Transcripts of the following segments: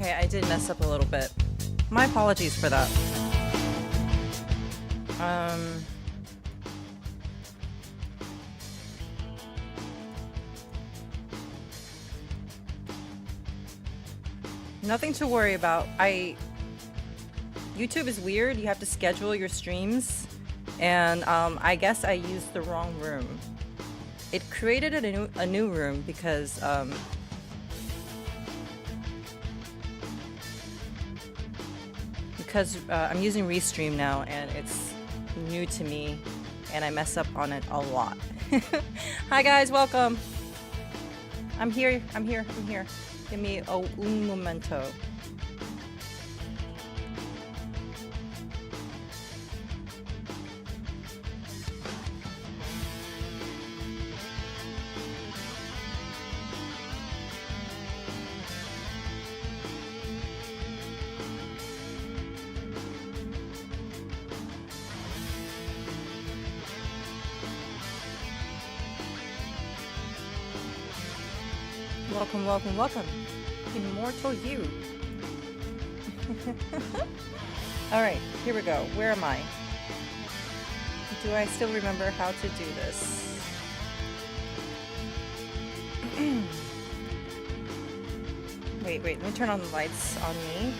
Okay, I did mess up a little bit. My apologies for that. Nothing to worry about. YouTube is weird. You have to schedule your streams, and I guess I used the wrong room. It created a new room because I'm using Restream now, and it's new to me, and I mess up on it a lot. Hi guys, welcome. I'm here. Give me un momento. Welcome. Immortal you. Alright, here we go. Where am I? Do I still remember how to do this? Wait, let me turn on the lights on me.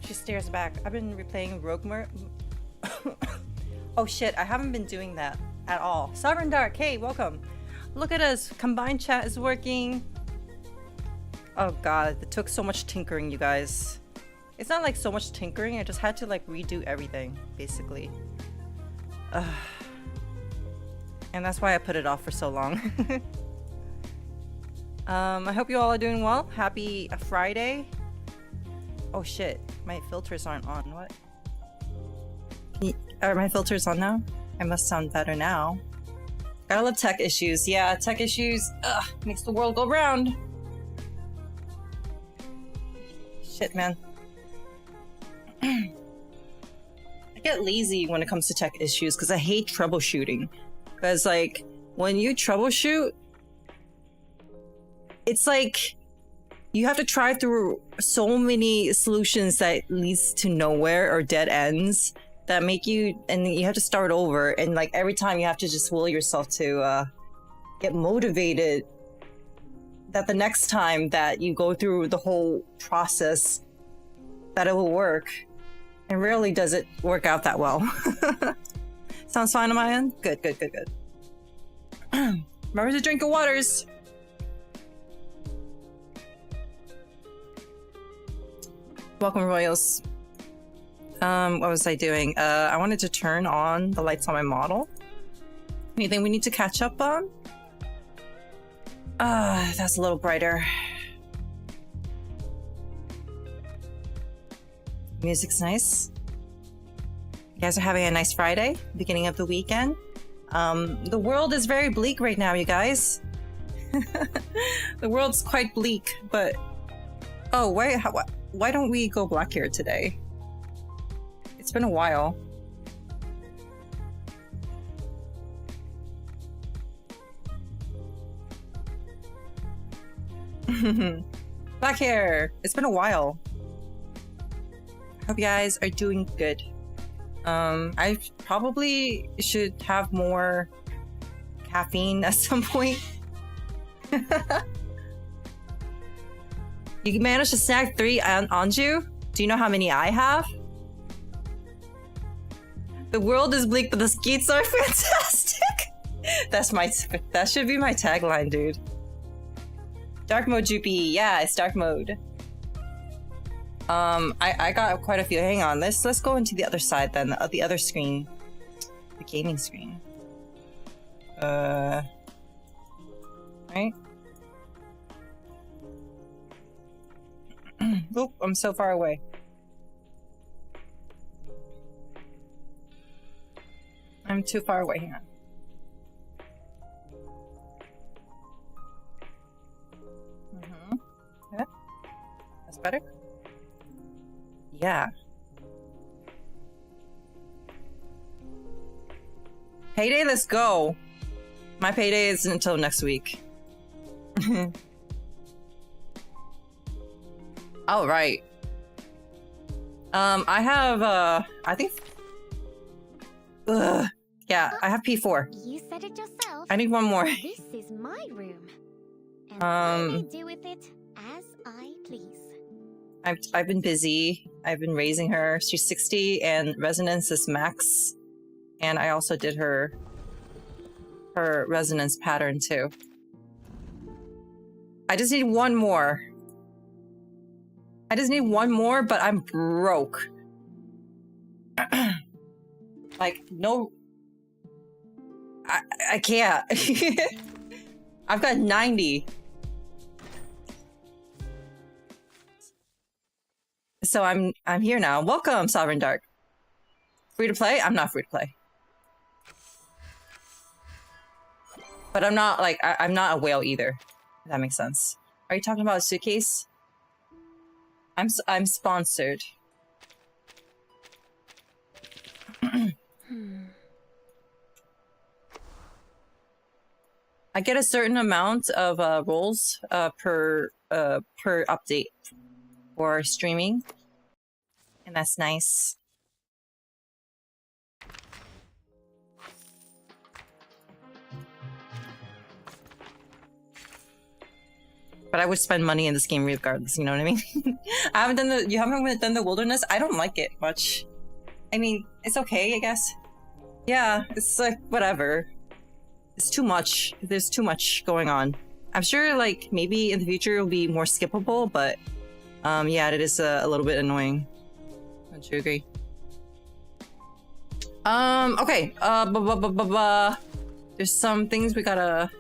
She stares back. I've been replaying Rogue Oh shit, I haven't been doing that at all. Sovereign Dark, hey, welcome. Look at us. Combined chat is working. Oh god, it took so much tinkering, you guys. It's not like so much tinkering, I just had to like redo everything, basically. And that's why I put it off for so long. I hope you all are doing well. Happy Friday. Oh shit, my filters aren't on. What? Are my filters on now? I must sound better now. Gotta love tech issues. Yeah, tech issues, makes the world go round. Shit, man. I get lazy when it comes to tech issues because I hate troubleshooting. Because, like, when you troubleshoot, it's like you have to try through so many solutions that leads to nowhere or dead ends that make you, and you have to start over. And like every time you have to just will yourself to get motivated that the next time that you go through the whole process that it will work. And rarely does it work out that well. Sounds fine on my end? Good. Remember to drink your waters. Welcome, Royals. What was I doing? I wanted to turn on the lights on my model. Anything we need to catch up on? That's a little brighter. Music's nice. You guys are having a nice Friday, beginning of the weekend. The world is very bleak right now, you guys. The world's quite bleak, but oh, why don't we go black here today? It's been a while. Black hair. It's been a while. Hope you guys are doing good. I probably should have more caffeine at some point. You managed to snag 3 Anju? Do you know how many I have? The world is bleak, but the skeets are fantastic. That should be my tagline, dude. Dark mode, Jupi. Yeah, it's dark mode. I got quite a few. Hang on, let's go into the other side then, the other screen, the gaming screen. Right. Oop, I'm so far away. too far away. Hang on. Yeah. That's better? Yeah. Payday, let's go. My payday is until next week. All right. I have, I think... Ugh. Yeah, I have P4. You said it yourself. I need one more. This is my room. And I may do with it as I please. I've been busy. I've been raising her. She's 60 and resonance is max. And I also did her resonance pattern too. I just need one more. I just need one more, but I'm broke. Like, no... I can't. I've got 90. So I'm here now. Welcome, Sovereign Dark. Free to play? I'm not free to play. But I'm not like I'm not a whale either. If that makes sense. Are you talking about a suitcase? I'm sponsored. I get a certain amount of rolls per update for streaming, and that's nice. But I would spend money in this game regardless, you know what I mean? I haven't done the- you haven't done the wilderness? I don't like it much. I mean, it's okay, I guess. Yeah, it's like, whatever. It's too much. There's too much going on. I'm sure, like, maybe in the future it'll be more skippable, but yeah, it is a little bit annoying. Don't you agree? Okay. There's some things we gotta...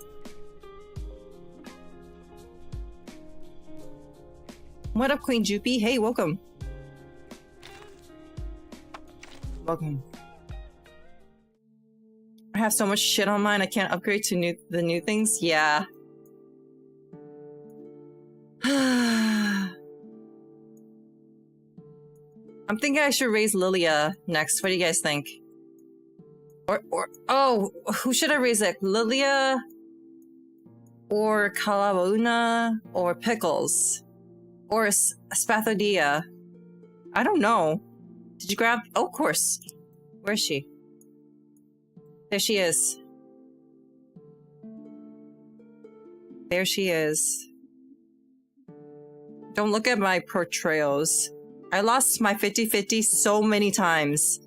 What up, Queen Jupy? Hey, welcome. Welcome. I have so much shit on mine, I can't upgrade to the new things? Yeah. I'm thinking I should raise Lilia next. What do you guys think? Or oh, who should I raise it? Lilia? Or Kalauna? Or Pickles? Or Spathodea? I don't know. Did you grab? Oh, of course. Where is she? There she is. There she is. Don't look at my portrayals. I lost my 50-50 so many times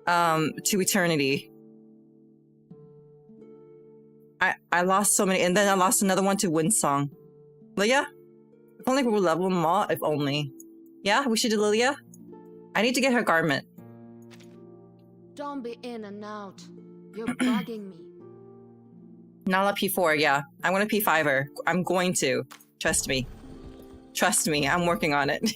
to eternity. I lost so many, and then I lost another one to Windsong. Lilia? If only we would level them all, if only. Yeah, we should do Lilia? I need to get her garment. Don't be in and out. You're bugging me. Nala P4, yeah. I'm gonna P5 her. I'm going to. Trust me. Trust me, I'm working on it.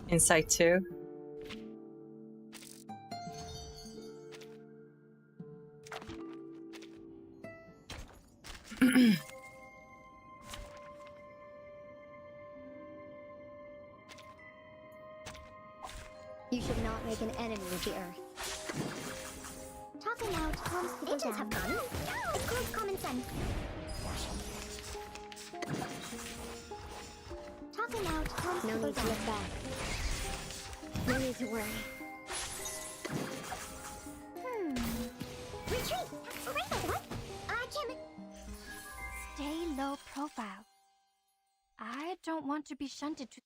Insight 2. You should not make an enemy of the earth. Talking out calms people down. Have guns? It's called common sense. Talking out calms people down. No need to look back. No need to worry. Retreat! Wait, what? I can... Stay low profile. I don't want to be shunted to...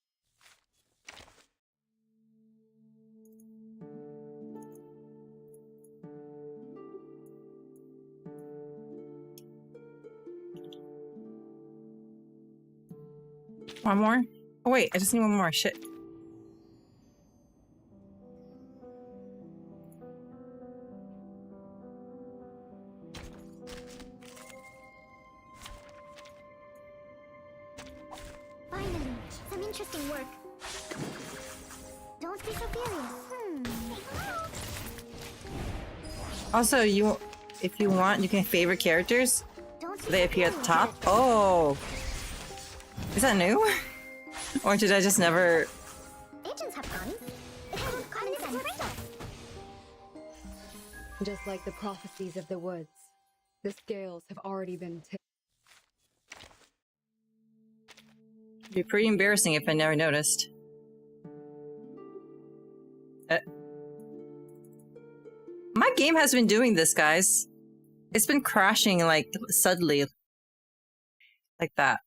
One more? Oh wait, I just need one more. Shit. interesting work. Don't be so furious. Also, if you want, you can favorite characters. Don't They appear at the top. Oh, is that new? Or did I just never? Agents have guns. It has common sense. Just like the prophecies of the woods, the scales have already been tipped. It'd be pretty embarrassing if I never noticed. My game has been doing this, guys. It's been crashing like suddenly, like that.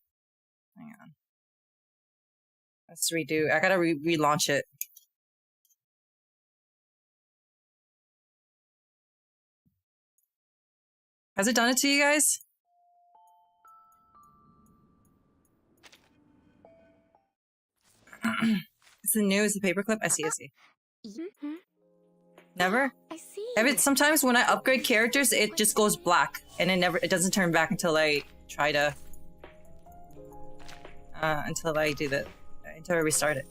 Hang on. Let's redo. I gotta relaunch it. Has it done it to you guys? Is it new? Is the paperclip? I see. I see. Never. I see. Sometimes when I upgrade characters, it just goes black, and it doesn't turn back until I try to until I restart it.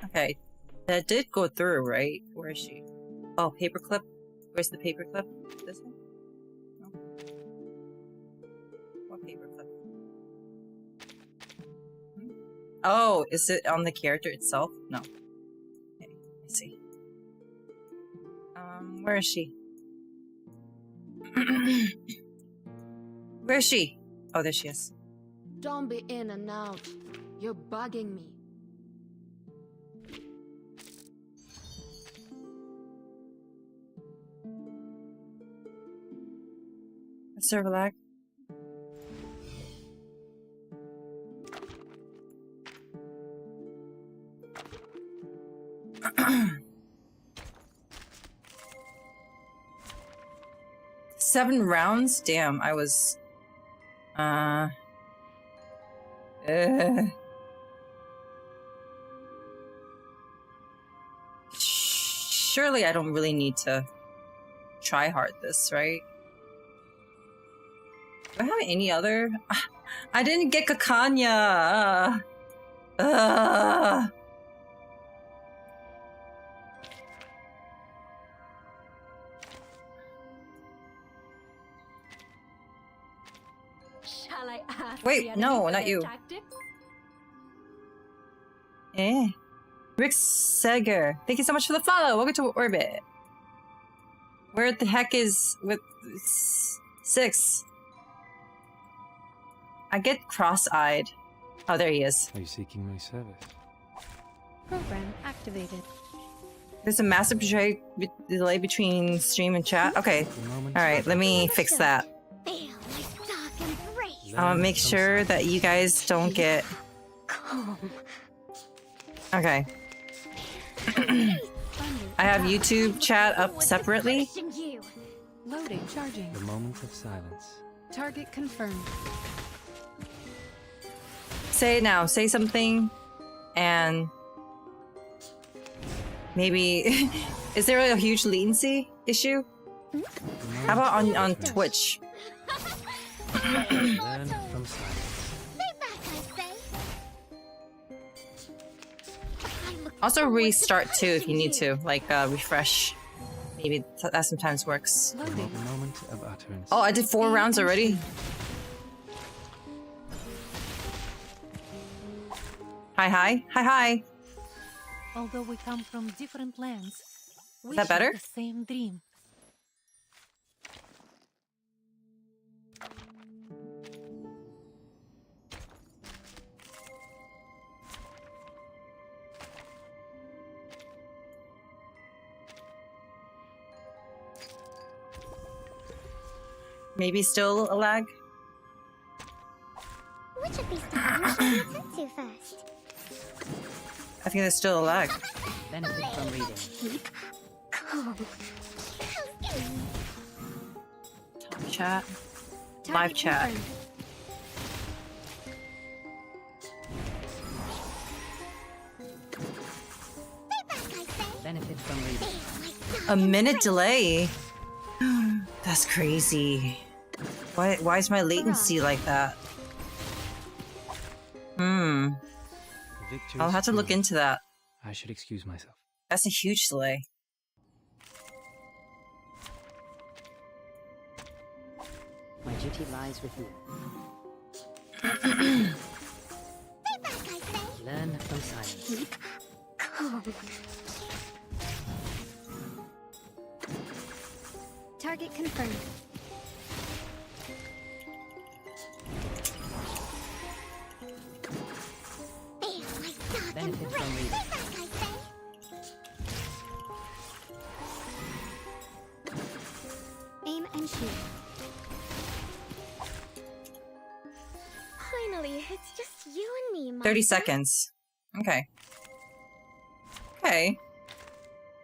Okay, that did go through, right? Where is she? Oh, paperclip. Where's the paperclip? This one? No. What paperclip? Oh, is it on the character itself? No. Okay, I see. Where is she? Where is she? Oh, there she is. Don't be in and out. You're bugging me. Server lag. Seven rounds? Damn, I was... Surely I don't really need to try hard this, right? Do I have any other? I didn't get Kakanya! Shall I ask? Wait, no, not you. Rick Seger, thank you so much for the follow. Welcome to Orbit. Where the heck is with 6? I get cross-eyed. Oh, there he is. Are you seeking my service? Program activated. There's a massive delay between stream and chat. Okay. Alright, let me fix that. Feel my dark embrace. I'll make sure that you guys don't get... Calm. Okay. I have YouTube chat up separately. You. Loading, charging. The moment of silence. Target confirmed. Say it now. Say something. And... maybe... is there a huge latency issue? How about on Twitch? Learn from silence. Stay back, I say. Also restart too if you need to. Like, refresh. Maybe that sometimes works. The moment of utterance. Oh, I did 4 rounds already? Hi. Although we come from different lands, we that share better? the same dream. Maybe still a lag? Which of these problems should we attend to first? I think there's still a lag. Benefit from reading. Keep calm. Talk chat. Live chat. A minute delay? That's crazy. Why is my latency like that? Victory I'll have to look secured. into that. I should excuse myself. That's a huge delay. My duty lies with you. Stay back, I say. Learn from silence. Target confirmed. There's my dark and Benefit bright. from reading. Stay back, I say. Aim and shoot. Finally, it's just you and me, Mom. 30 seconds. Okay. Okay.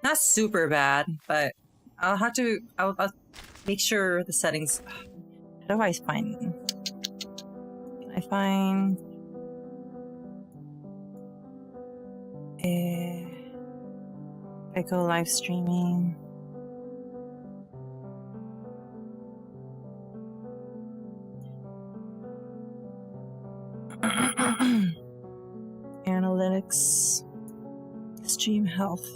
Not super bad, but I'll have to... I'll make sure the settings... How do I find... Can I find... I go live streaming... Analytics... Stream health...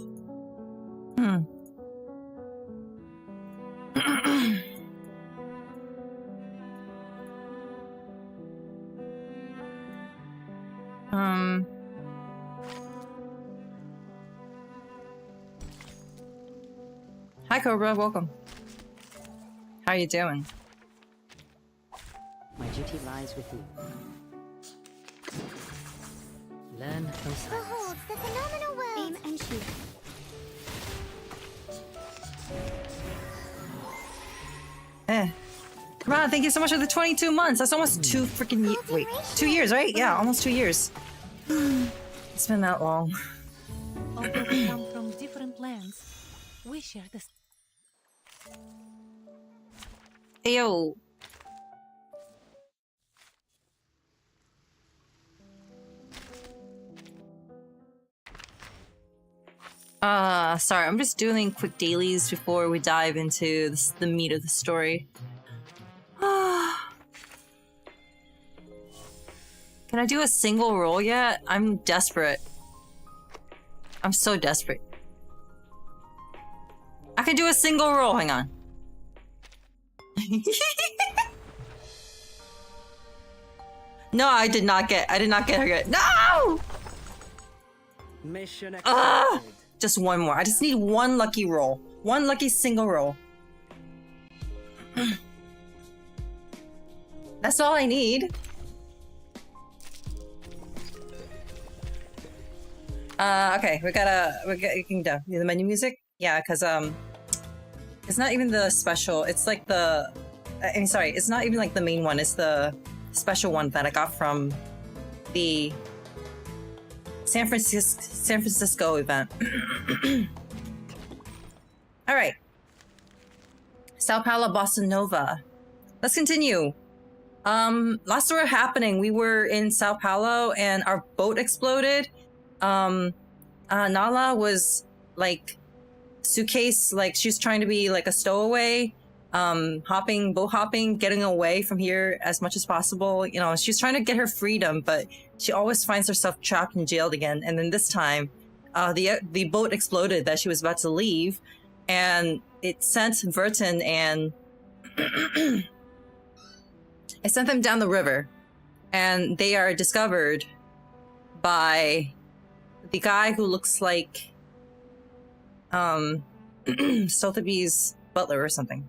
Hi Cobra, welcome. How are you doing? My duty lies with you. Learn from silence. Behold the phenomenal world. Aim and shoot. Ron, thank you so much for the 22 months. That's almost 2 freaking wait, 2 years, right? Yeah, almost 2 years. It's been that long. Although we come from different lands, we share the Hey, yo. Sorry, I'm just doing quick dailies before we dive into the meat of the story. Can I do a single roll yet? I'm desperate. I'm so desperate. I can do a single roll, hang on. No, I did not get her yet. No! Mission Just one more. I just need one lucky roll. One lucky single roll. That's all I need. Okay, you can do the menu music? Yeah, because it's not even the special, it's like the sorry, it's not even like the main one, it's the special one that I got from the San Francisco event. All right. Sao Paulo, Bossa Nova. Let's continue. Last story happening, we were in Sao Paulo and our boat exploded. Nala was like suitcase, like she was trying to be like a stowaway, boat hopping, getting away from here as much as possible. You know, she's trying to get her freedom, but she always finds herself trapped and jailed again. And then this time, the boat exploded that she was about to leave, and it sent Verton and it sent them down the river, and they are discovered by the guy who looks like Sotheby's butler or something.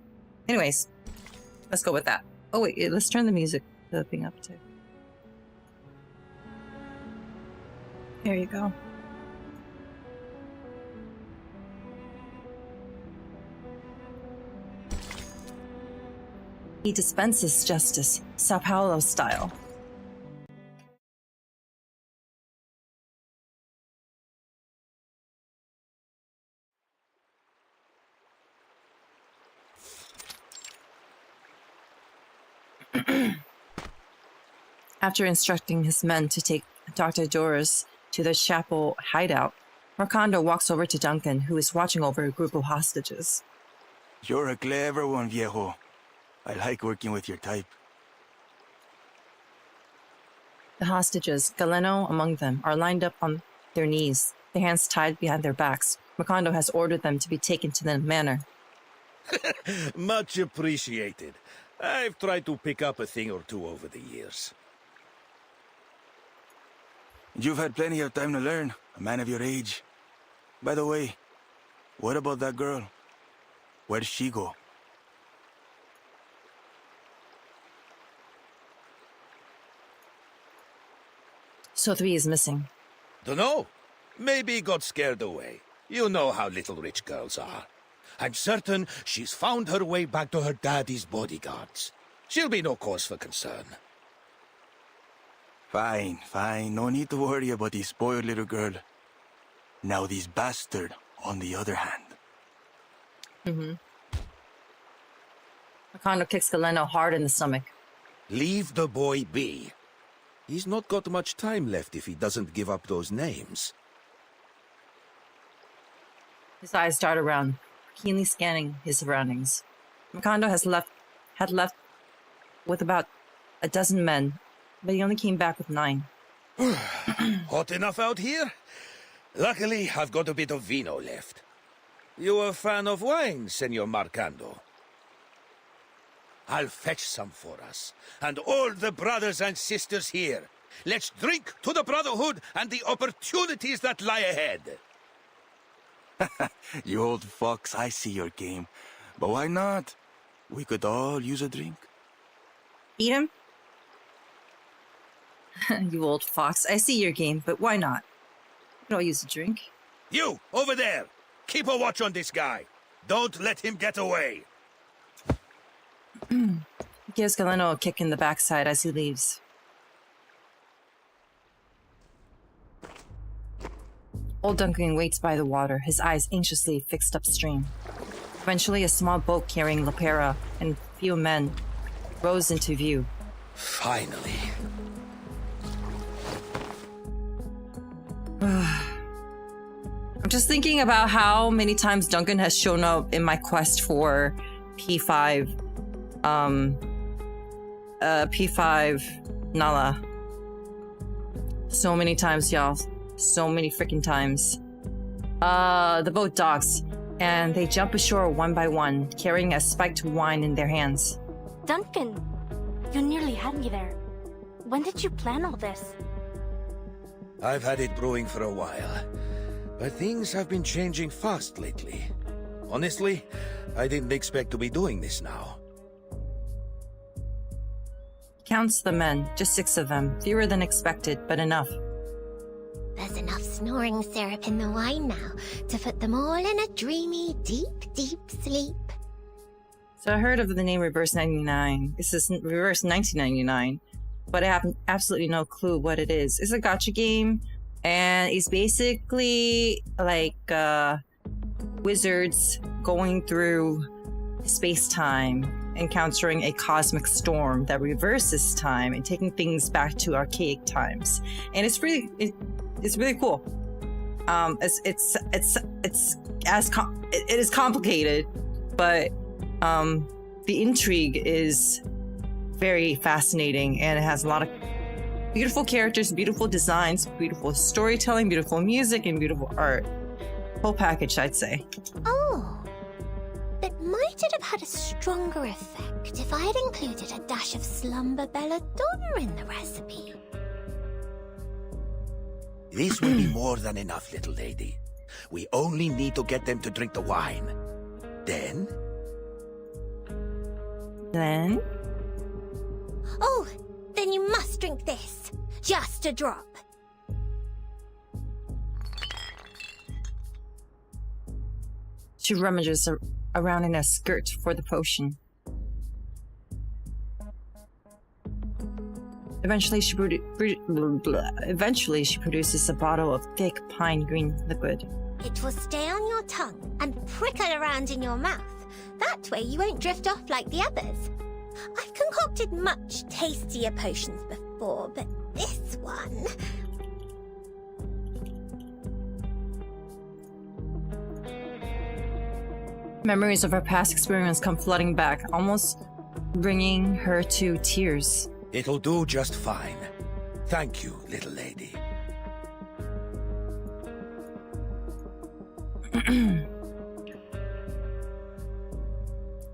Anyways, let's go with that. Oh wait, let's turn the music thing up too. There you go. He dispenses justice, Sao Paulo style. After instructing his men to take Dr. Doris to the chapel hideout, Mercando walks over to Duncan, who is watching over a group of hostages. You're a clever one, viejo. I like working with your type. The hostages, Galeno among them, are lined up on their knees, their hands tied behind their backs. Mercando has ordered them to be taken to the manor. Much appreciated. I've tried to pick up a thing or two over the years. You've had plenty of time to learn, a man of your age. By the way, what about that girl? Where'd she go? So 3 is missing. Dunno. Maybe got scared away. You know how little rich girls are. I'm certain she's found her way back to her daddy's bodyguards. She'll be no cause for concern. Fine, fine. No need to worry about this spoiled little girl. Now this bastard, on the other hand. Mercando kicks Galeno hard in the stomach. Leave the boy be. He's not got much time left if he doesn't give up those names. His eyes dart around, keenly scanning his surroundings. Mercando had left with about a dozen men, but he only came back with 9. Hot enough out here? Luckily, I've got a bit of vino left. You a fan of wine, Senor Marcando? I'll fetch some for us, and all the brothers and sisters here. Let's drink to the Brotherhood and the opportunities that lie ahead. You old fox, I see your game. But why not? We could all use a drink. Eat him? You old fox, I see your game, but why not? We could all use a drink. You, over there! Keep a watch on this guy. Don't let him get away. He gives Galeno a kick in the backside as he leaves. Old Duncan waits by the water, his eyes anxiously fixed upstream. Eventually, a small boat carrying Lepera and a few men rows into view. Finally. I'm just thinking about how many times Duncan has shown up in my quest for P5 Nala. So many times, y'all. So many freaking times. The boat docks, and they jump ashore one by one, carrying a spiked wine in their hands. Duncan, you nearly had me there. When did you plan all this? I've had it brewing for a while, but things have been changing fast lately. Honestly, I didn't expect to be doing this now. Counts the men, just 6 of them, fewer than expected, but enough. There's enough snoring syrup in the wine now to put them all in a dreamy, deep, deep sleep. So I heard of the name Reverse 99. This is Reverse 1999, but I have absolutely no clue what it is. It's a gacha game, and it's basically like wizards going through space-time, encountering a cosmic storm that reverses time and taking things back to archaic times. And it's really cool. It is complicated, but the intrigue is very fascinating, and it has a lot of beautiful characters, beautiful designs, beautiful storytelling, beautiful music, and beautiful art. Whole package, I'd say. Oh, but might it have had a stronger effect if I had included a dash of slumber belladonna in the recipe? This will be more than enough, little lady. We only need to get them to drink the wine. Then? Oh, then you must drink this. Just a drop. She rummages around in a skirt for the potion. Eventually, she produces a bottle of thick pine green liquid. It will stay on your tongue and prickle around in your mouth. That way you won't drift off like the others. I've concocted much tastier potions before, but this one... Memories of her past experience come flooding back, almost bringing her to tears. It'll do just fine. Thank you, little lady.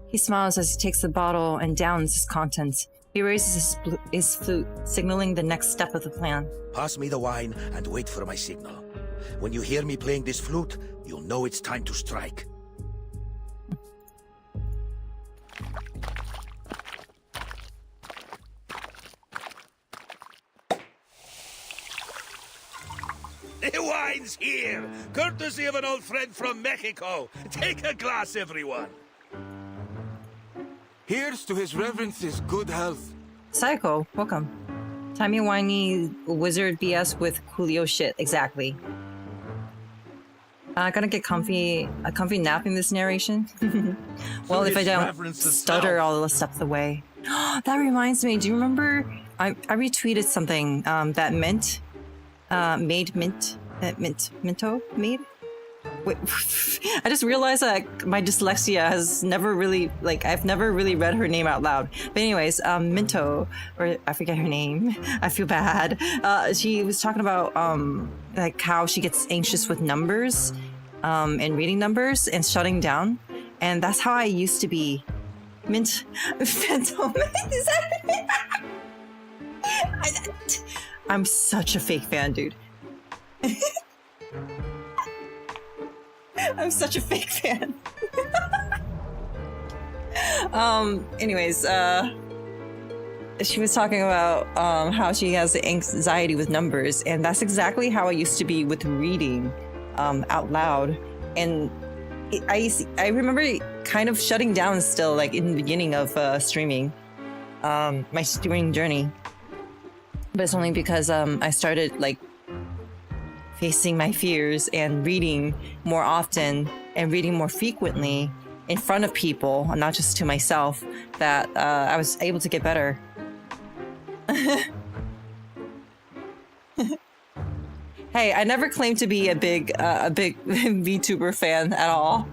He smiles as he takes the bottle and downs its contents. He raises his flute, signaling the next step of the plan. Pass me the wine and wait for my signal. When you hear me playing this flute, you'll know it's time to strike. The wine's here! Courtesy of an old friend from Mexico. Take a glass, everyone. Here's to his reverence's good health. Psycho, welcome. Timey-wimey wizard BS with Coolio shit, exactly. Gonna get a comfy nap in this narration. Well, if I don't stutter all the steps of the way. That reminds me, do you remember I retweeted something that Mint made? Wait, I just realized that my dyslexia has never really, I've never really read her name out loud. But anyways, Minto, or I forget her name. I feel bad. She was talking about how she gets anxious with numbers, and reading numbers and shutting down, and that's how I used to be. Minto, is that? I'm such a fake fan, dude. I'm such a fake fan. Anyways, she was talking about how she has anxiety with numbers, and that's exactly how I used to be with reading out loud. And I remember kind of shutting down still, like in the beginning of streaming, my streaming journey. But it's only because I started facing my fears and reading more often and reading more frequently in front of people, and not just to myself, that I was able to get better. Hey, I never claimed to be a big VTuber fan at all.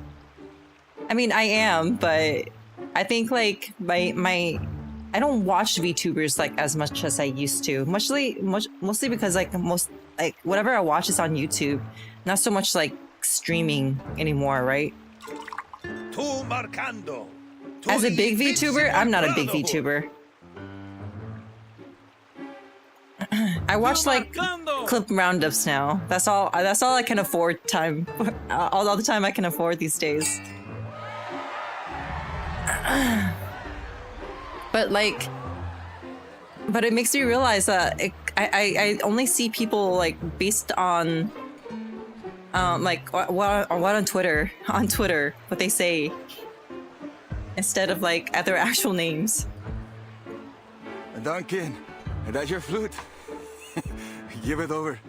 I mean, I am, but I think I don't watch VTubers as much as I used to. Mostly because whatever I watch is on YouTube, not so much streaming anymore, right? As a big VTuber, I'm not a big VTuber. I watch clip roundups now. That's all I can afford all the time I can afford these days. But it makes me realize that I only see people based on what on Twitter what they say, instead of at their actual names. Duncan, that's your flute. Give it over.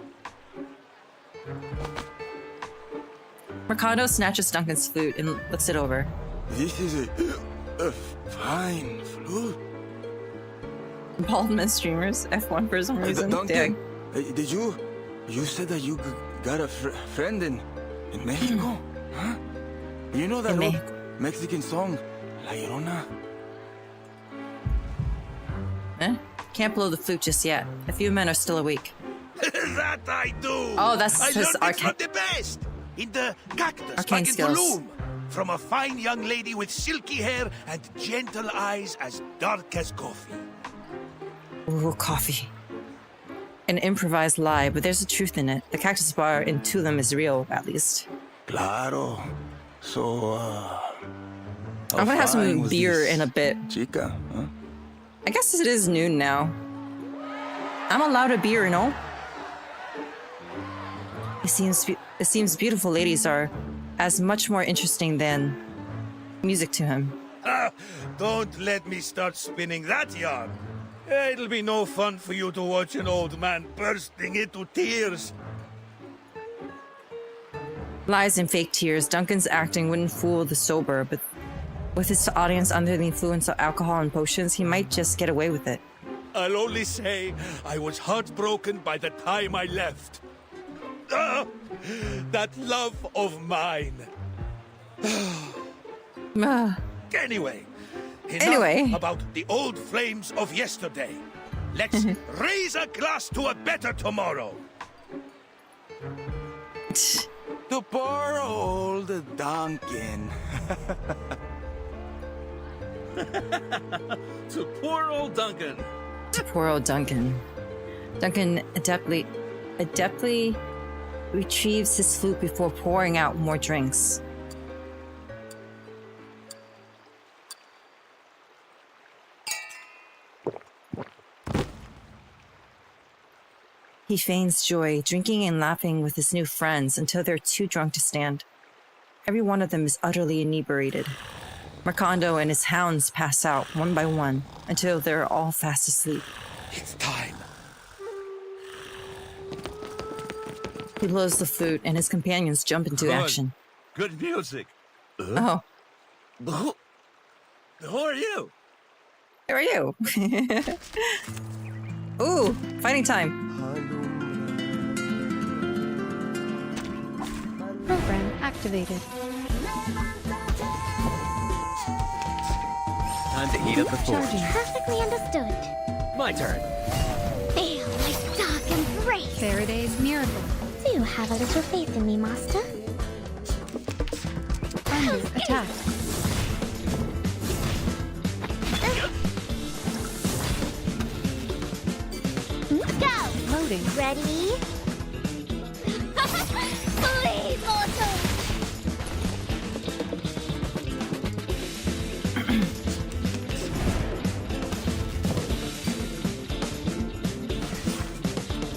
Mercado snatches Duncan's flute and looks it over. This is a fine flute. Bald men streamers, F1 for some reason. Duncan, did you said that you got a friend in Mexico? Huh? You know that old Mexican song, La Llorona? Can't blow the flute just yet. A few men are still awake. That I do! Oh, that's I his learned it from the best! In the cactus arcane back in skills. Tulum. From a fine young lady with silky hair and gentle eyes as dark as coffee. Ooh, coffee. An improvised lie, but there's a truth in it. The cactus bar in Tulum is real, at least. Claro. So, I'm gonna have some beer in a bit. Chica, huh? I guess it is noon now. I'm allowed a beer, no? It seems beautiful ladies are as much more interesting than music to him. Don't let me start spinning that yarn. It'll be no fun for you to watch an old man bursting into tears. Lies and fake tears. Duncan's acting wouldn't fool the sober, but with his audience under the influence of alcohol and potions, he might just get away with it. I'll only say I was heartbroken by the time I left. That love of mine. Anyway, Anyway. enough about the old flames of yesterday. Let's raise a glass to a better tomorrow. To poor old Duncan. To poor old Duncan. To poor old Duncan. Duncan adeptly retrieves his flute before pouring out more drinks. He feigns joy, drinking and laughing with his new friends until they're too drunk to stand. Every one of them is utterly inebriated. Mercando and his hounds pass out one by one until they're all fast asleep. It's time. He blows the flute and his companions jump into action. Good music. Oh. Who are you? Who are you? Ooh, fighting time. Program activated. Time to heat up the forge. Charging. Perfectly understood. My turn. Feel my dark embrace. Faraday's miracle. Do have a little faith in me, Master. Under attack. Go! Loading. Ready? Flee, mortal!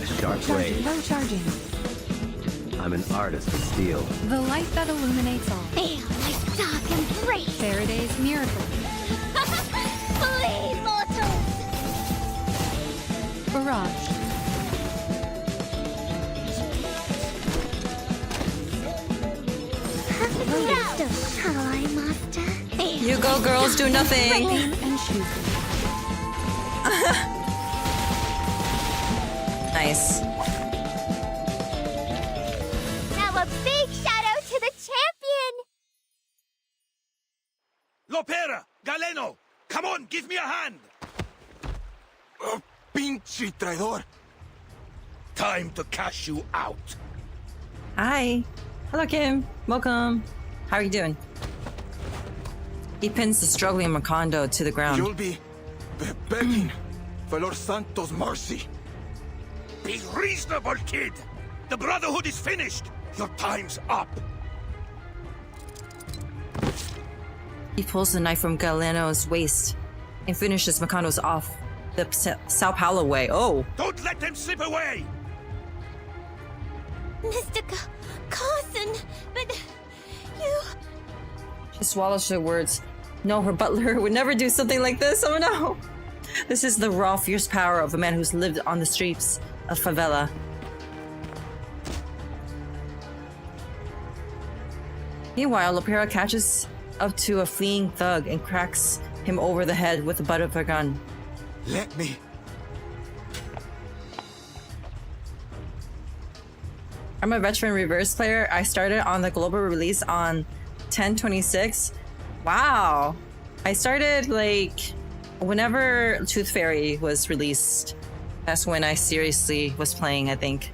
A sharp blade. Low charging. I'm an artist of steel. The light that illuminates all. Feel my dark embrace. Faraday's miracle. Flee, mortals! Barrage. Perfectly understood. Hi, Master. You go, girls, do nothing. Aim and shoot. Nice. Now a big shadow to the champion! Lopera, Galeno, come on, give me a hand. Oh, pinche traidor. Time to cash you out. Hi. Hello, Kim. Welcome. How are you doing? He pins the struggling Mercando to the ground. You'll be begging for Lord Santos' mercy. Be reasonable, kid. The Brotherhood is finished. Your time's up. He pulls the knife from Galeno's waist and finishes Mercando's off the Sao Paulo way. Oh. Don't let them slip away. Mr. Carson, but you... She swallows her words. No, her butler would never do something like this. Oh no. This is the raw, fierce power of a man who's lived on the streets of favela. Meanwhile, Lopera catches up to a fleeing thug and cracks him over the head with the butt of her gun. Let me. I'm a veteran reverse player. I started on the global release on 10/26. Wow. I started like whenever Tooth Fairy was released. That's when I seriously was playing, I think.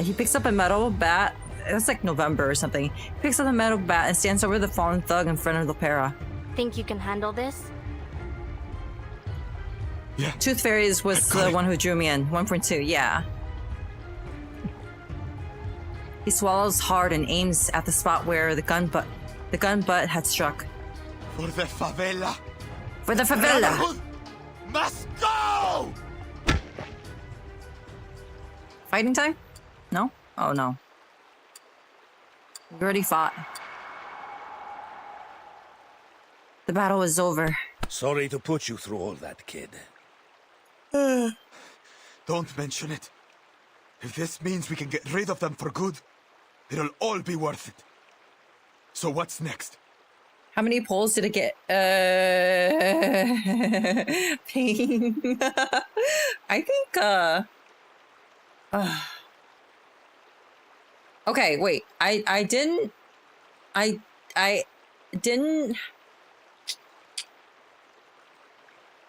He picks up a metal bat. It's like November or something. He picks up a metal bat and stands over the fallen thug in front of Lopera. Think you can handle this? Yeah. Tooth Fairies was the one who drew me in. 1 for 2, yeah. He swallows hard and aims at the spot where the gun butt had struck. For the favela. For the favela! Must go! Fighting time? No? Oh no. We already fought. The battle is over. Sorry to put you through all that, kid. Don't mention it. If this means we can get rid of them for good, it'll all be worth it. So what's next? How many polls did it get? Pain. I think, okay, wait. I didn't.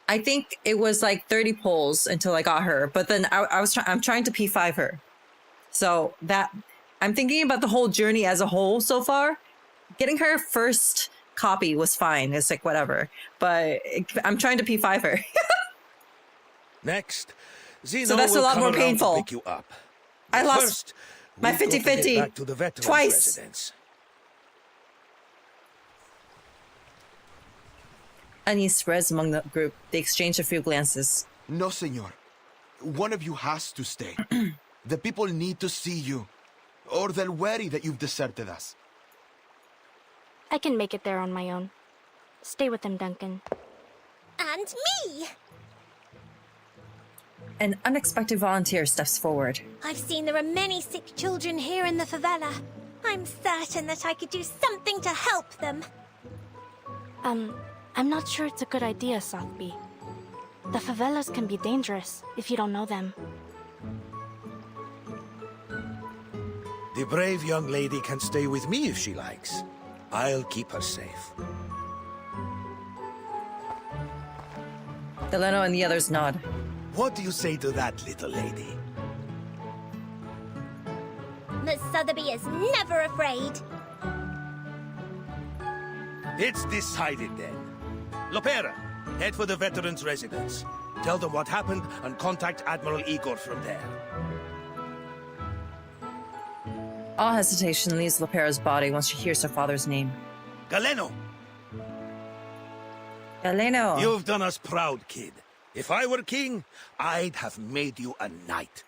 I think it was like 30 pulls until I got her, but then I'm trying to P5 her. So that I'm thinking about the whole journey as a whole so far. Getting her first copy was fine. It's like whatever, but I'm trying to P5 her. Next, Zeno so that's a lot more painful. Pick you up. I lost First, my 50-50 twice. Residence. Unease spreads among the group. They exchange a few glances. No, senor. One of you has to stay. The people need to see you, or they'll worry that you've deserted us. I can make it there on my own. Stay with them, Duncan. And me! An unexpected volunteer steps forward. I've seen there are many sick children here in the favela. I'm certain that I could do something to help them. I'm not sure it's a good idea, Southby. The favelas can be dangerous if you don't know them. The brave young lady can stay with me if she likes. I'll keep her safe. Delano and the others nod. What do you say to that, little lady? Miss Sotheby is never afraid. It's decided then. Lopera, head for the veterans' residence. Tell them what happened and contact Admiral Igor from there. All hesitation leaves Lopera's body once she hears her father's name. Galeno! Galeno! You've done us proud, kid. If I were king, I'd have made you a knight.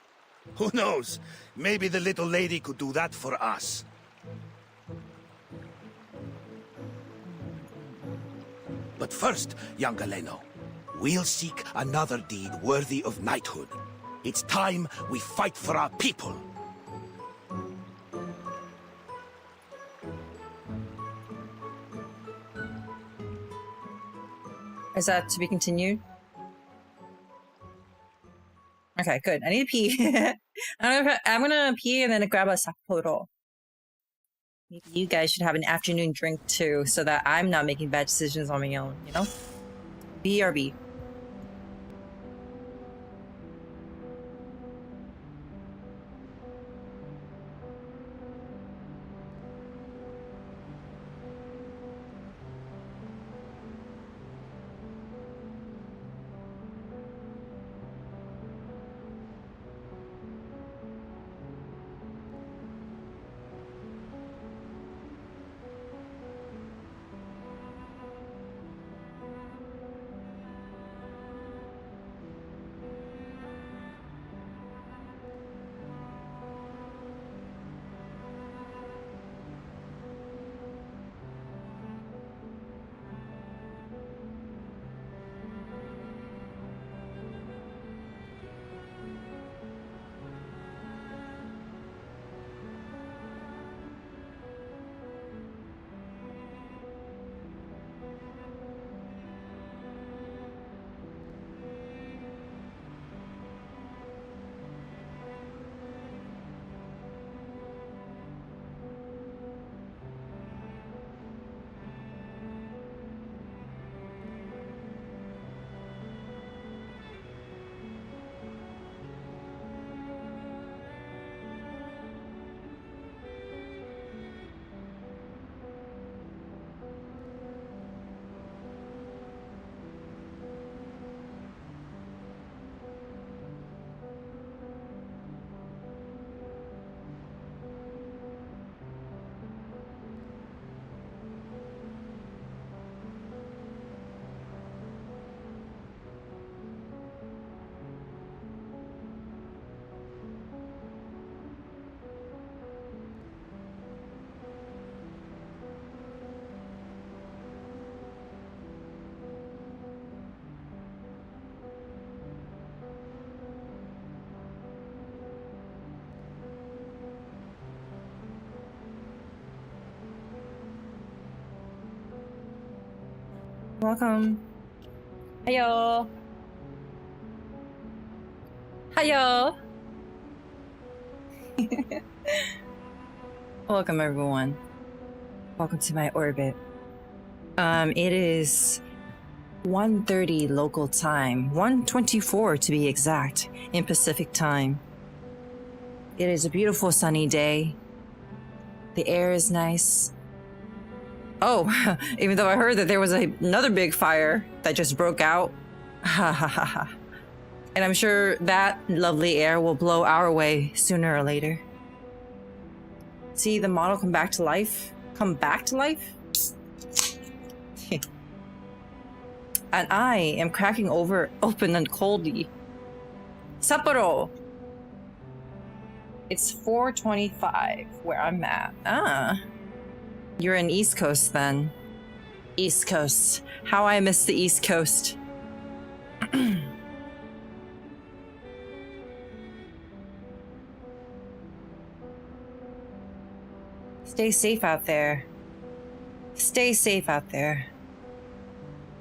Who knows? Maybe the little lady could do that for us. But first, young Galeno, we'll seek another deed worthy of knighthood. It's time we fight for our people. Is that to be continued? Okay, good. I need to pee. I'm gonna pee and then grab a Sapporo. Maybe you guys should have an afternoon drink too, so that I'm not making bad decisions on my own, you know? BRB. Welcome. Hiyo. Hiyo. Welcome, everyone. Welcome to my orbit. It is 1:30 local time, 1:24 to be exact, in Pacific time. It is a beautiful sunny day. The air is nice. Oh, even though I heard that there was another big fire that just broke out. Ha ha ha ha. And I'm sure that lovely air will blow our way sooner or later. See the model come back to life? Come back to life? And I am cracking open and coldly. Sapporo! It's 4:25 where I'm at. Ah. You're in East Coast then. East Coast. How I miss the East Coast. Stay safe out there. Stay safe out there.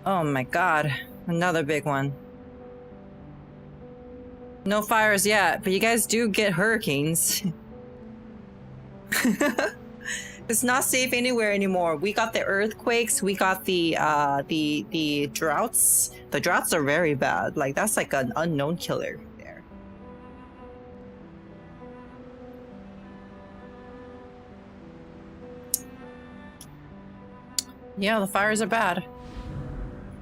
Oh my god. Another big one. No fires yet, but you guys do get hurricanes. It's not safe anywhere anymore. We got the earthquakes, we got the droughts. The droughts are very bad. Like, that's like an unknown killer there. Yeah, the fires are bad.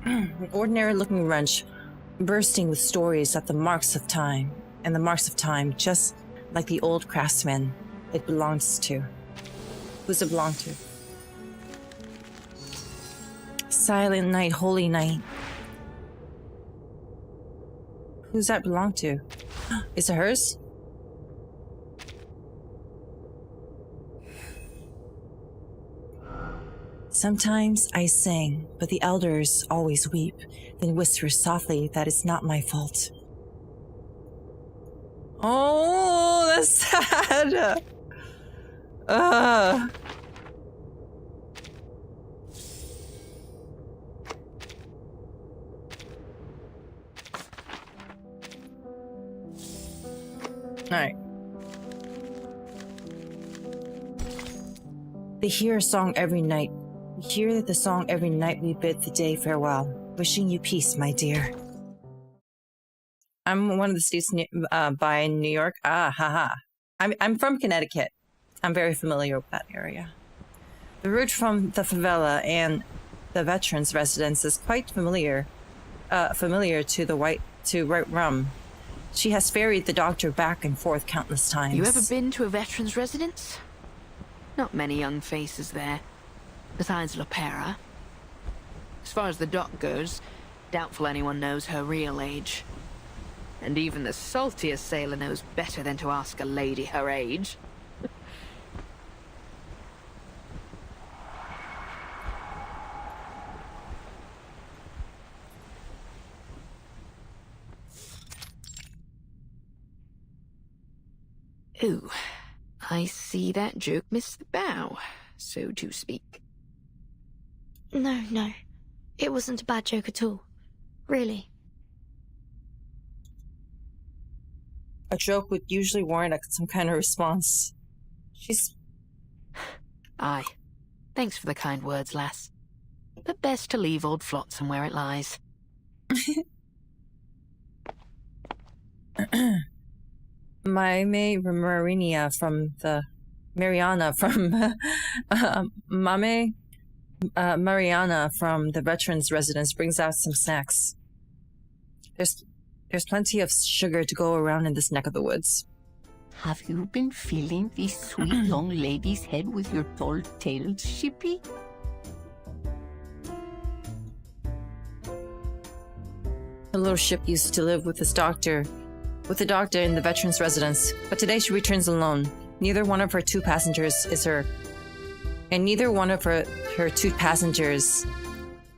An ordinary looking wrench, bursting with stories at the marks of time, and the marks of time, just like the old craftsman it belongs to. Who's it belong to? Silent night, holy night. Who's that belong to? Is it hers? Sometimes I sing, but the elders always weep, then whisper softly that it's not my fault. Oh, that's sad. Alright. They hear a song every night. We hear the song every night we bid the day farewell, wishing you peace, my dear. I'm one of the states by New York. Ah, haha. I'm from Connecticut. I'm very familiar with that area. The route from the favela and the veterans' residence is quite familiar to the White Rum. She has ferried the doctor back and forth countless times. You ever been to a veterans' residence? Not many young faces there, besides Lopera. As far as the doc goes, doubtful anyone knows her real age. And even the saltiest sailor knows better than to ask a lady her age. Ooh, I see that joke missed the bow, so to speak. No. It wasn't a bad joke at all. Really. A joke would usually warrant some kind of response. She's... Aye. Thanks for the kind words, lass. But best to leave old Flotsam where it lies. Mariana from the veterans residence brings out some snacks. There's plenty of sugar to go around in this neck of the woods. Have you been feeling this sweet young lady's head with your tall tails, Shippy? The little ship used to live with the doctor in the veterans residence, but today she returns alone. Neither one of her two passengers is her two passengers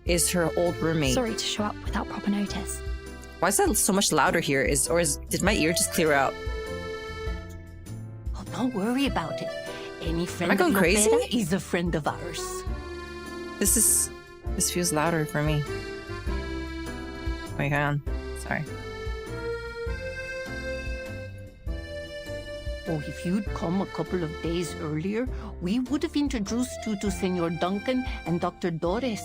is her old roommate. Sorry to show up without proper notice. Why is that so much louder here? Did my ear just clear out? Oh, don't worry about it. Any friend Am I going of crazy? Lopera is a friend of ours. This feels louder for me. Wait, hang on. Sorry. Oh, if you'd come a couple of days earlier, we would have introduced you to Senor Duncan and Dr. Doris.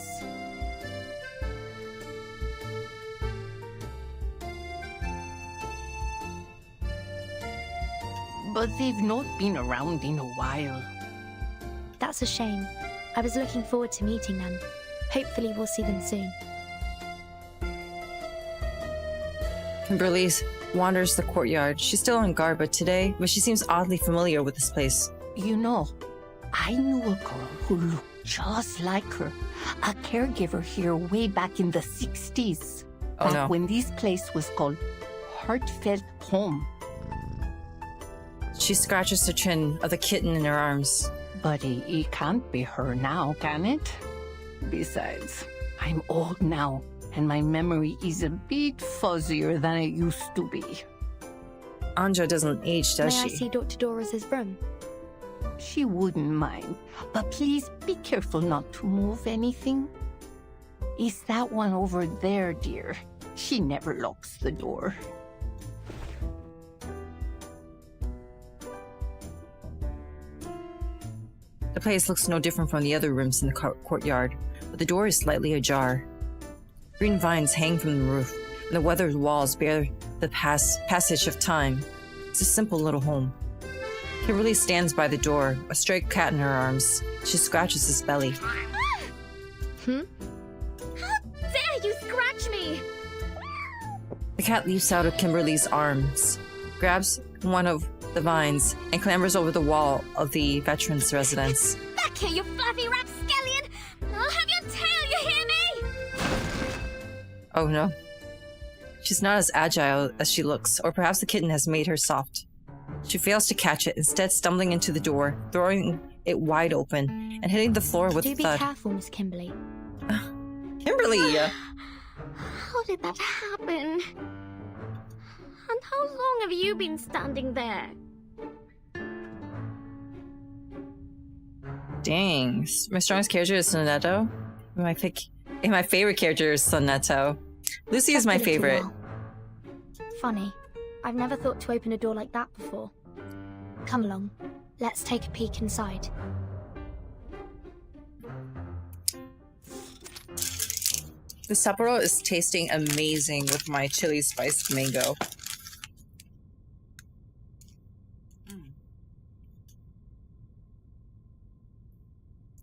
But they've not been around in a while. That's a shame. I was looking forward to meeting them. Hopefully we'll see them soon. Kimberly wanders the courtyard. She's still on guard, but she seems oddly familiar with this place. You know, I knew a girl who looked just like her. A caregiver here way back in the 60s. Oh, no. When this place was called Heartfelt Home. She scratches the chin of the kitten in her arms. But it can't be her now, can it? Besides, I'm old now, and my memory is a bit fuzzier than it used to be. Anja doesn't age, does May I she? see Dr. Doris's room? She wouldn't mind, but please be careful not to move anything. It's that one over there, dear. She never locks the door. The place looks no different from the other rooms in the courtyard, but the door is slightly ajar. Green vines hang from the roof, and the weathered walls bear the passage of time. It's a simple little home. Kimberly stands by the door, a stray cat in her arms. She scratches his belly. How dare you scratch me! The cat leaps out of Kimberly's arms, grabs one of the vines, and clambers over the wall of the veteran's residence. Back here, you fluffy rapscallion! I'll have your tail, you hear me? Oh no. She's not as agile as she looks, or perhaps the kitten has made her soft. She fails to catch it, instead stumbling into the door, throwing it wide open, and hitting the floor with a Do be thud. careful, Miss Kimberly. Kimberly! How did that happen? And how long have you been standing there? Dang. My strongest character is Sonetto. My favorite character is Sonetto. Lucy is my Just a little favorite. while. Funny. I've never thought to open a door like that before. Come along. Let's take a peek inside. The Sapporo is tasting amazing with my chili spiced mango.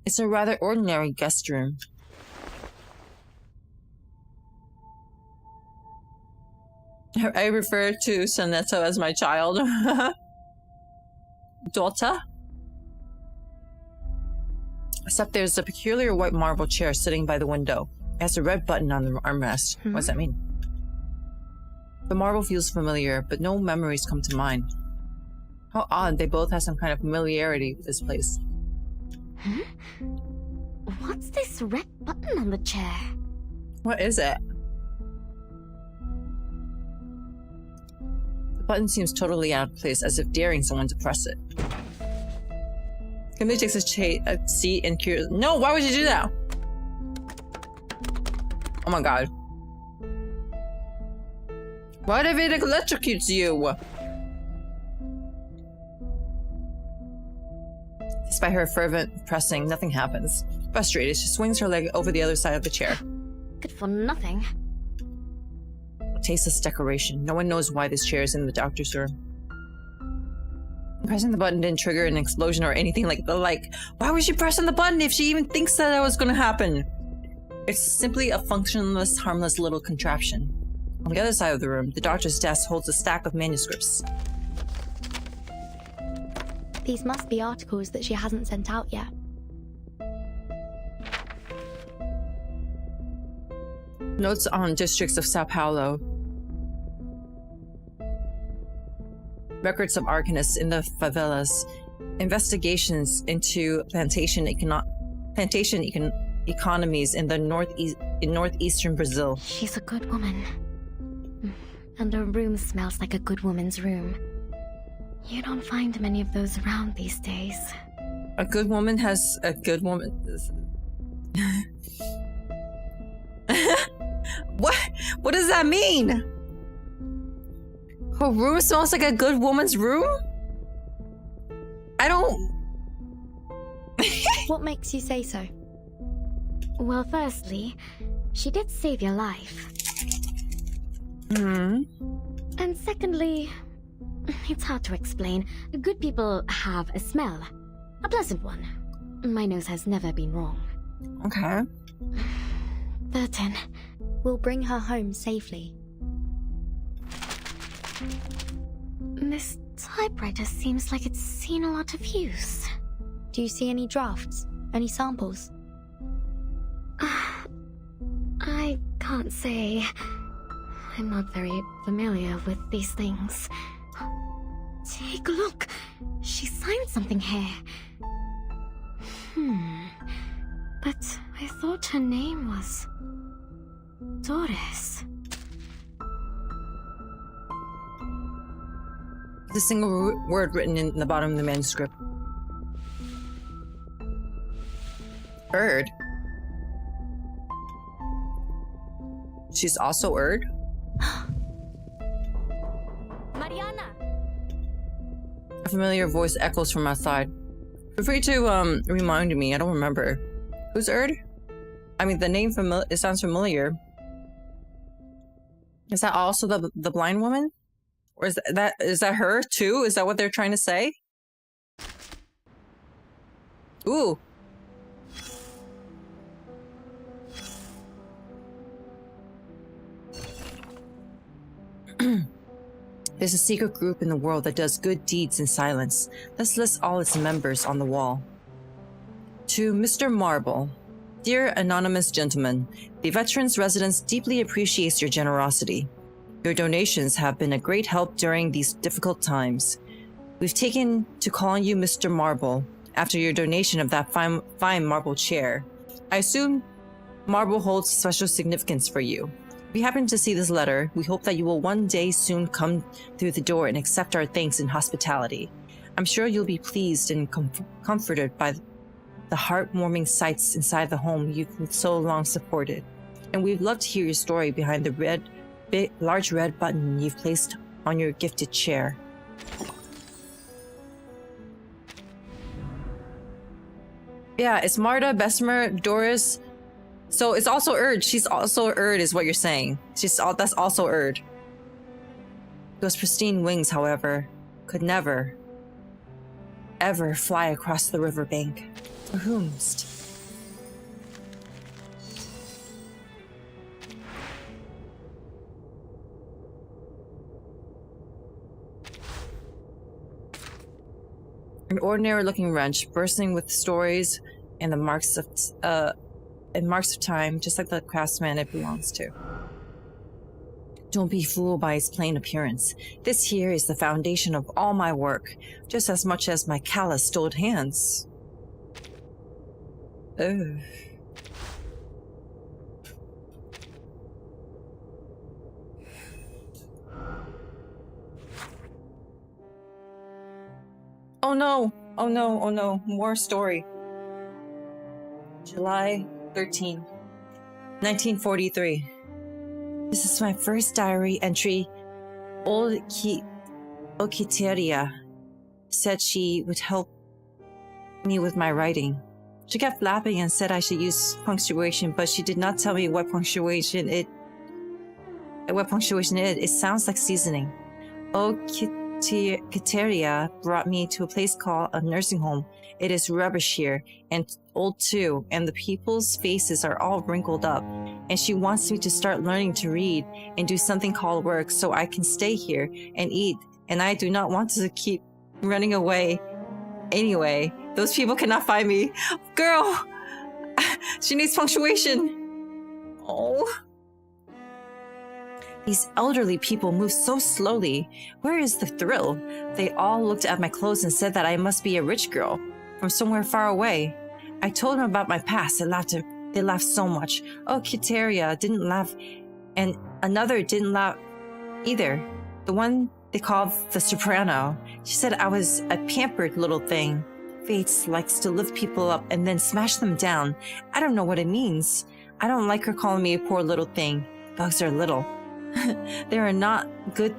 It's a rather ordinary guest room. I refer to Sonetto as my child. Daughter? Except there's a peculiar white marble chair sitting by the window. It has a red button on the armrest. What does that mean? The marble feels familiar, but no memories come to mind. How odd, they both have some kind of familiarity with this place. Huh? What's this red button on the chair? What is it? The button seems totally out of place, as if daring someone to press it. Kimberly takes a seat and curious. No, why would you do that? Oh my god. What if it electrocutes you? Despite her fervent pressing, nothing happens. Frustrated, she swings her leg over the other side of the chair. Good for nothing. A tasteless decoration. No one knows why this chair is in the doctor's room. Pressing the button didn't trigger an explosion or anything like the like. Why was she pressing the button if she even thinks that was going to happen? It's simply a functionless, harmless little contraption. On the other side of the room, the doctor's desk holds a stack of manuscripts. These must be articles that she hasn't sent out yet. Notes on districts of Sao Paulo. Records of arcanists in the favelas. Investigations into plantation economies in the northeastern Brazil. She's a good woman. And her room smells like a good woman's room. You don't find many of those around these days. A good woman has a good woman. What does that mean? Her room smells like a good woman's room? makes you say so? Well, firstly, she did save your life. And secondly, it's hard to explain. Good people have a smell. A pleasant one. My nose has never been wrong. Okay. Burton, we'll bring her home safely. This typewriter seems like it's seen a lot of use. Do you see any drafts? Any samples? I can't say. I'm not very familiar with these things. Take a look. She signed something here. But I thought her name was Doris. The single word written in the bottom of the manuscript. Erd. She's also Erd? Mariana! A familiar voice echoes from outside. Feel free to remind me, I don't remember. Who's Erd? I mean, the name it sounds familiar. Is that also the blind woman? Or is that her too? Is that what they're trying to say? Ooh. There's a secret group in the world that does good deeds in silence. Let's list all its members on the wall. To Mr. Marble. Dear anonymous gentleman, the Veterans Residence deeply appreciates your generosity. Your donations have been a great help during these difficult times. We've taken to calling you Mr. Marble after your donation of that fine marble chair. I assume marble holds special significance for you. If you happen to see this letter, we hope that you will one day soon come through the door and accept our thanks and hospitality. I'm sure you'll be pleased and comforted by the heartwarming sights inside the home you've so long supported. And we'd love to hear your story behind the large red button you've placed on your gifted chair. Yeah, it's Marta, Bessemer, Doris. So it's also Erd. She's also Erd is what you're saying. That's also Erd. Those pristine wings, however, could never, ever fly across the riverbank. For whomst? An ordinary-looking wrench, bursting with stories and the marks of time, just like the craftsman it belongs to. Don't be fooled by its plain appearance. This here is the foundation of all my work, just as much as my calloused old hands. Ugh. Oh no! Oh no, oh no. More story. July 13, 1943. This is my first diary entry. Old Okiteria said she would help me with my writing. She kept laughing and said I should use punctuation, but she did not tell me what punctuation it sounds like seasoning. Okiteria brought me to a place called a nursing home. It is rubbish here, and old too, and the people's faces are all wrinkled up. And she wants me to start learning to read and do something called work so I can stay here and eat, and I do not want to keep running away. Anyway, those people cannot find me. Girl! She needs punctuation. Oh. These elderly people move so slowly. Where is the thrill? They all looked at my clothes and said that I must be a rich girl from somewhere far away. I told them about my past. They laughed so much. Oh, Kiteria didn't laugh, and another didn't laugh either. The one they called the soprano. She said I was a pampered little thing. Fates likes to lift people up and then smash them down. I don't know what it means. I don't like her calling me a poor little thing. Bugs are little. They are not good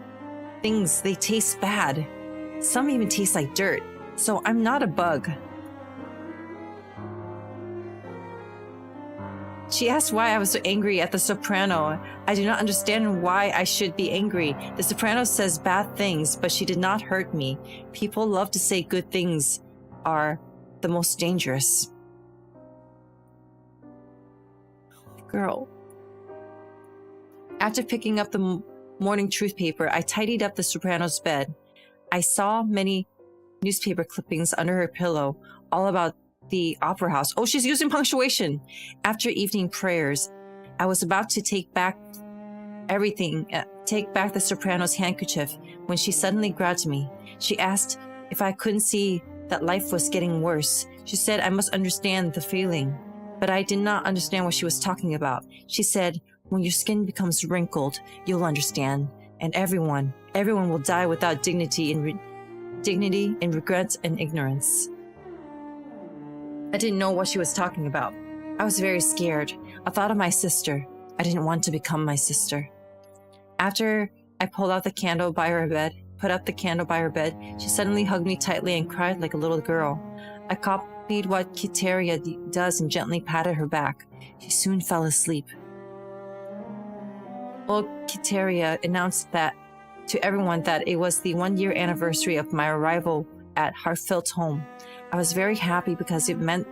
things. They taste bad. Some even taste like dirt. So I'm not a bug. She asked why I was so angry at the soprano. I do not understand why I should be angry. The soprano says bad things, but she did not hurt me. People love to say good things are the most dangerous. Girl. After picking up the morning truth paper, I tidied up the soprano's bed. I saw many newspaper clippings under her pillow, all about the opera house. Oh, she's using punctuation. After evening prayers, I was about to take back everything, take back the soprano's handkerchief, when she suddenly grabbed me. She asked if I couldn't see that life was getting worse. She said I must understand the feeling, but I did not understand what she was talking about. She said, when your skin becomes wrinkled, you'll understand, and everyone will die without dignity and regret and ignorance. I didn't know what she was talking about. I was very scared. I thought of my sister. I didn't want to become my sister. After I pulled out the candle by her bed, put up the candle by her bed, she suddenly hugged me tightly and cried like a little girl. I copied what Kiteria does and gently patted her back. She soon fell asleep. Old Kiteria announced that to everyone that it was the 1-year anniversary of my arrival at Hartfeld's home. I was very happy because it meant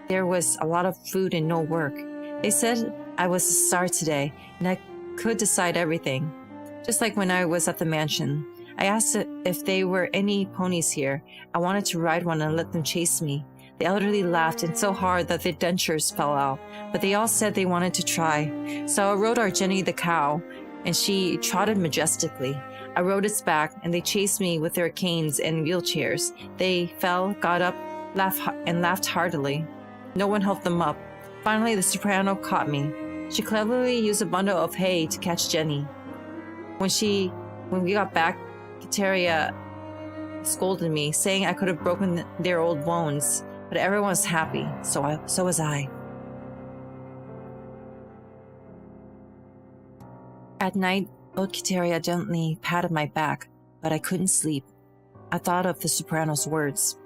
there was a lot of food and no work. They said I was a star today and I could decide everything. Just like when I was at the mansion. I asked if there were any ponies here. I wanted to ride one and let them chase me. The elderly laughed and so hard that their dentures fell out, but they all said they wanted to try. So I rode our Jenny the cow, and she trotted majestically. I rode its back, and they chased me with their canes and wheelchairs. They fell, got up, laughed heartily. No one helped them up. Finally, the soprano caught me. She cleverly used a bundle of hay to catch Jenny. When we got back, Kiteria scolded me, saying I could have broken their old bones, but everyone was happy, so was I. At night, old Kiteria gently patted my back, but I couldn't sleep. I thought of the soprano's words.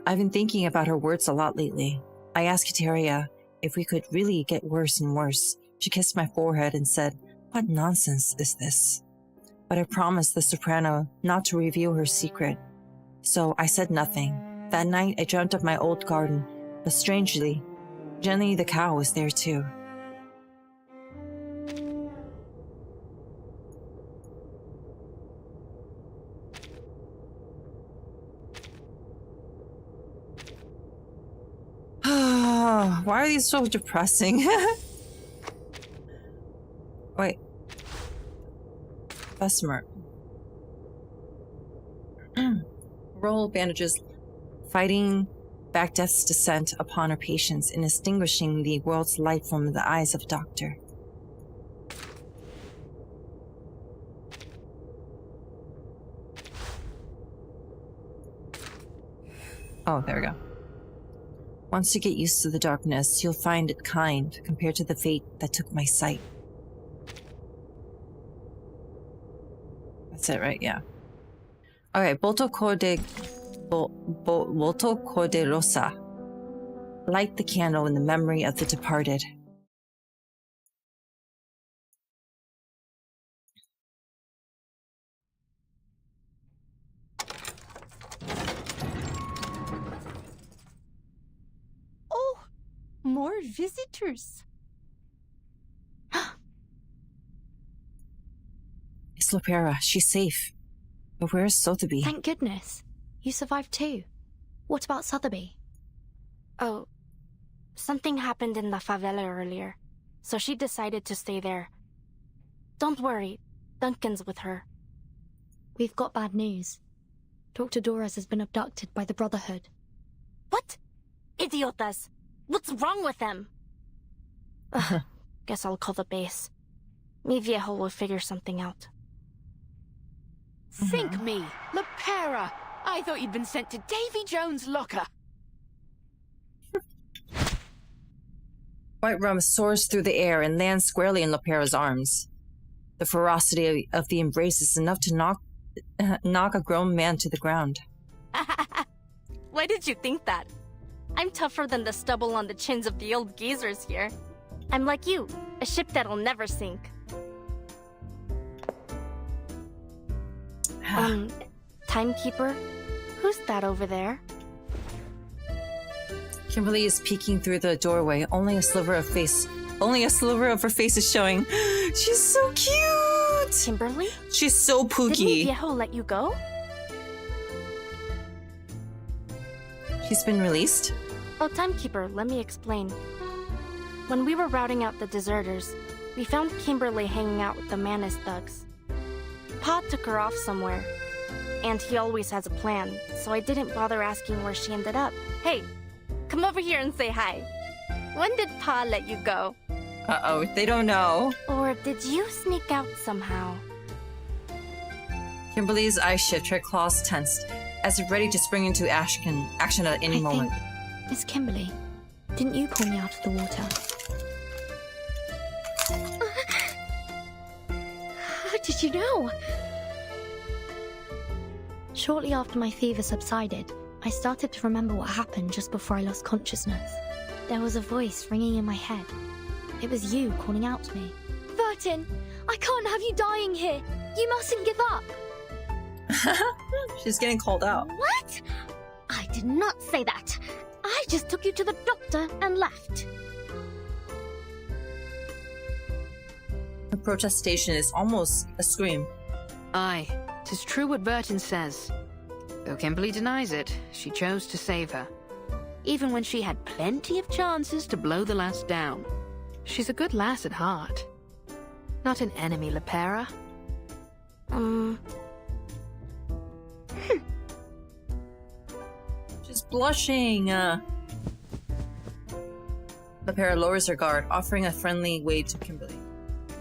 I've been thinking about her words a lot lately. I asked Kiteria if we could really get worse and worse. She kissed my forehead and said, "What nonsense is this?" But I promised the soprano not to reveal her secret, so I said nothing. That night, I dreamt of my old garden, but strangely, Jenny the cow was there too. Why are these so depressing? Wait. Bessemer. Roll bandages, fighting back death's descent upon her patients and extinguishing the world's light from the eyes of a doctor. Oh, there we go. Once you get used to the darkness, you'll find it kind compared to the fate that took my sight. That's it, right? Yeah. Okay, Voto Corde Rosa. Light the candle in the memory of the departed. Oh, more visitors. It's Lopera. She's safe. But where's Sotheby? Thank goodness. You survived too. What about Sotheby? Oh, something happened in the favela earlier, so she decided to stay there. Don't worry, Duncan's with her. We've got bad news. Dr. Doras has been abducted by the Brotherhood. What? Idiotas! What's wrong with them? Ugh, guess I'll call the base. Mi viejo will figure something out. Sink me! Lepera! I thought you'd been sent to Davy Jones' locker. White rum soars through the air and lands squarely in Lopera's arms. The ferocity of the embrace is enough to knock a grown man to the ground. Why did you think that? I'm tougher than the stubble on the chins of the old geezers here. I'm like you, a ship that'll never sink. Timekeeper? Who's that over there? Kimberly is peeking through the doorway. Only a sliver of her face is showing. She's so cute! Kimberly? She's so Did pooky. Mi Viejo let you go? She's been released? Oh, Timekeeper, let me explain. When we were routing out the deserters, we found Kimberly hanging out with the Manus thugs. Pa took her off somewhere, and he always has a plan, so I didn't bother asking where she ended up. Hey, come over here and say hi. When did Pa let you go? Uh-oh, they don't know. Or did you sneak out somehow? Kimberly's eyes shift, her claws tensed, as if ready to spring into action at any moment. Miss Kimberly, didn't you pull me out of the water? How did you know? Shortly after my fever subsided, I started to remember what happened just before I lost consciousness. There was a voice ringing in my head. It was you calling out to me. Vertin, I can't have you dying here. You mustn't give up. She's getting called out. What? I did not say that. I just took you to the doctor and left. Her protestation is almost a scream. Aye, 'tis true what Vertin says. Though Kimberly denies it, she chose to save her. Even when she had plenty of chances to blow the lass down. She's a good lass at heart. Not an enemy, Lepera. She's blushing. Lepera lowers her guard, offering a friendly wave to Kimberly.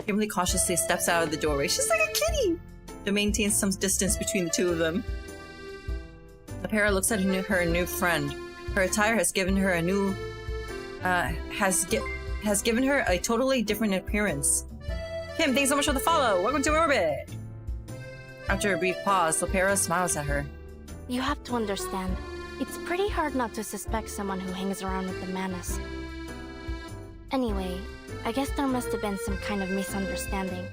Kimberly cautiously steps out of the doorway. She's like a kitty! To maintain some distance between the two of them. Lepera looks at her new friend. Her attire has given her a new... has given her a totally different appearance. Kim, thanks so much for the follow! Welcome to Orbit! After a brief pause, Lepera smiles at her. You have to understand, it's pretty hard not to suspect someone who hangs around with the Manus. Anyway, I guess there must have been some kind of misunderstanding.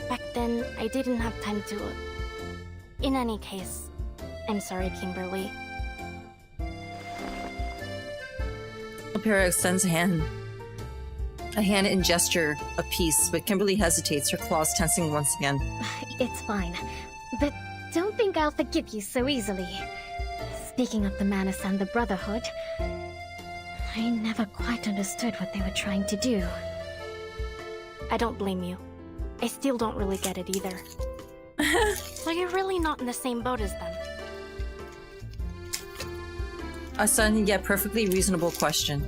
Back then, I didn't have time to... In any case, I'm sorry, Kimberly. Lepera extends a hand in gesture of peace, but Kimberly hesitates, her claws tensing once again. It's fine, but don't think I'll forgive you so easily. Speaking of the Manus and the Brotherhood, I never quite understood what they were trying to do. I don't blame you. I still don't really get it either. So you're really not in the same boat as them? A sudden yet perfectly reasonable question.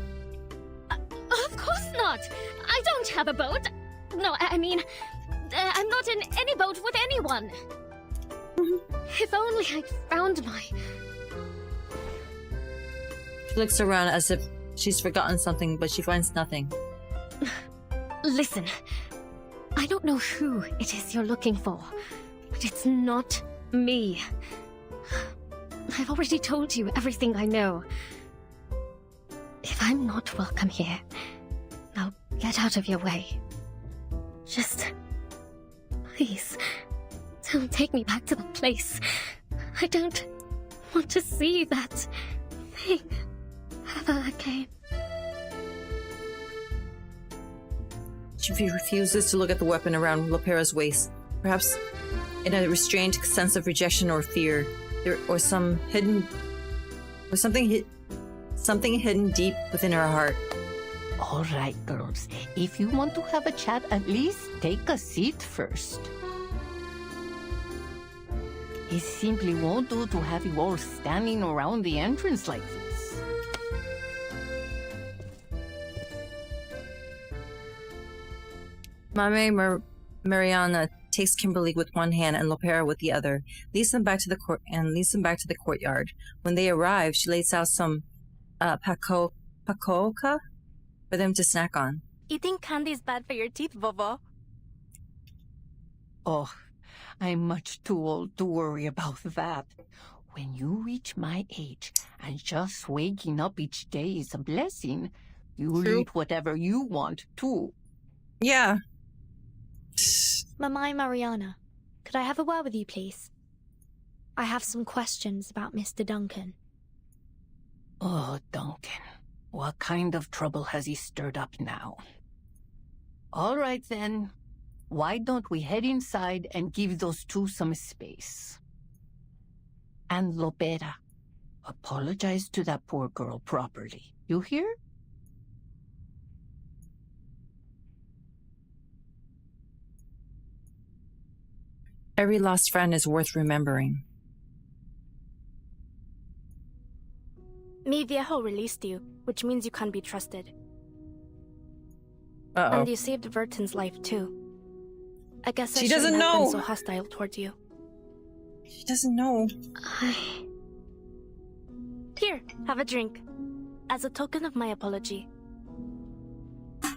Of course not! I don't have a boat! No, I mean, I'm not in any boat with anyone! If only I'd found my... She looks around as if she's forgotten something, but she finds nothing. Listen, I don't know who it is you're looking for, but it's not me. I've already told you everything I know. If I'm not welcome here, now get out of your way. Just... please, don't take me back to the place. I don't want to see that thing ever again. She refuses to look at the weapon around Lepera's waist, perhaps in a restrained sense of rejection or fear, or something hidden deep within her heart. All right, girls. If you want to have a chat, at least take a seat first. It simply won't do to have you all standing around the entrance like this. Mame Mariana takes Kimberly with one hand and Lepera with the other, leads them back to the courtyard. When they arrive, she lays out some pacoca for them to snack on. Eating candy is bad for your teeth, Bobo. Oh, I'm much too old to worry about that. when you reach my age and just waking up each day is a blessing, you'll eat whatever you want, too. Yeah. Mamai Mariana, could I have a word with you, please? I have some questions about Mr. Duncan. Oh, Duncan. What kind of trouble has he stirred up now? All right, then. Why don't we head inside and give those two some space? And Lopera, apologize to that poor girl properly. You hear? Every lost friend is worth remembering. Mi viejo released you, which means you can't be trusted. Uh-oh. And you saved Verton's life, too. I guess I She shouldn't doesn't have know. been so hostile towards you. She doesn't know. Here, have a drink. As a token of my apology.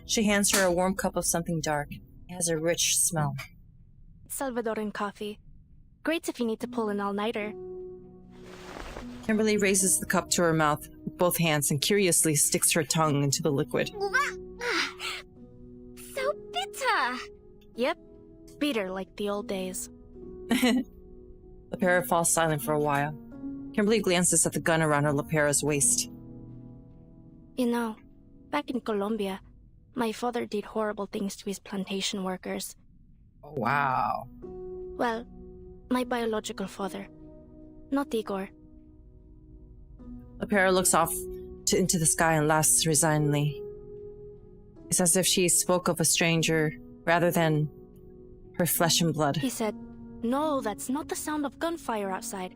She hands her a warm cup of something dark. It has a rich smell. Salvadoran coffee. Great if you need to pull an all-nighter. Kimberly raises the cup to her mouth with both hands and curiously sticks her tongue into the liquid. So bitter! Yep, bitter like the old days. Lepera falls silent for a while. Kimberly glances at the gun around her Lepera's waist. You know, back in Colombia, my father did horrible things to his plantation workers. Oh, wow. Well, my biological father. Not Igor. Lepera looks off into the sky and laughs resignedly. It's as if she spoke of a stranger rather than her flesh and blood. He said, "No, that's not the sound of gunfire outside.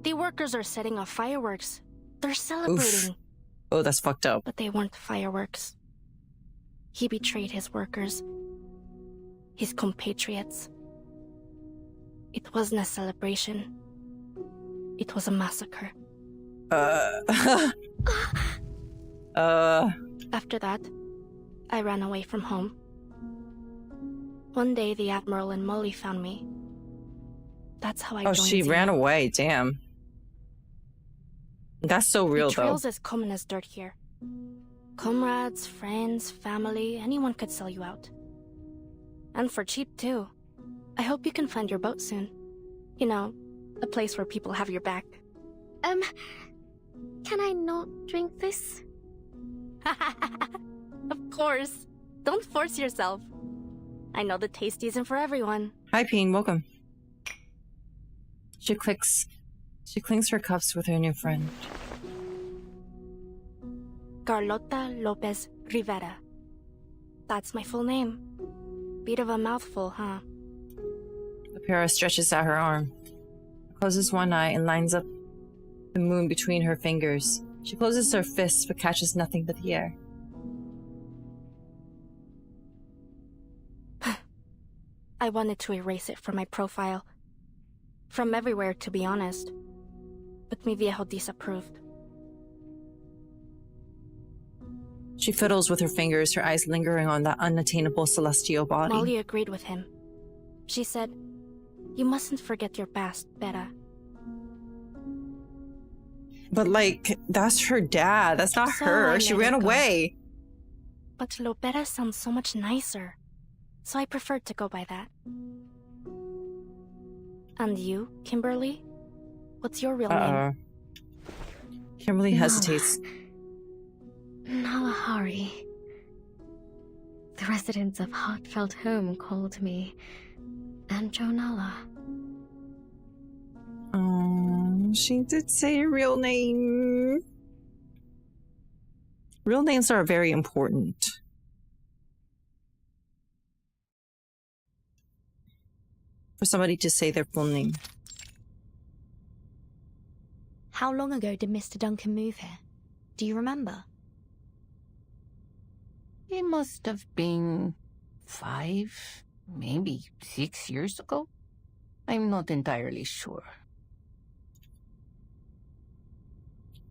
The workers are setting off fireworks. They're celebrating." Oof. Oh, that's fucked up. But they weren't fireworks. He betrayed his workers. His compatriots. It wasn't a celebration. It was a massacre. After that, I ran away from home. One day, the Admiral and Molly found me. That's how I joined. Oh, she ran away. Damn. That's so real, though. Betrayal's as common as dirt here. Comrades, friends, family, anyone could sell you out. And for cheap, too. I hope you can find your boat soon. You know, a place where people have your back. Can I not drink this? Of course. Don't force yourself. I know the taste isn't for everyone. Hi, Peen. Welcome. She clings her cups with her new friend. Carlota Lopez Rivera. That's my full name. Bit of a mouthful, huh? Lepera stretches out her arm, closes one eye, and lines up the moon between her fingers. She closes her fists but catches nothing but the air. I wanted to erase it from my profile. From everywhere, to be honest. But mi viejo disapproved. She fiddles with her fingers, her eyes lingering on that unattainable celestial body. Molly agreed with him. She said, "You mustn't forget your past, Beta." But, like, that's her dad. That's not So her. I She let ran it go. away. But Lopera sounds so much nicer. So I preferred to go by that. And you, Kimberly? What's your real name? Kimberly hesitates. Nalahari. The residents of Heartfelt Home called me Anjonala. Oh, she did say her real name. Real names are very important. For somebody to say their full name. How long ago did Mr. Duncan move here? Do you remember? It must have been 5, maybe 6 years ago. I'm not entirely sure.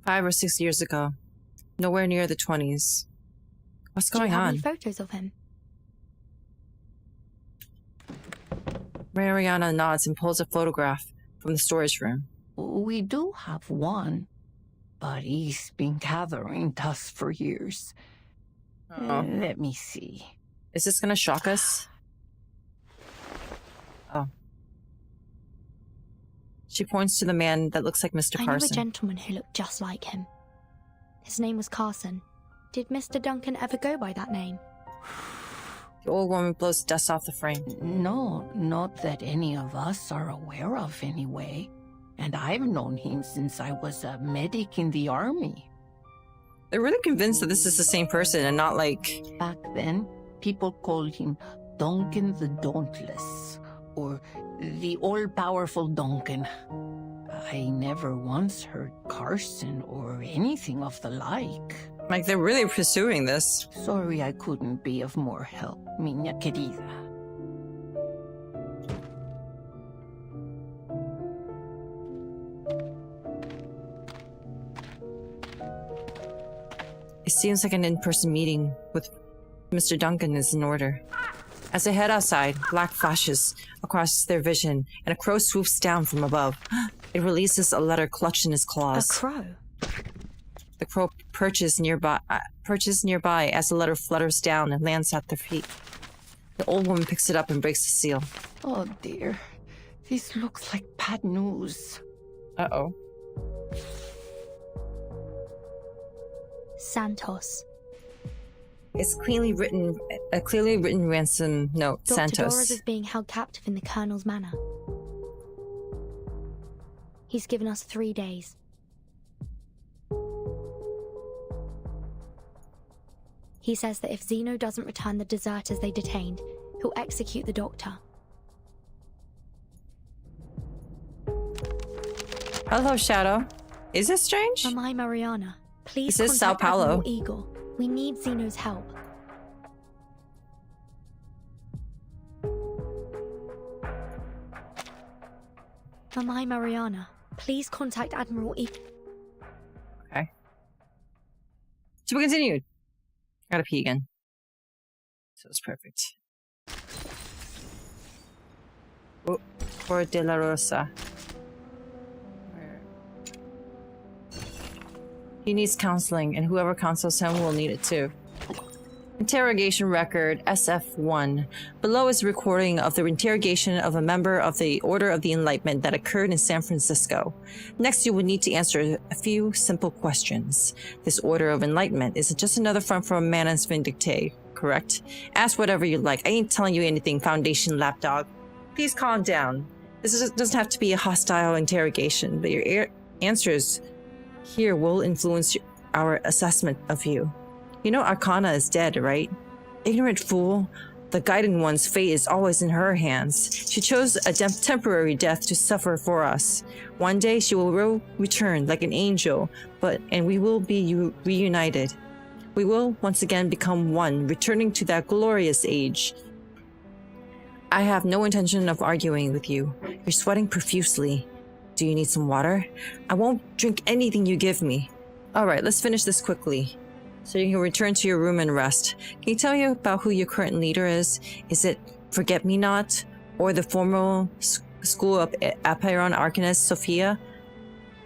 5 or 6 years ago. Nowhere near the 20s. What's going Do you have on? any photos of him? Mariana nods and pulls a photograph from the storage room. We do have one, but he's been gathering dust for years. Let me see. Is this gonna shock us? Oh. She points to the man that looks like Mr. I know a Carson. gentleman who looked just like him. His name was Carson. Did Mr. Duncan ever go by that name? The old woman blows dust off the frame. No, not that any of us are aware of anyway. And I've known him since I was a medic in the army. They're really convinced that this is the same person and not like... Back then, people called him Duncan the Dauntless, or the all-powerful Duncan. I never once heard Carson or anything of the like. Like, they're really pursuing this. Sorry I couldn't be of more help, minha querida. It seems like an in-person meeting with Mr. Duncan is in order. As they head outside, black flashes across their vision, and a crow swoops down from above. It releases a letter clutched in his claws. A crow? The crow perches nearby as the letter flutters down and lands at their feet. The old woman picks it up and breaks the seal. Oh dear, this looks like bad news. Uh-oh. Santos. It's a clearly written ransom note. Dr. Santos. Doris is being held captive in the Colonel's manor. He's given us 3 days. He says that if Zeno doesn't return the deserters they detained, he'll execute the doctor. Hello, Shadow. Is this strange? Am I Mariana? Please This is Sao contact Paulo. Admiral Eagle. We need Zeno's help. Am I Mariana? Please contact Admiral Eagle. Okay. To be continued. Gotta pee again. So it's perfect. Oh, for De La Rosa. He needs counseling, and whoever counsels him will need it too. Interrogation record SF1. Below is a recording of the interrogation of a member of the Order of the Enlightenment that occurred in San Francisco. Next, you will need to answer a few simple questions. This Order of Enlightenment isn't just another front for a manus vindictae, correct? Ask whatever you like. I ain't telling you anything, Foundation lapdog. Please calm down. This doesn't have to be a hostile interrogation, but your answers here will influence our assessment of you. You know Arcana is dead, right? Ignorant fool. The Guided One's fate is always in her hands. She chose a temporary death to suffer for us. One day she will return like an angel, and we will be reunited. We will once again become one, returning to that glorious age. I have no intention of arguing with you. You're sweating profusely. Do you need some water? I won't drink anything you give me. Alright, let's finish this quickly, so you can return to your room and rest. Can you tell me about who your current leader is? Is it Forget-Me-Not? Or the former school of Apiron Arcanist Sophia?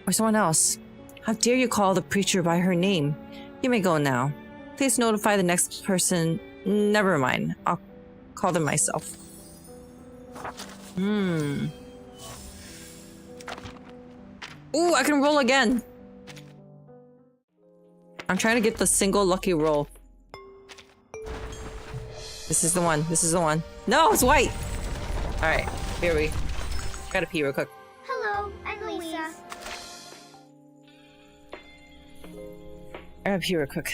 Or someone else? How dare you call the preacher by her name? You may go now. Please notify the next person. Never mind. I'll call them myself. Ooh, I can roll again. I'm trying to get the single lucky roll. This is the one. This is the one. No, it's white. All right, here we. Gotta pee real quick. Hello, I'm Lisa. I gotta pee real quick.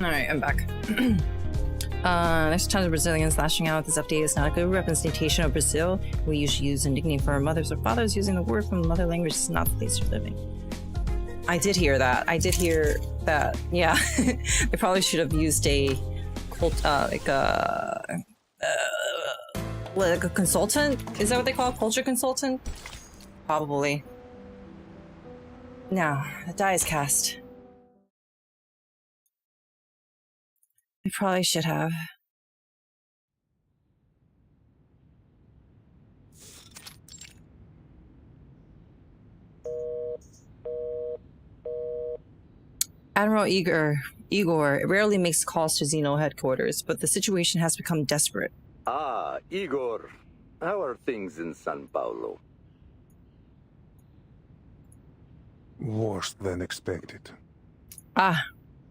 Alright, I'm back. Next tons of Brazilians lashing out. This update is not a good representation of Brazil. We usually use a nickname for our mothers or fathers. Using the word from the mother language is not the place for living. I did hear that. Yeah. They probably should have used a like a consultant? Is that what they call a culture consultant? Probably. Now, the die is cast. I probably should have. Admiral Igor rarely makes calls to Xeno headquarters, but the situation has become desperate. Ah, Igor. How are things in San Paulo? Worse than expected.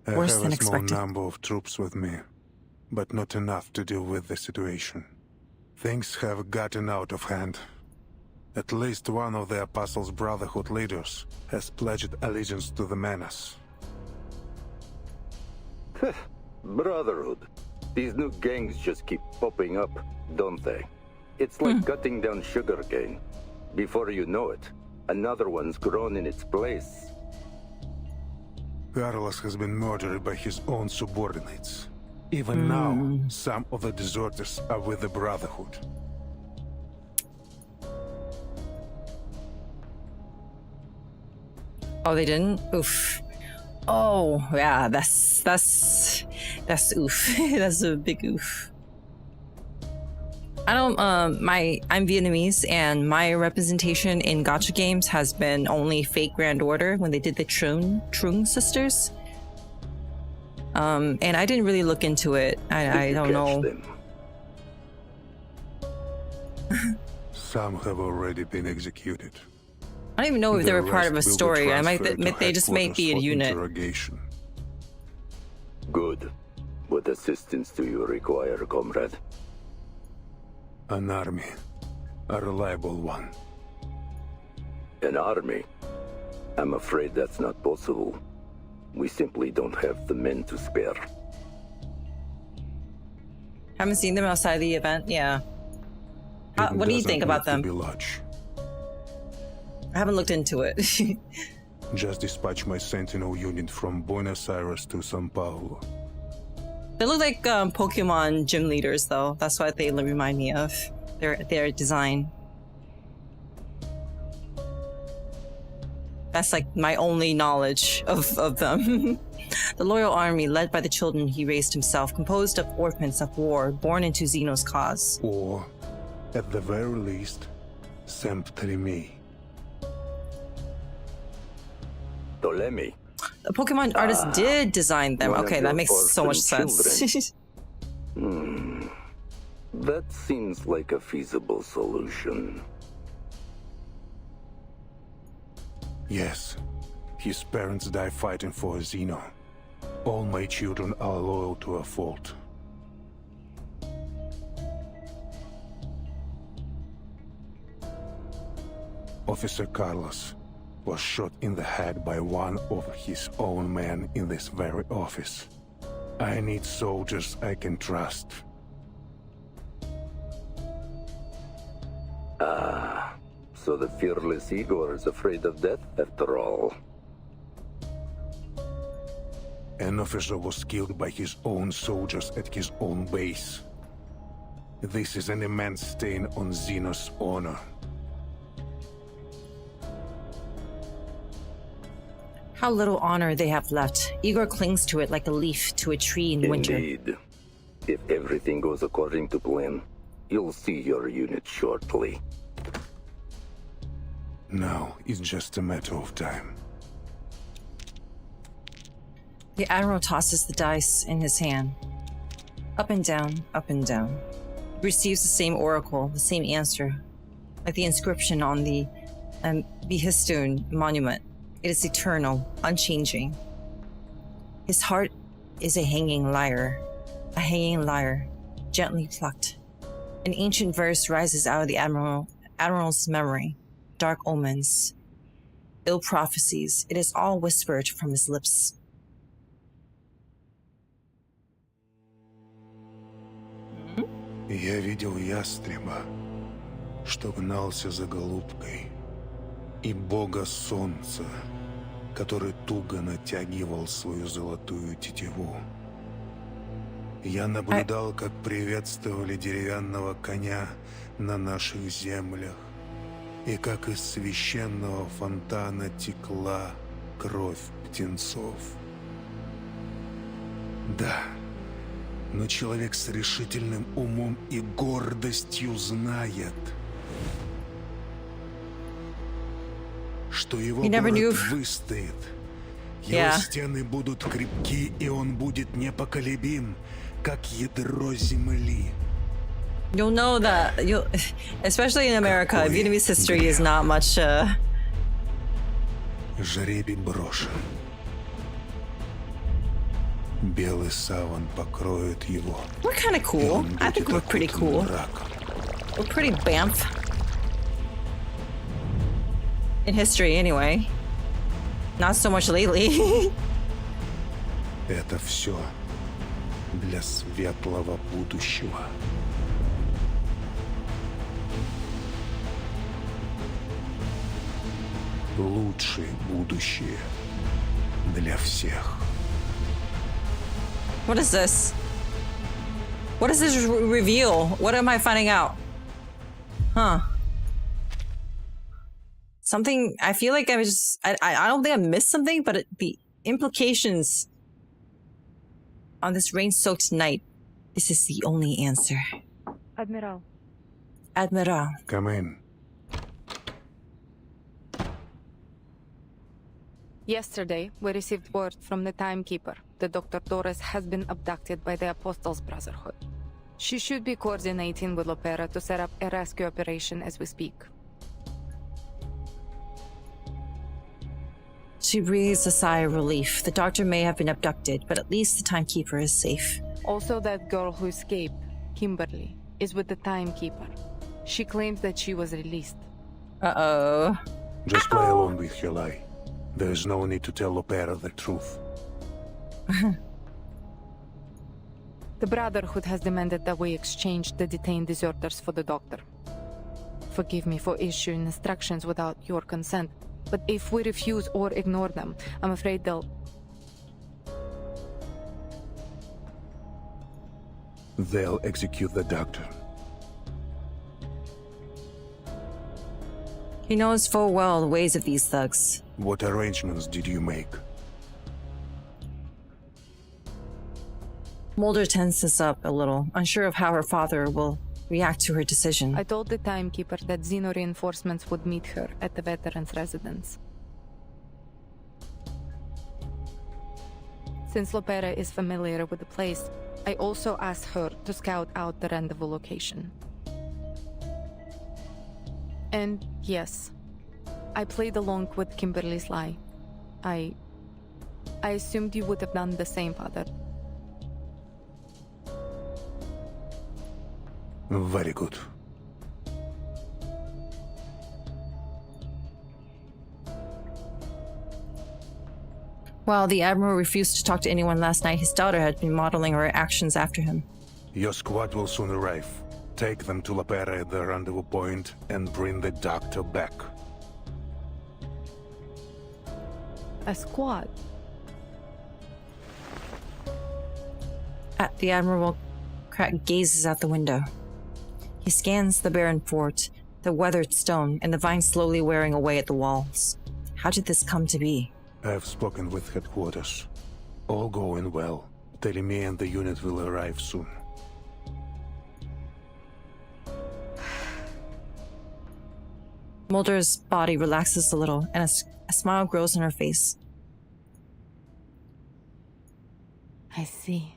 Worse than expected. I have a small number of troops with me, but not enough to deal with the situation. Things have gotten out of hand. At least one of the Apostles' Brotherhood leaders has pledged allegiance to the Menace. Brotherhood. These new gangs just keep popping up, don't they? It's like cutting down sugarcane. Before you know it, another one's grown in its place. Carlos has been murdered by his own subordinates. Even now, some of the deserters are with the Brotherhood. Oh, they didn't? Oof. Oh, yeah, that's oof. That's a big oof. I'm Vietnamese, and my representation in gacha games has been only Fate Grand Order when they did the Trung sisters. And I didn't really look into it. I don't know. Some have already been executed. I don't even know if they were part of a story. I might transferred admit to they just may be a headquarters for unit. interrogation. Good. What assistance do you require, comrade? An army. A reliable one. An army? I'm afraid that's not possible. We simply don't have the men to spare. Haven't seen them outside the event? Yeah. What do you think about them? I haven't looked into it. Just dispatch my sentinel unit from Buenos Aires to São Paulo. They look like Pokemon gym leaders, though. That's what they remind me of. Their design. That's like my only knowledge of them. The loyal army, led by the children he raised himself, composed of orphans of war, born into Xeno's cause. Or, at the very least, sempre me. Ptolemy. The Pokemon artist did design them. Okay, that makes so much sense. That seems like a feasible solution. Yes. His parents died fighting for Xeno. All my children are loyal to a fault. Officer Carlos was shot in the head by one of his own men in this very office. I need soldiers I can trust. Ah, so the fearless Igor is afraid of death after all. An officer was killed by his own soldiers at his own base. This is an immense stain on Xeno's honor. How little honor they have left. Igor clings to it like a leaf to a tree in winter. Indeed. If everything goes according to plan, you'll see your unit shortly. Now it's just a matter of time. The Admiral tosses the dice in his hand. Up and down, up and down. He receives the same oracle, the same answer. Like the inscription on the Behistun monument. It is eternal, unchanging. His heart is a hanging lyre, gently plucked. An ancient verse rises out of the Admiral's memory. Dark omens, ill prophecies. It is all whispered from his lips. Я видел ястреба, что гнался за голубкой, и бога солнца, который туго натягивал свою золотую тетиву. Я наблюдал, как приветствовали деревянного коня на наших землях, и как из священного фонтана текла кровь птенцов. Да, но человек с решительным умом и гордостью знает, что его город выстоит. Его стены будут крепки, и он будет непоколебим, как ядро земли. You'll know that, especially in America, Vietnamese history is not much. Жребий брошен. Белый саван покроет его. We're kind of cool. I think we're pretty cool. We're pretty bamf. In history, anyway. Not so much lately. Это все для светлого будущего. Лучшее будущее для всех. What is this? What is this reveal? What am I finding out? Huh. Something, I feel like I don't think I missed something, but the implications on this rain-soaked night, this is the only answer. Admiral. Admiral. Come in. Yesterday, we received word from the timekeeper that Dr. Torres has been abducted by the Apostles' Brotherhood. She should be coordinating with Lopera to set up a rescue operation as we speak. She breathes a sigh of relief. The doctor may have been abducted, but at least the timekeeper is safe. Also, that girl who escaped, Kimberly, is with the timekeeper. She claims that she was released. Uh-oh. Just play along with your lie. There is no need to tell Opera the truth. The Brotherhood has demanded that we exchange the detained deserters for the doctor. Forgive me for issuing instructions without your consent, but if we refuse or ignore them, I'm afraid they'll... They'll execute the doctor. He knows full well the ways of these thugs. What arrangements did you make? Mulder tenses up a little, unsure of how her father will react to her decision. I told the timekeeper that Xeno reinforcements would meet her at the veterans' residence. Since Lopera is familiar with the place, I also asked her to scout out the rendezvous location. And yes, I played along with Kimberly's lie. I assumed you would have done the same, Father. Very good. While the Admiral refused to talk to anyone last night, his daughter had been modeling her actions after him. Your squad will soon arrive. Take them to Lopera at the rendezvous point and bring the doctor back. A squad? The Admiral gazes out the window. He scans the barren fort, the weathered stone, and the vines slowly wearing away at the walls. How did this come to be? I've spoken with headquarters. All going well. Teleme and the unit will arrive soon. Mulder's body relaxes a little, and a smile grows on her face. I see.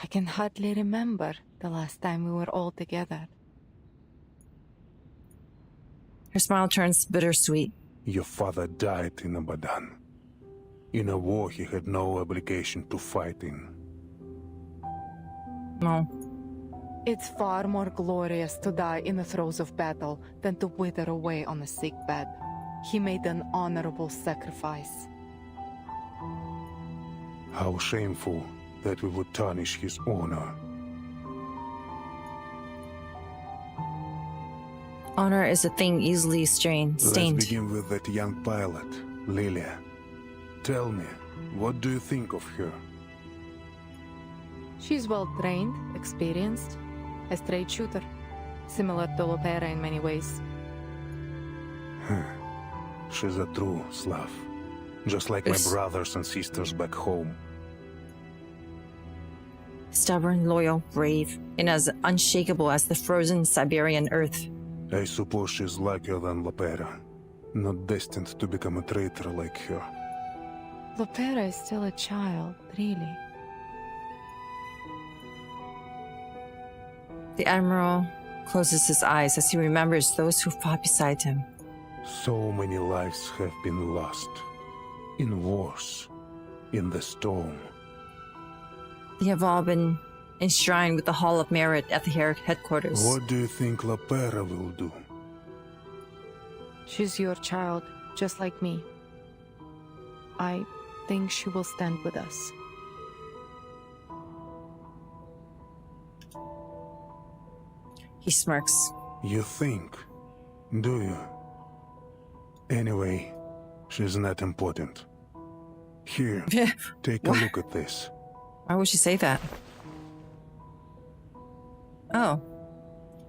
I can hardly remember the last time we were all together. Her smile turns bittersweet. Your father died in Abadan. In a war he had no obligation to fight in. No. It's far more glorious to die in the throes of battle than to wither away on a sickbed. He made an honorable sacrifice. How shameful that we would tarnish his honor. Honor is a thing easily stained. Let's begin with that young pilot, Lilia. Tell me, what do you think of her? She's well trained, experienced, a straight shooter, similar to Lopera in many ways. She's a true Slav, just like my brothers and sisters back home. Stubborn, loyal, brave, and as unshakable as the frozen Siberian earth. I suppose she's luckier than Lopera, not destined to become a traitor like her. Lopera is still a child, really. The Admiral closes his eyes as he remembers those who fought beside him. So many lives have been lost. In wars, in the storm. They have all been enshrined with the Hall of Merit at the headquarters. What do you think Lopera will do? She's your child, just like me. I think she will stand with us. He smirks. You think? Do you? Anyway, she's not important. Here, take a look at this. Why would she say that? Oh.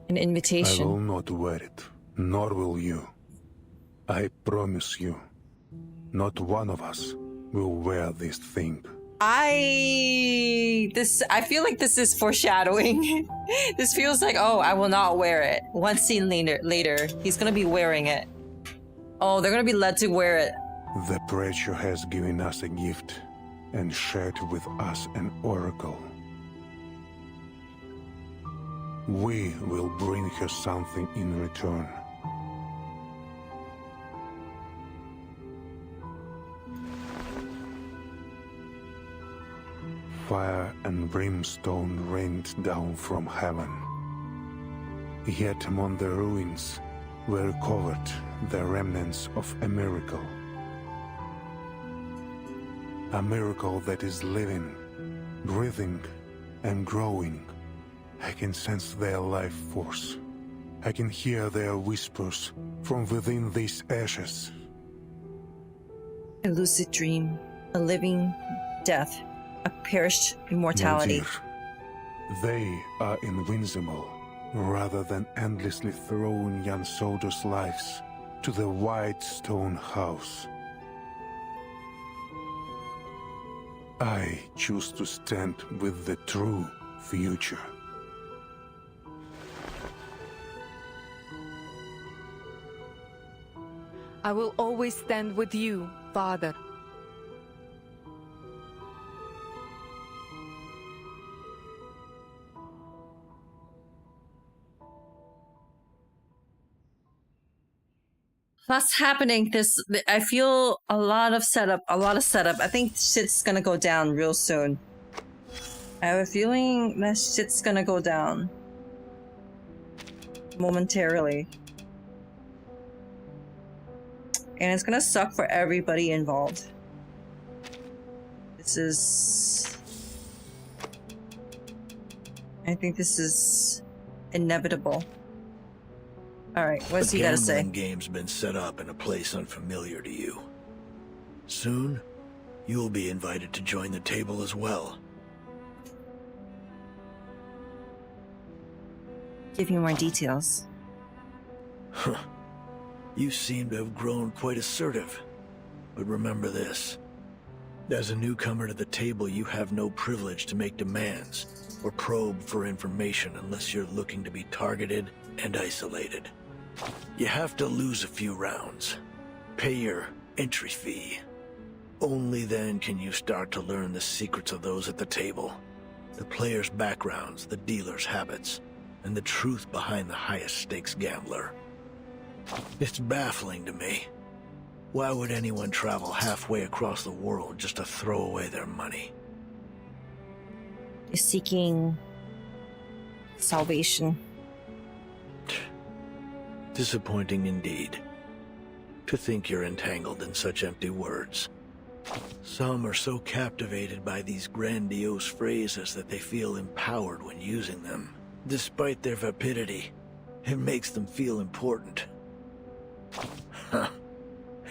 An invitation. I will not wear it, nor will you. I promise you, not one of us will wear this thing. I feel like this is foreshadowing. This feels like, oh, I will not wear it. One scene later, he's gonna be wearing it. Oh, they're gonna be led to wear it. The preacher has given us a gift and shared with us an oracle. We will bring her something in return. Fire and brimstone rained down from heaven. Yet among the ruins were recovered the remnants of a miracle. A miracle that is living, breathing, and growing. I can sense their life force. I can hear their whispers from within these ashes. A lucid dream, a living death, a perished immortality. No, dear. They are invincible, rather than endlessly throwing young soldiers' lives to the white stone house. I choose to stand with the true future. I will always stand with you, Father. What's happening? I feel a lot of setup. I think shit's gonna go down real soon. I have a feeling that shit's gonna go down. Momentarily. And it's gonna suck for everybody involved. I think this is inevitable. Alright, what's he gotta say? The gambling game's been set up in a place unfamiliar to you. Soon, you'll be invited to join the table as well. Give me more details. Huh. You seem to have grown quite assertive. But remember this. As a newcomer to the table, you have no privilege to make demands or probe for information unless you're looking to be targeted and isolated. You have to lose a few rounds. Pay your entry fee. Only then can you start to learn the secrets of those at the table. The players' backgrounds, the dealers' habits, and the truth behind the highest stakes gambler. It's baffling to me. Why would anyone travel halfway across the world just to throw away their money? You're seeking salvation. Disappointing indeed. To think you're entangled in such empty words. Some are so captivated by these grandiose phrases that they feel empowered when using them. Despite their vapidity, It makes them feel important. Huh.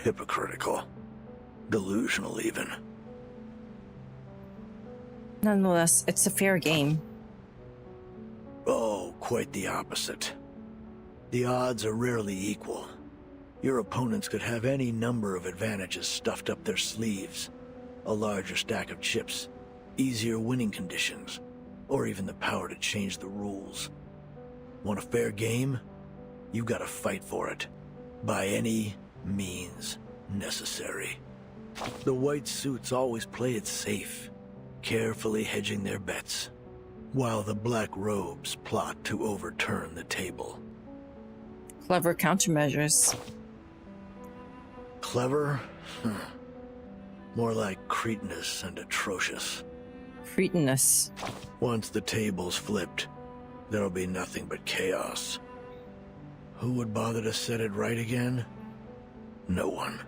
Hypocritical. Delusional, even. Nonetheless, it's a fair game. Oh, quite the opposite. The odds are rarely equal. Your opponents could have any number of advantages stuffed up their sleeves. A larger stack of chips, easier winning conditions, or even the power to change the rules. Want a fair game? You gotta fight for it. By any means necessary. The white suits always play it safe, carefully hedging their bets, while the black robes plot to overturn the table. Clever countermeasures. Clever? More like cretinous and atrocious. Cretinous. Once the table's flipped, there'll be nothing but chaos. Who would bother to set it right again? No one.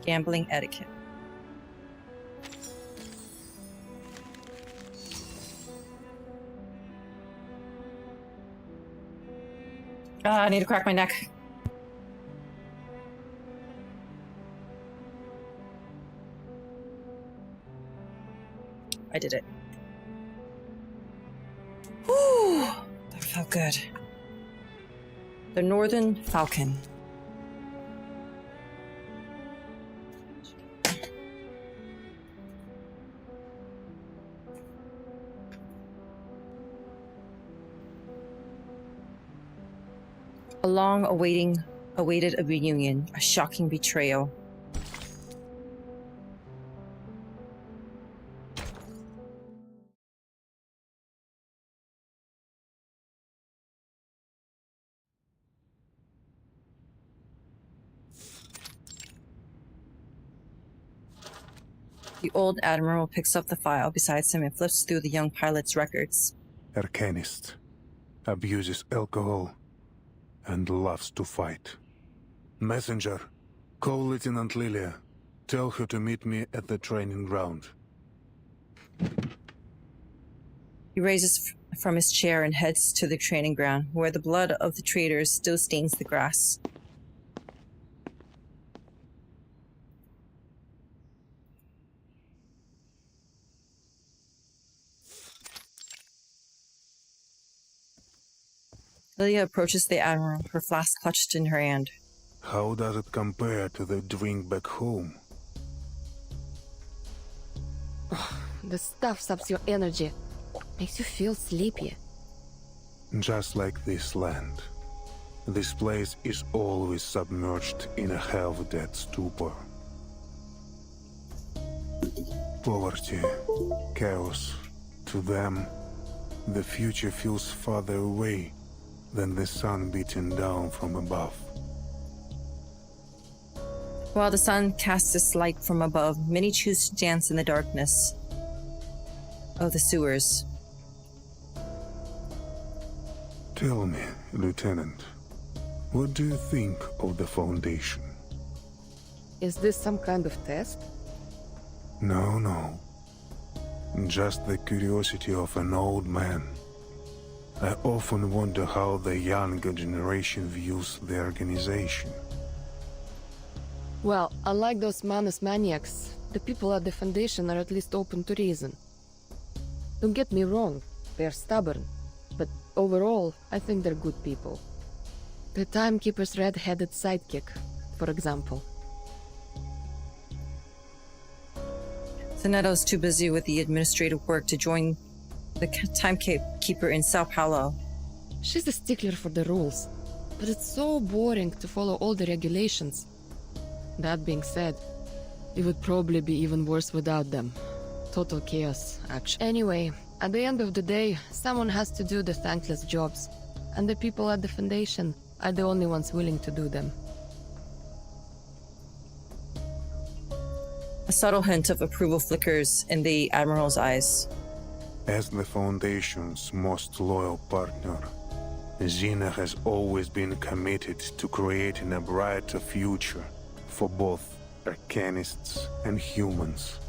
Gambling etiquette. I need to crack my neck. I did it. Whew, that felt good. The Northern Falcon. A long awaited a reunion, a shocking betrayal. The old admiral picks up the file beside him and flips through the young pilot's records. Arcanist. Abuses alcohol and loves to fight. Messenger. Call Lieutenant Lilia. Tell her to meet me at the training ground. He raises from his chair and heads to the training ground, where the blood of the traitors still stains the grass. Lilia approaches the admiral, her flask clutched in her hand. How does it compare to the drink back home? The stuff saps your energy. Makes you feel sleepy. Just like this land. This place is always submerged in a half-dead stupor. Poverty, chaos. To them, the future feels farther away than the sun beating down from above. While the sun casts its light from above, many choose to dance in the darkness of the sewers. Tell me, Lieutenant, what do you think of the Foundation? Is this some kind of test? No. Just the curiosity of an old man. I often wonder how the younger generation views the organization. Well, unlike those Manus maniacs, the people at the Foundation are at least open to reason. Don't get me wrong, they're stubborn, but overall, I think they're good people. The Timekeeper's red-headed sidekick, for example. Zanetto's too busy with the administrative work to join the Timekeeper in Sao Paulo. She's a stickler for the rules, but it's so boring to follow all the regulations. That being said, it would probably be even worse without them. Total chaos, actually. Anyway, at the end of the day, someone has to do the thankless jobs, and the people at the Foundation are the only ones willing to do them. A subtle hint of approval flickers in the Admiral's eyes. As the Foundation's most loyal partner, Xena has always been committed to creating a brighter future for both arcanists, and humans.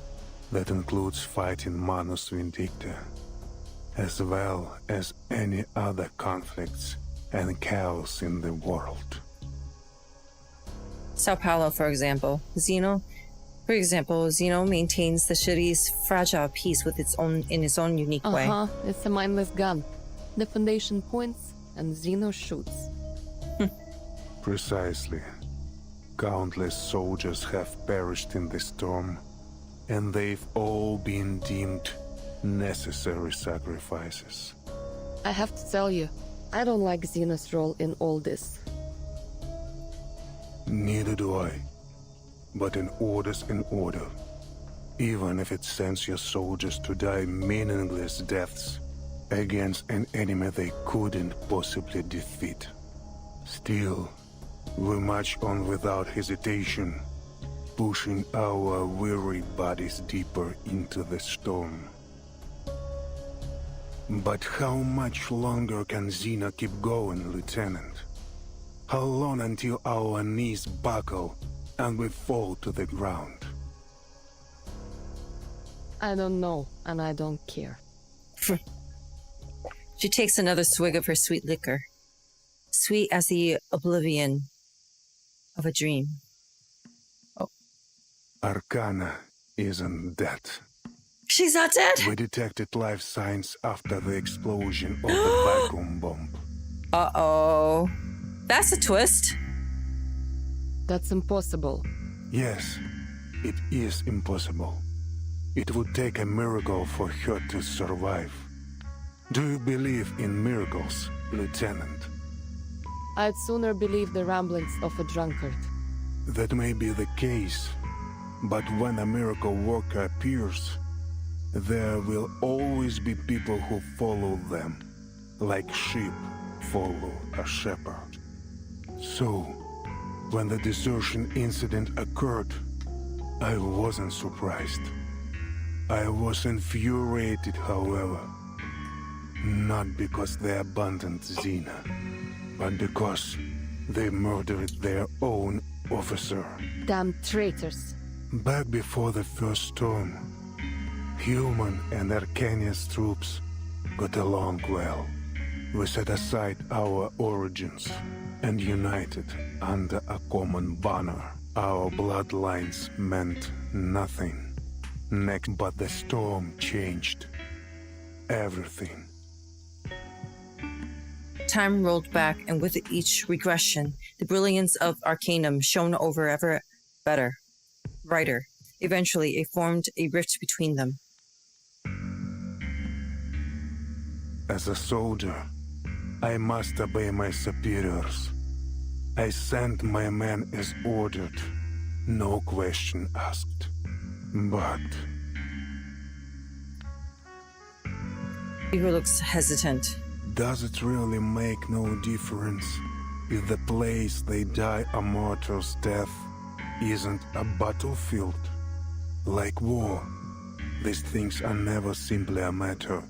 That includes fighting Manus Vindicta, as well as any other conflicts and chaos in the world. Sao Paulo, for example. Zeno maintains the city's fragile peace in its own unique way. It's a mindless gun. The Foundation points and Zeno shoots. Precisely. Countless soldiers have perished in the storm, and they've all been deemed necessary sacrifices. I have to tell you, I don't like Zeno's role in all this. Neither do I. But an order's an order. Even if it sends your soldiers to die meaningless deaths against an enemy they couldn't possibly defeat. Still, we march on without hesitation, pushing our weary bodies deeper into the storm. But how much longer can Zeno keep going, Lieutenant? How long until our knees buckle and we fall to the ground? I don't know, and I don't care. She takes another swig of her sweet liquor. Sweet as the oblivion of a dream. Oh. Arcana isn't dead. She's not dead? We detected life signs after the explosion of the vacuum bomb. Uh-oh. That's a twist. That's impossible. Yes, it is impossible. It would take a miracle for her to survive. Do you believe in miracles, Lieutenant? I'd sooner believe the ramblings of a drunkard. That may be the case, but when a miracle worker appears, there will always be people who follow them, like sheep follow a shepherd. So, when the desertion incident occurred, I wasn't surprised. I was infuriated, however. Not because they abandoned Zena, but because they murdered their own officer. Damn traitors. Back before the first storm, human and Arcanius troops got along well. We set aside our origins and united under a common banner. Our bloodlines meant nothing. Next, but the storm changed everything. Time rolled back, and with each regression, the brilliance of Arcanum shone over ever better, brighter. Eventually, it formed a rift between them. As a soldier, I must obey my superiors. I sent my men as ordered, no question asked. But... Igor looks hesitant. Does it really make no difference if the place they die a martyr's death isn't a battlefield? Like war, these things are never simply a matter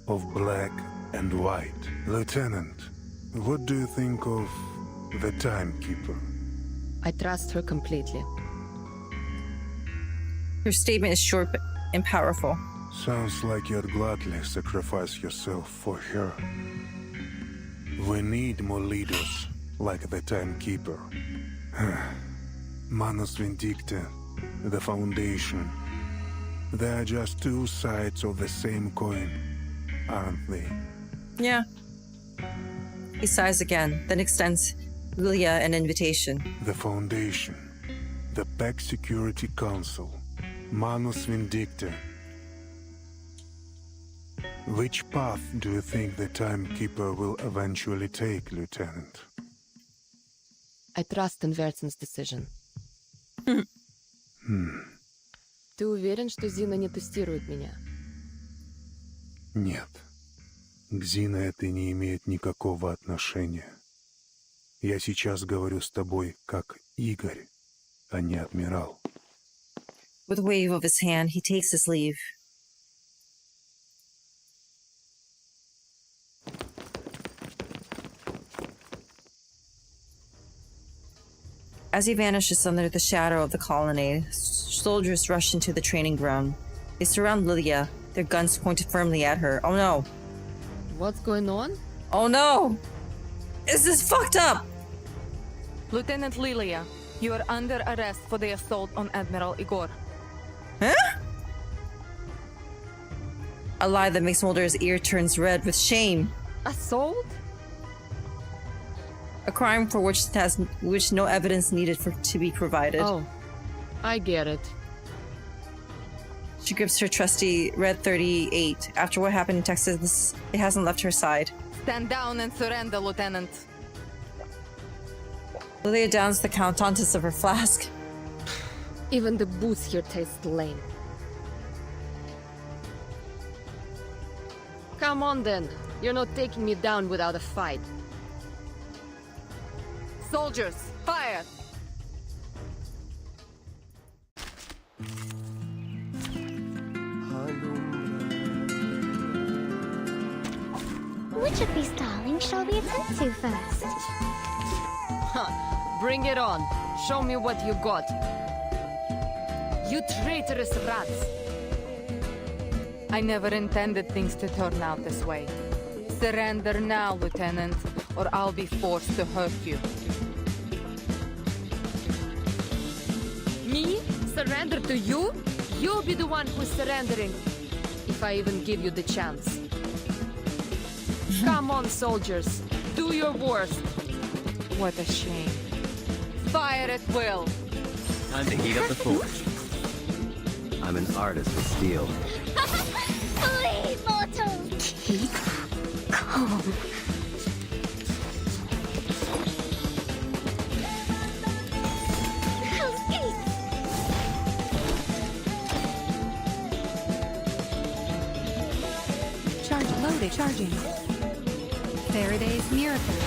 of black and white. Lieutenant, what do you think of the Timekeeper? I trust her completely. Her statement is short and powerful. Sounds like you'd gladly sacrifice yourself for her. We need more leaders like the Timekeeper. Manus Vindicta, the Foundation. They are just two sides of the same coin, aren't they? Yeah. He sighs again, then extends Lilia an invitation. The Foundation, the Pack Security Council, Manus Vindicta. Which path do you think the Timekeeper will eventually take, Lieutenant? I trust in Vertzen's decision. Ты уверен, что Зина не тестирует меня? Нет. К Зине это не имеет никакого отношения. Я сейчас говорю с тобой как Игорь, а не адмирал. With a wave of his hand, he takes his leave. As he vanishes under the shadow of the colonnade, soldiers rush into the training ground. They surround Lilia, their guns pointed firmly at her. Oh no. What's going on? Oh no! Is this fucked up? Lieutenant Lilia, you are under arrest for the assault on Admiral Igor. Huh? A lie that makes Mulder's ear turns red with shame. Assault? A crime for which no evidence needed to be provided. Oh, I get it. She grips her trusty red 38. After what happened in Texas, it hasn't left her side. Stand down and surrender, Lieutenant. Lilia downs the contents of her flask. Even the booze here tastes lame. Come on then. You're not taking me down without a fight. Soldiers, fire! Which of these darlings shall we attend to first? Bring it on. Show me what you got. You traitorous rats. I never intended things to turn out this way. Surrender now, Lieutenant, or I'll be forced to hurt you. Me? Surrender to you? You'll be the one who's surrendering. If I even give you the chance. Come on, soldiers. Do your worst. What a shame. Fire at will. Time to heat up the forge. I'm an artist with steel. Flee, mortals! Keep calm. Hell's Gate! Charge loaded. Charging. Faraday's miracle.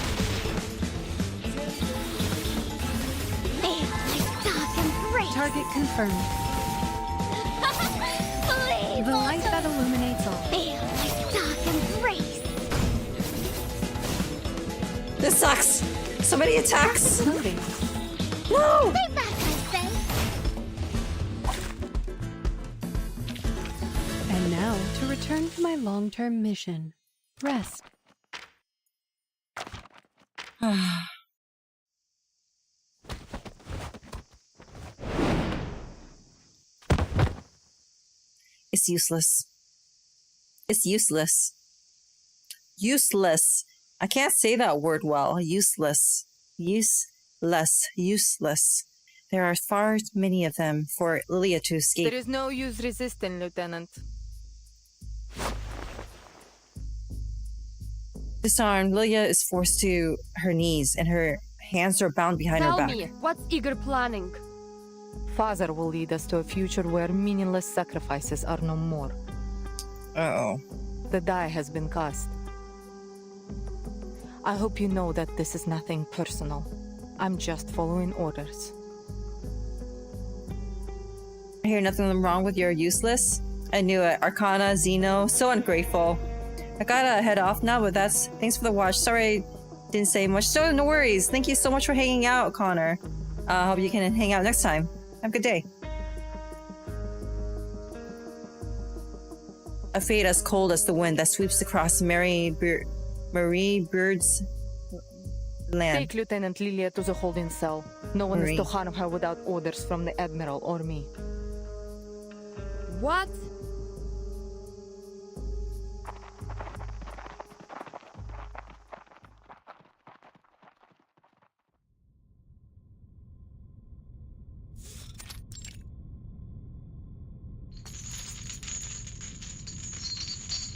Feel like dark embrace! Target confirmed. Flee, The light that illuminates all. Feel like dark embrace! This sucks! So many attacks! Loading. No! Stay back, I say! And now to return to my long-term mission. Rest. It's useless. It's useless. Useless. I can't say that word well. Useless. Useless. Useless. There are far too many of them for Lilia to escape. There is no use resisting, Lieutenant. Disarmed, Lilia is forced to her knees and her hands are bound behind her Tell back. me, what's Igor planning? Father will lead us to a future where meaningless sacrifices are no more. Uh-oh. The die has been cast. I hope you know that this is nothing personal. I'm just following orders. I hear nothing wrong with your useless. I knew it. Arcana, Zeno, so ungrateful. I gotta head off now, but thanks for the watch. Sorry I didn't say much. So no worries. Thank you so much for hanging out, Connor. Hope you can hang out next time. Have a good day. A fate as cold as the wind that sweeps across Marie Bird's land. Take Lieutenant Lilia to the holding cell. No one is to harm her without orders from the Admiral or me. What?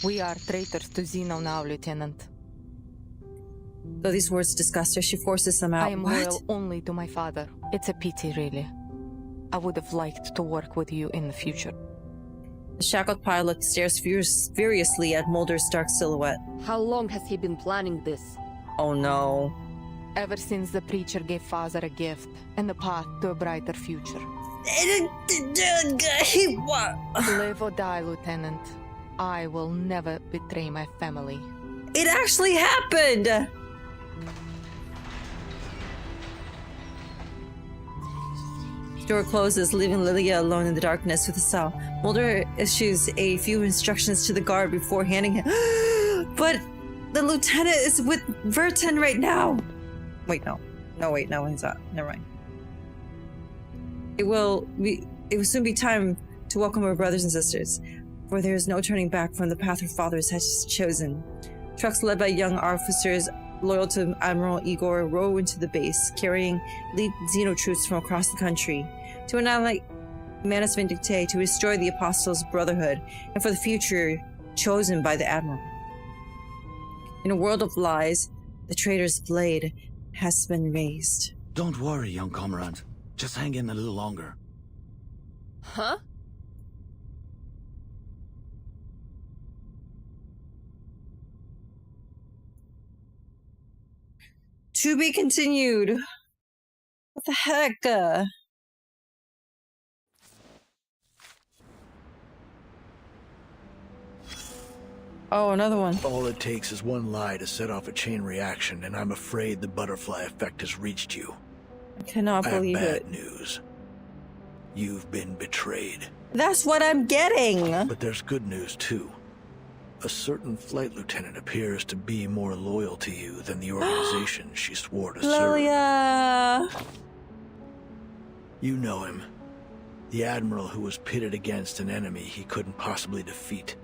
We are traitors to Zeno now, Lieutenant. Though these words disgust her, she forces them out. I am loyal only to my father. It's a pity, really. I would have liked to work with you in the future. The shackled pilot stares furiously at Mulder's dark silhouette. How long has he been planning this? Oh no. Ever since the preacher gave father a gift and the path to a brighter future. Live or die, Lieutenant. I will never betray my family. It actually happened! Door closes, leaving Lilia alone in the darkness with the cell. Mulder issues a few instructions to the guard before handing him. But the lieutenant is with Vertin right now. Wait, no. No, wait, no, he's not. Never mind. It will soon be time to welcome our brothers and sisters, for there is no turning back from the path our fathers has chosen. Trucks led by young officers loyal to Admiral Igor row into the base, carrying elite Xeno troops from across the country to annihilate Manus Vindictae, to destroy the Apostles' Brotherhood, and for the future chosen by the Admiral. In a world of lies, the traitor's blade has been raised. Don't worry, young comrade. Just hang in a little longer. Huh? To be continued. What the heck? Oh, another one. All it takes is one lie to set off a chain reaction, and I'm afraid the butterfly effect has reached you. I cannot believe I have it. bad news. You've been betrayed. That's what I'm getting. But there's good news, too. A certain flight lieutenant appears to be more loyal to you than the organization she swore to serve. Lilia. You know him. The Admiral who was pitted against an enemy he couldn't possibly defeat.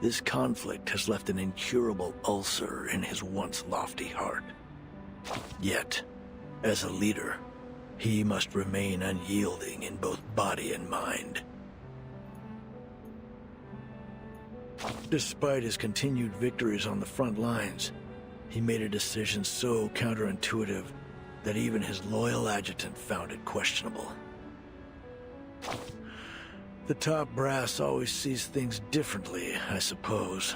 This conflict has left an incurable ulcer in his once lofty heart. Yet, as a leader, he must remain unyielding in both body and mind. Despite his continued victories on the front lines, he made a decision so counterintuitive that even his loyal adjutant found it questionable. The top brass always sees things differently, I suppose.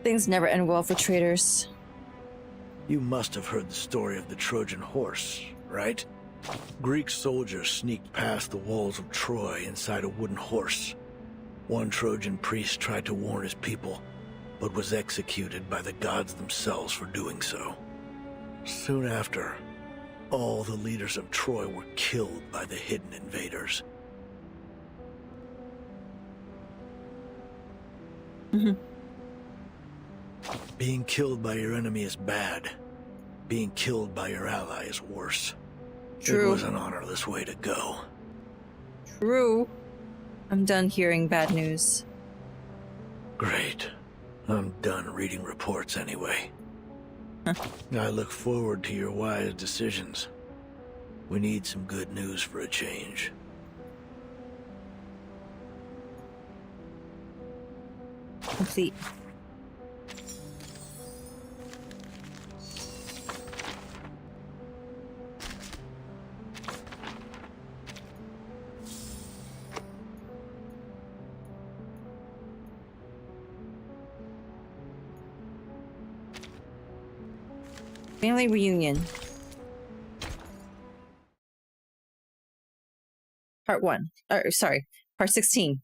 Things never end well for traitors. You must have heard the story of the Trojan horse, right? Greek soldiers sneaked past the walls of Troy inside a wooden horse. One Trojan priest tried to warn his people, but was executed by the gods themselves for doing so. Soon after, all the leaders of Troy were killed by the hidden invaders. Being killed by your enemy is bad. Being killed by your ally is worse. True. It was an honorless way to go. True. I'm done hearing bad news. Great. I'm done reading reports anyway. I look forward to your wise decisions. We need some good news for a change. Complete. Family reunion. Part 1. Sorry, part 16.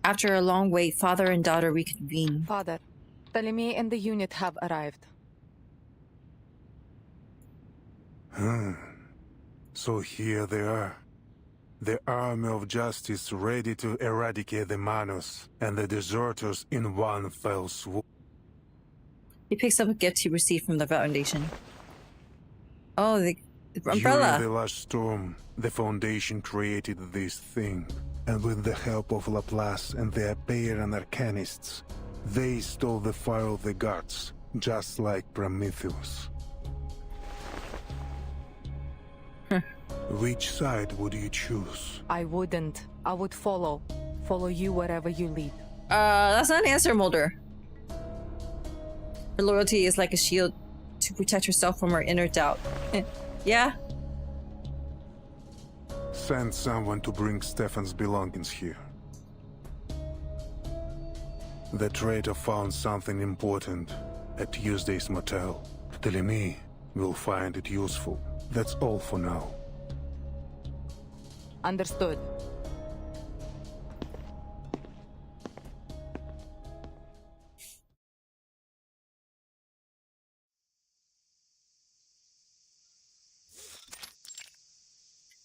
After a long wait, father and daughter reconvene. Father, Ptolemy and the unit have arrived. So here they are. The army of justice ready to eradicate the Manus and the deserters in one fell swoop. He picks up a gift he received from the Foundation. Oh, the umbrella. During the last storm, the Foundation created this thing. And with the help of Laplace and the Aperan Arcanists, they stole the fire of the gods, just like Prometheus. Which side would you choose? I wouldn't. I would follow. Follow you wherever you lead. That's not an answer, Mulder. Her loyalty is like a shield to protect herself from her inner doubt. Yeah? Send someone to bring Stefan's belongings here. The traitor found something important at Tuesday's motel. Ptolemy will find it useful. That's all for now. Understood.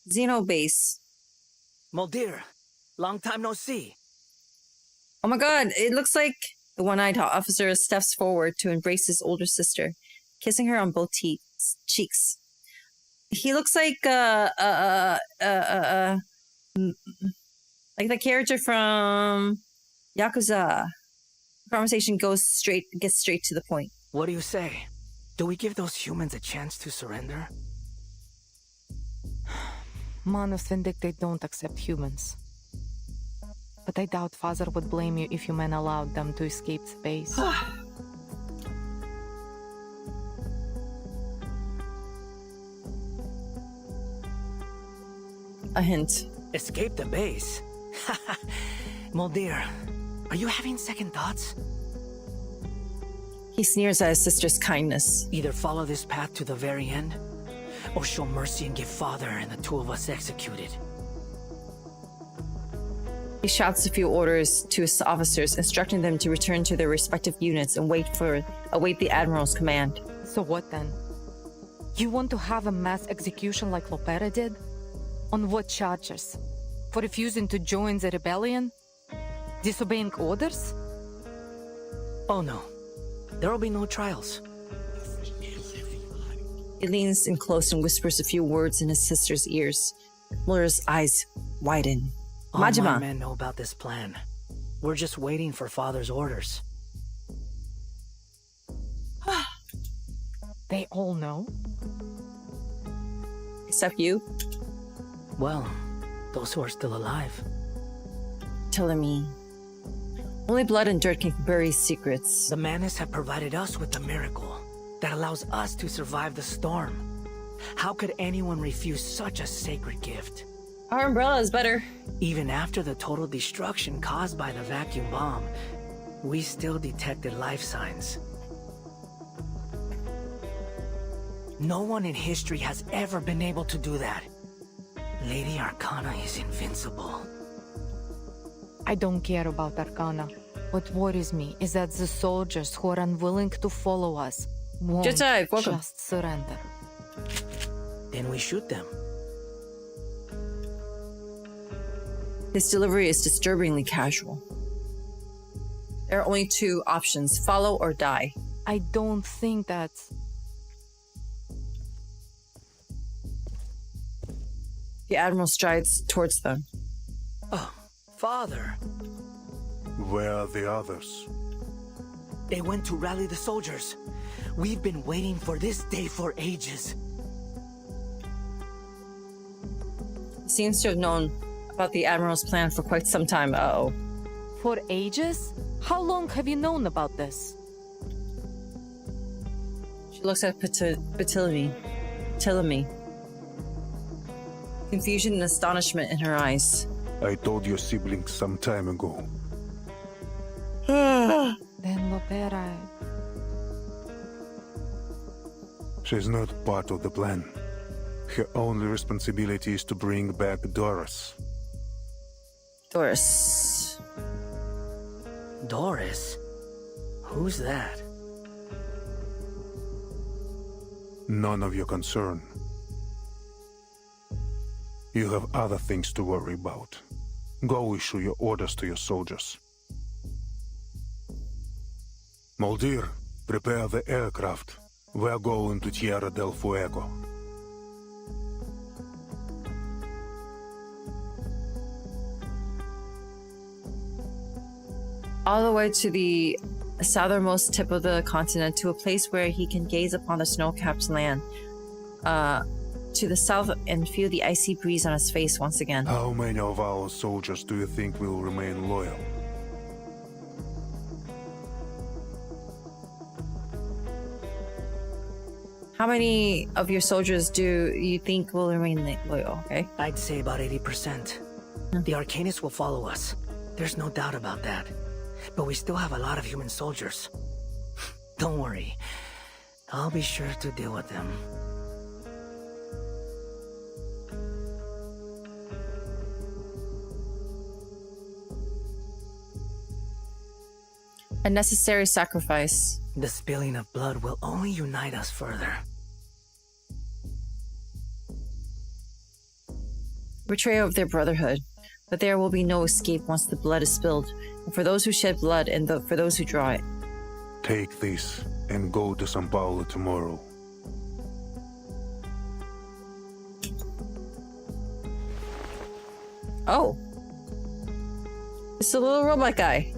Xenobase. Muldir, long time no see. Oh my god, it looks like the one-eyed officer steps forward to embrace his older sister, kissing her on both cheeks. He looks like the character from Yakuza. Conversation gets straight to the point. What do you say? Do we give those humans a chance to surrender? Manus Vindicate don't accept humans. But I doubt Father would blame you if you men allowed them to escape the base. A hint. Escape the base? Muldir, are you having second thoughts? He sneers at his sister's kindness. Either follow this path to the very end, or show mercy and get Father and the two of us executed. He shouts a few orders to his officers, instructing them to return to their respective units and await the Admiral's command. So what then? You want to have a mass execution like Lopera did? On what charges? For refusing to join the rebellion? Disobeying orders? Oh no. There will be no trials. He leans in close and whispers a few words in his sister's ears. Mulder's eyes widen. All my Majima. men know about this plan. We're just waiting for Father's orders. They all know? Except you? Well, those who are still alive. Telling me. Only blood and dirt can bury secrets. The Manus have provided us with a miracle that allows us to survive the storm. How could anyone refuse such a sacred gift? Our umbrella is better. Even after the total destruction caused by the vacuum bomb, we still detected life signs. No one in history has ever been able to do that. Lady Arcana is invincible. I don't care about Arcana. What worries me is that the soldiers who are unwilling to follow us won't just surrender. Then we shoot them. His delivery is disturbingly casual. There are only two options, follow or die. I don't think that's... The Admiral strides towards them. Oh, Father. Where are the others? They went to rally the soldiers. We've been waiting for this day for ages. Seems to have known about the Admiral's plan for quite some time. Uh-oh. For ages? How long have you known about this? She looks at Ptolemy. Confusion and astonishment in her eyes. I told your siblings some time ago. Then Lopera... She's not part of the plan. Her only responsibility is to bring back Doris. Doris. Doris? Who's that? None of your concern. You have other things to worry about. Go issue your orders to your soldiers. Muldir, prepare the aircraft. We're going to Tierra del Fuego. All the way to the southernmost tip of the continent, to a place where he can gaze upon the snow-capped land. To the south and feel the icy breeze on his face once again. How many of our soldiers do you think will remain loyal? How many of your soldiers do you think will remain loyal, okay? I'd say about 80%. The Arcanists will follow us. There's no doubt about that. But we still have a lot of human soldiers. Don't worry. I'll be sure to deal with them. A necessary sacrifice. The spilling of blood will only unite us further. Betrayal of their brotherhood. But there will be no escape once the blood is spilled, and for those who shed blood and for those who draw it. Take this and go to São Paulo tomorrow. Oh. It's the little robot guy.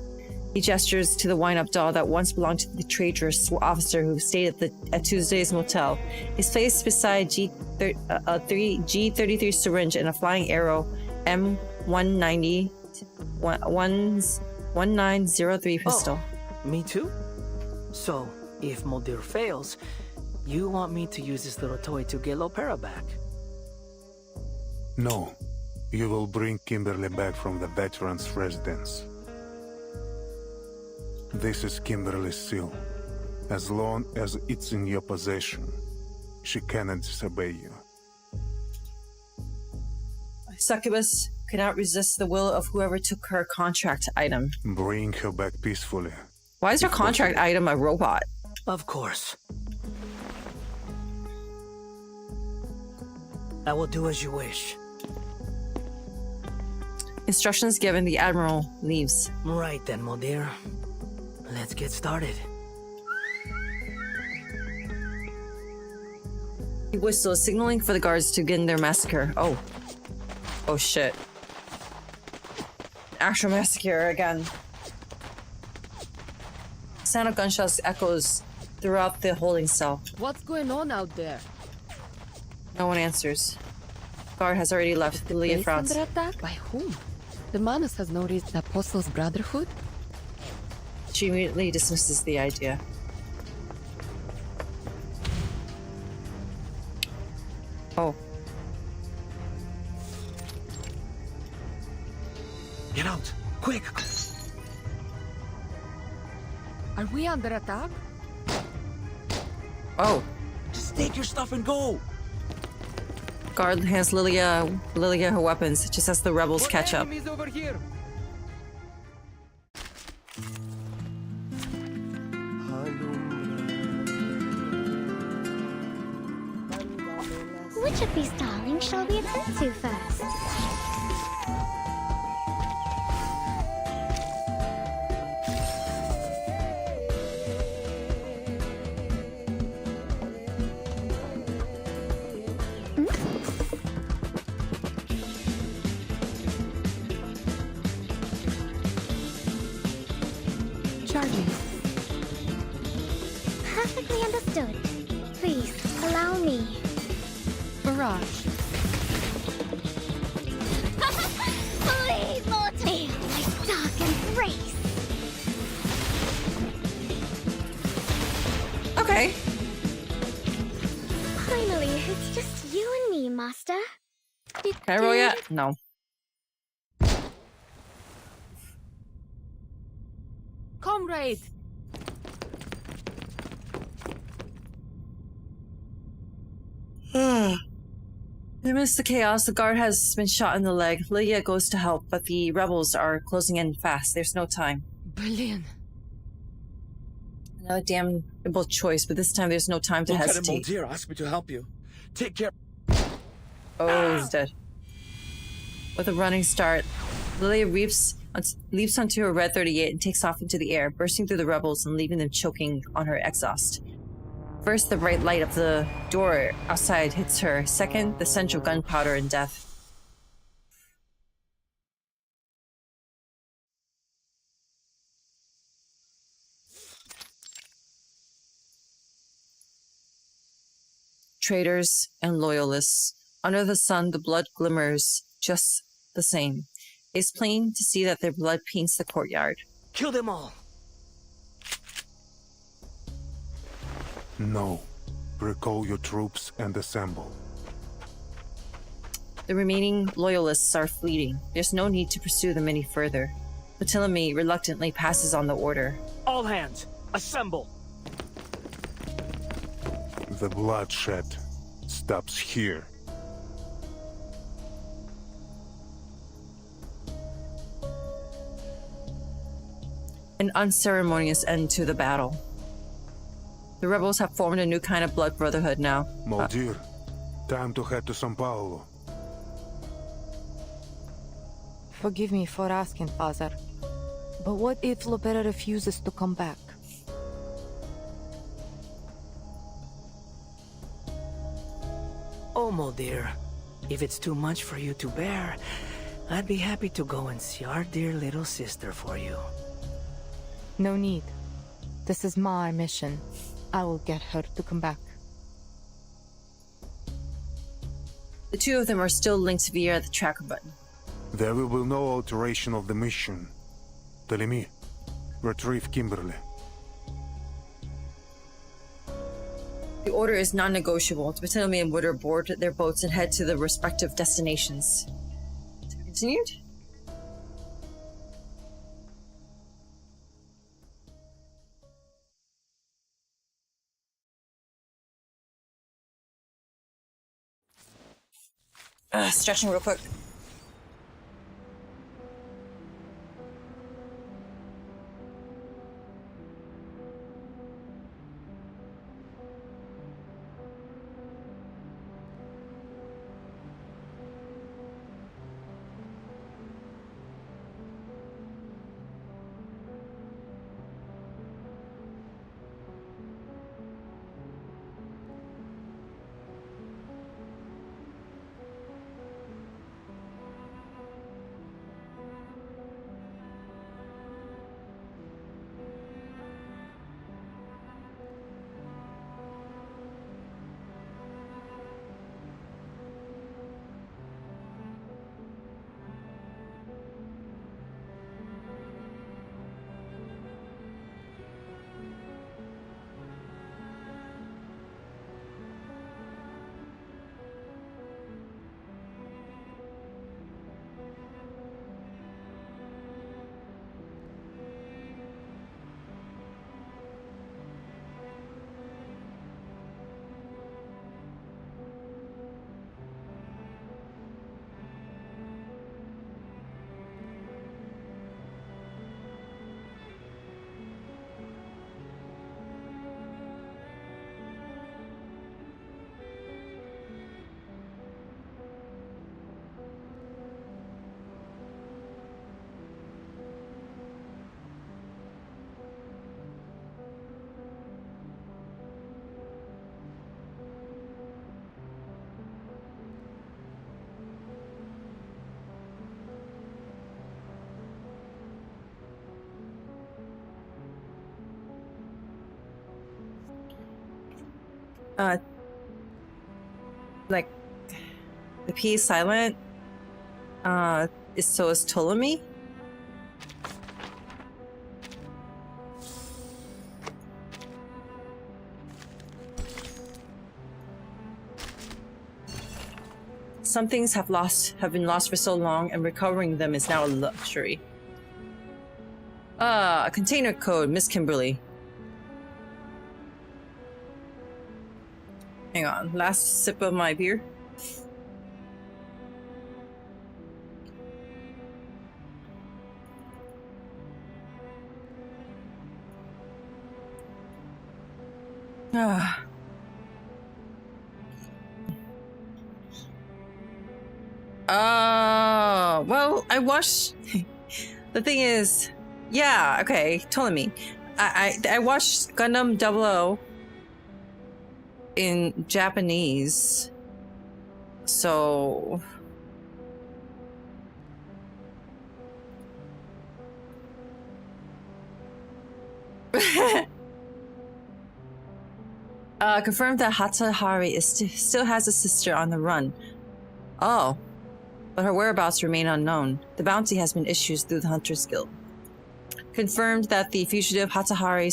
He gestures to the wind-up doll that once belonged to the traitorous officer who stayed at Tuesday's motel. His face beside G33 syringe and a flying arrow M190 1903 pistol. Oh, me too? So, if Mulder fails, you want me to use this little toy to get Lopera back? No. You will bring Kimberly back from the veterans' residence. This is Kimberly's seal. As long as it's in your possession, she cannot disobey you. Succubus cannot resist the will of whoever took her contract item. Bring her back peacefully. Why is her contract item a robot? Of course. I will do as you wish. Instructions given, the Admiral leaves. Right then, Mulder. Let's get started. He whistles, signaling for the guards to begin their massacre. Oh. Oh shit. Actual massacre again. Sound of gunshots echoes throughout the holding cell. What's going on out there? No one answers. Guard has already left. Leah frowns. Under attack? By whom? The Manus has no reason. The Apostles' Brotherhood? She immediately dismisses the idea. Oh. Get out! Quick! Are we under attack? Oh. Just take your stuff and go! Guard hands Lilia her weapons just as the rebels catch up. Over here. Which of these darlings shall we attend to first? Charging. Perfectly understood. Please, allow me. Barrage. Flee, mortal! My dark embrace! Okay. Finally, it's just you and me, Master. Can I roll yet? No. Comrade! Amidst the chaos, the guard has been shot in the leg. Lilia goes to help, but the rebels are closing in fast. There's no time. Brilliant. Another damnable choice, but this time there's no time to hesitate. Mulder asked me to help you. Take care. Oh, he's dead. With a running start, Lilia leaps onto her red 38 and takes off into the air, bursting through the rebels and leaving them choking on her exhaust. First, the bright light of the door outside hits her. Second, the stench of gunpowder and death. Traitors and loyalists. Under the sun, the blood glimmers just the same. It's plain to see that their blood paints the courtyard. Kill them all! No. Recall your troops and assemble. The remaining loyalists are fleeing. There's no need to pursue them any further. Ptolemy reluctantly passes on the order. All hands, assemble! The bloodshed stops here. An unceremonious end to the battle. The rebels have formed a new kind of blood brotherhood now. Moldir, time to head to São Paulo. Forgive me for asking, Father, but what if Lopera refuses to come back? Oh, Moldir, if it's too much for you to bear, I'd be happy to go and see our dear little sister for you. No need. This is my mission. I will get her to come back. The two of them are still linked via the tracker button. There will be no alteration of the mission. Telemi, retrieve Kimberly. The order is non-negotiable. Telemi and Woodard board their boats and head to their respective destinations. Continued? Stretching real quick. Like, the P is silent. So is Ptolemy. Some things have been lost for so long, and recovering them is now a luxury. A container code, Miss Kimberly. Hang on, last sip of my beer. Well, I watched. The thing is, yeah, okay, Ptolemy. I watched Gundam 00 in Japanese, so confirmed that Hatahari still has a sister on the run. Oh, but her whereabouts remain unknown. The bounty has been issued through the Hunters Guild. Confirmed that the fugitive Hatahari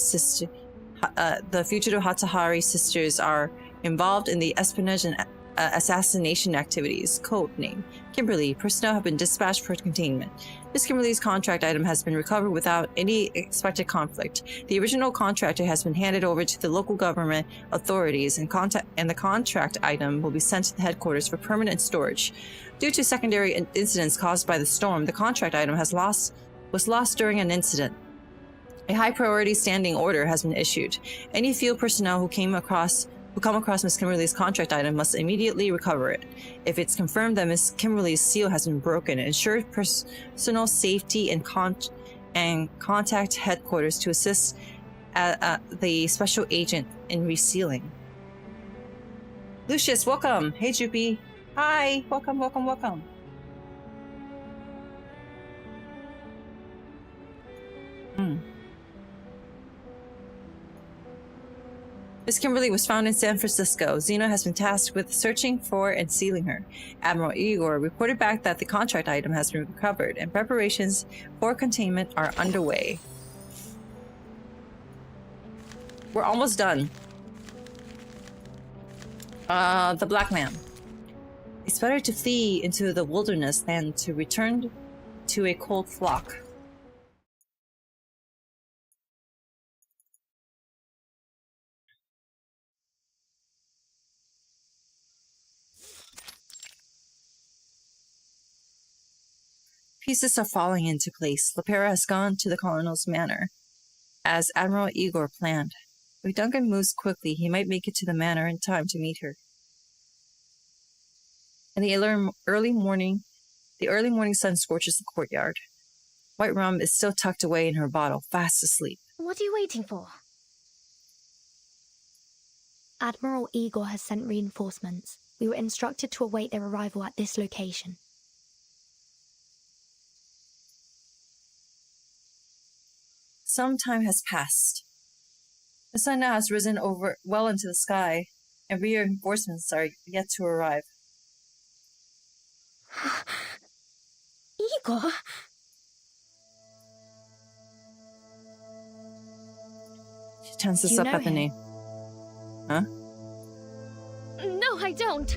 sisters are involved in the espionage and assassination activities. Code name Kimberly. Personnel have been dispatched for containment. Miss Kimberly's contract item has been recovered without any expected conflict. The original contractor has been handed over to the local government authorities, and the contract item will be sent to the headquarters for permanent storage. Due to secondary incidents caused by the storm, the contract item was lost during an incident. A high priority standing order has been issued. Any field personnel who come across Miss Kimberly's contract item must immediately recover it. If it's confirmed that Miss Kimberly's seal has been broken, ensure personal safety and contact headquarters to assist the special agent in resealing. Lucius, welcome. Hey, Jupi. Hi. Welcome, welcome, welcome. Miss Kimberly was found in San Francisco. Zeno has been tasked with searching for and sealing her. Admiral Igor reported back that the contract item has been recovered and preparations for containment are underway. We're almost done. The black man. It's better to flee into the wilderness than to return to a cold flock. Pieces are falling into place. Lepera has gone to the Colonel's manor, as Admiral Igor planned. If Duncan moves quickly, he might make it to the manor in time to meet her. In the early morning sun scorches the courtyard. White rum is still tucked away in her bottle, fast asleep. What are you waiting for? Admiral Igor has sent reinforcements. We were instructed to await their arrival at this location. Some time has passed. The sun now has risen well into the sky, and reinforcements are yet to arrive. Igor? She tenses up at the name. Huh? No, I don't.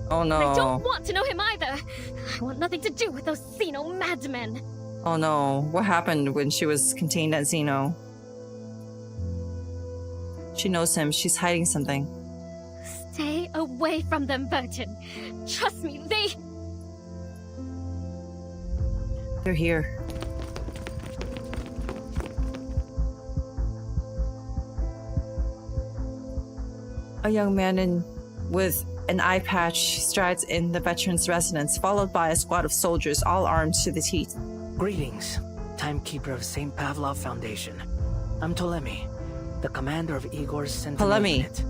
Oh no. I don't want to know him either. I want nothing to do with those Xeno madmen. Oh no, what happened when she was contained at Xeno? She knows him, she's hiding something. Stay away from them, Burton. Trust me, They're here. A young man with an eye patch strides in the veteran's residence, followed by a squad of soldiers, all armed to the teeth. Greetings, timekeeper of St. Pavlov Foundation. I'm Ptolemy, the commander of Igor's Sentinel unit.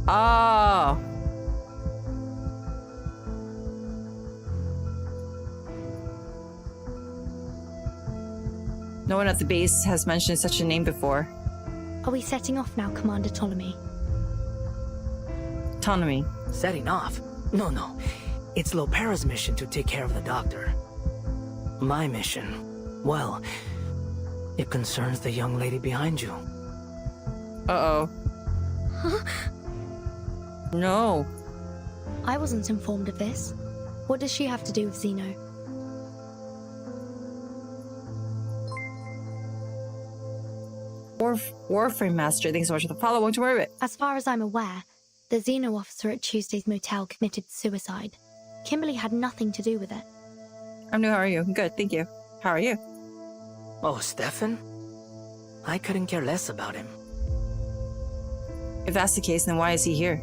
Oh. No one at the base has mentioned such a name before. Are we setting off now, Commander Ptolemy? Ptolemy. Setting off? No. It's Lopera's mission to take care of the doctor. My mission, well, it concerns the young lady behind you. Uh-oh. Huh? No. I wasn't informed of this. What does she have to do with Xeno? Warframe Master, thanks so much for the follow. Won't you worry about it? As far as I'm aware, the Xeno officer at Tuesday's motel committed suicide. Kimberly had nothing to do with it. I'm new, how are you? I'm good, thank you. How are you? Oh, Stefan? I couldn't care less about him. If that's the case, then why is he here?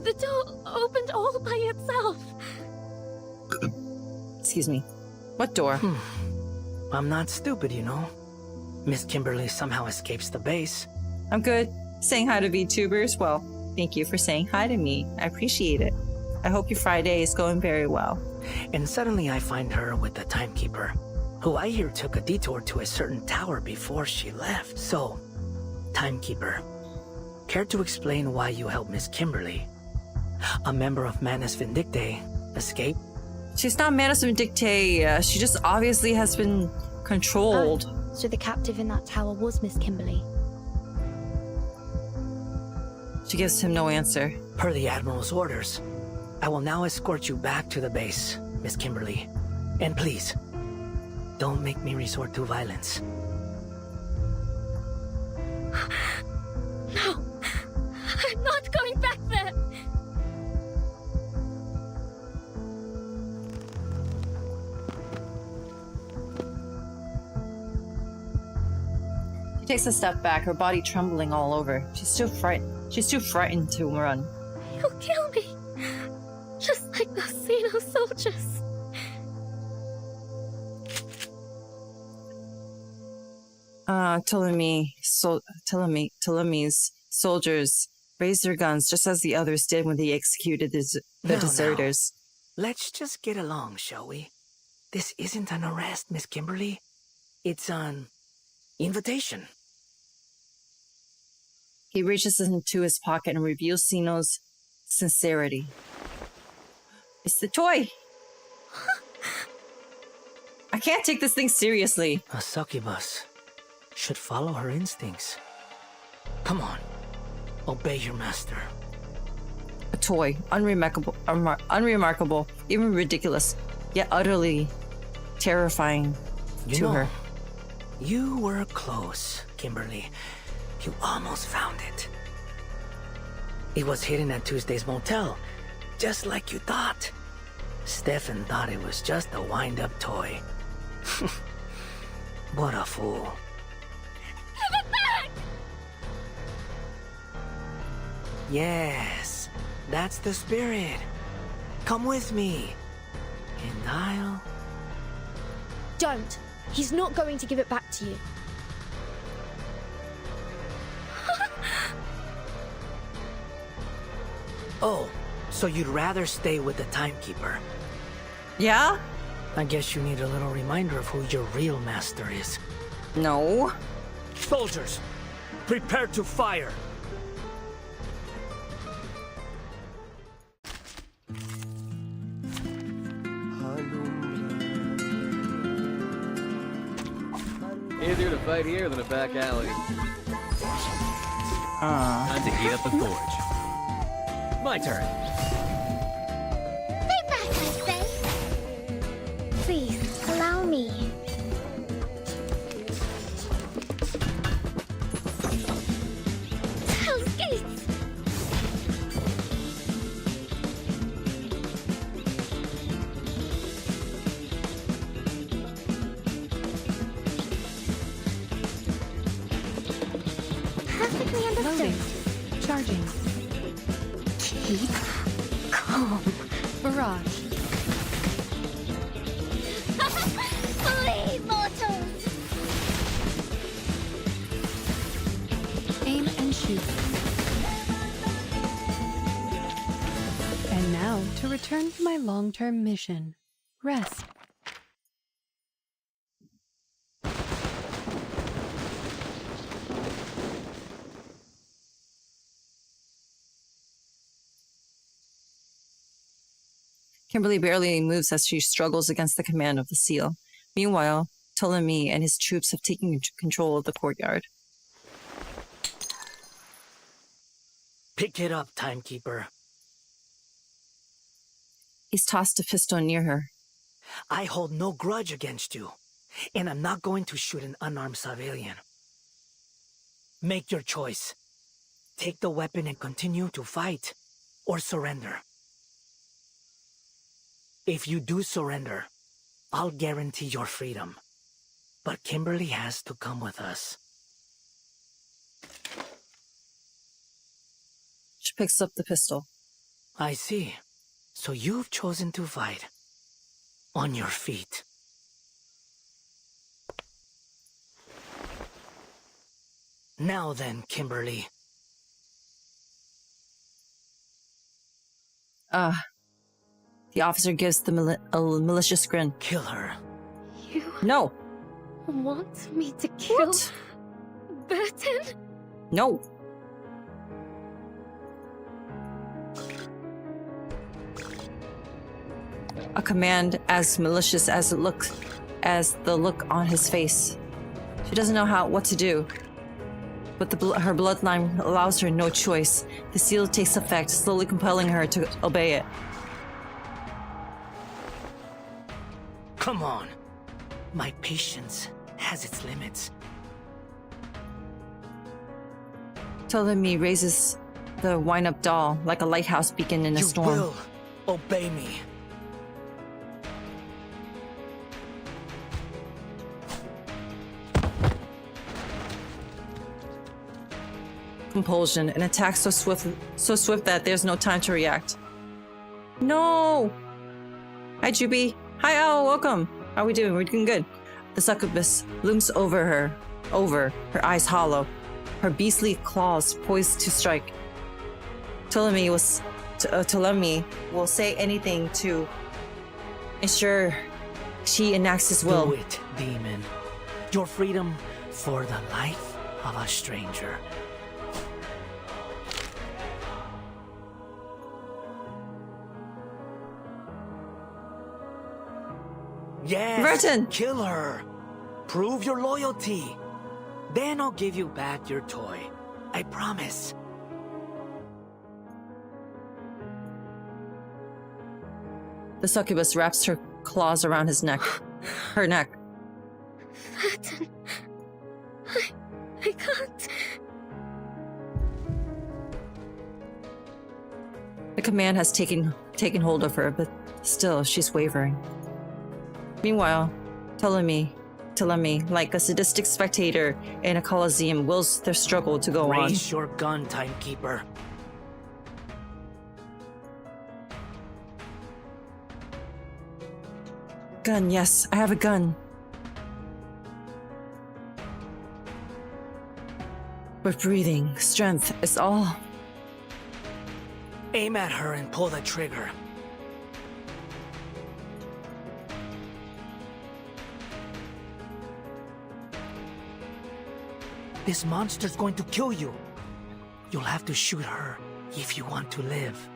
The door opened all by itself. Excuse me. What door? I'm not stupid, you know. Miss Kimberly somehow escapes the base. I'm good. Saying hi to VTubers? Well, thank you for saying hi to me. I appreciate it. I hope your Friday is going very well. And suddenly I find her with the timekeeper, who I hear took a detour to a certain tower before she left. So, timekeeper, care to explain why you helped Miss Kimberly, a member of Manus Vindictae, escape? She's not Manus Vindictae. She just obviously has been controlled. Oh, so the captive in that tower was Miss Kimberly. She gives him no answer. Per the Admiral's orders, I will now escort you back to the base, Miss Kimberly. And please, don't make me resort to violence. No! I'm not going back there! She takes a step back, her body trembling all over. She's too frightened to run. You'll kill me. Just like those Xeno soldiers. Ptolemy's soldiers raised their guns just as the others did when they executed the deserters. Let's just get along, shall we? This isn't an arrest, Miss Kimberly. It's an invitation. He reaches into his pocket and reveals Xeno's sincerity. It's the toy! I can't take this thing seriously. A succubus should follow her instincts. Come on, obey your master. A toy, unremarkable, even ridiculous, yet utterly terrifying to her. You were close, Kimberly. You almost found it. It was hidden at Tuesday's motel, just like you thought. Stefan thought it was just a wind-up toy. What a fool. Give it back! Yes, that's the spirit. Come with me, and I'll... Don't. He's not going to give it back to you. Oh, so you'd rather stay with the timekeeper? Yeah? I guess you need a little reminder of who your real master is. No. Soldiers, prepare to fire! Easier to fight here than a back alley. Time to heat up the forge. My turn. Stay back, I say. Please, allow me. Hell's gates! Perfectly understood. Charging. Keep calm. Barrage. Flee, mortals! Aim and shoot. And now to return to my long-term mission. Rest. Kimberly barely moves as she struggles against the command of the seal. Meanwhile, Ptolemy and his troops have taken control of the courtyard. Pick it up, timekeeper. He's tossed a pistol near her. I hold no grudge against you, and I'm not going to shoot an unarmed civilian. Make your choice. Take the weapon and continue to fight, or surrender. If you do surrender, I'll guarantee your freedom. But Kimberly has to come with us. She picks up the pistol. I see. So you've chosen to fight. On your feet. Now then, Kimberly. The officer gives a malicious grin. Kill her. You No. want me to kill What? Burton? No. A command as malicious as the look on his face. She doesn't know what to do. But her bloodline allows her no choice. The seal takes effect, slowly compelling her to obey it. Come on. My patience has its limits. Ptolemy raises the wind-up doll like a lighthouse beacon in a storm. You will obey me. compulsion, an attack so swift that there's no time to react. No! Hi, Juby. Hi, Al. Welcome. How are we doing? We're doing good. The succubus looms over her eyes hollow, her beastly claws poised to strike. Ptolemy will say anything to ensure she enacts his will. Do it, demon. Your freedom for the life of a stranger. Yes, Vertin! Kill her. Prove your loyalty. Then I'll give you back your toy. I promise. The succubus wraps her claws around her neck. Vertin, I can't. The command has taken hold of her, but still she's wavering. Meanwhile, Ptolemy, like a sadistic spectator in a coliseum, wills their struggle to go on. Raise your gun, timekeeper. Gun, yes, I have a gun. But breathing, strength is all. Aim at her and pull the trigger. This monster's going to kill you. You'll have to shoot her if you want to live.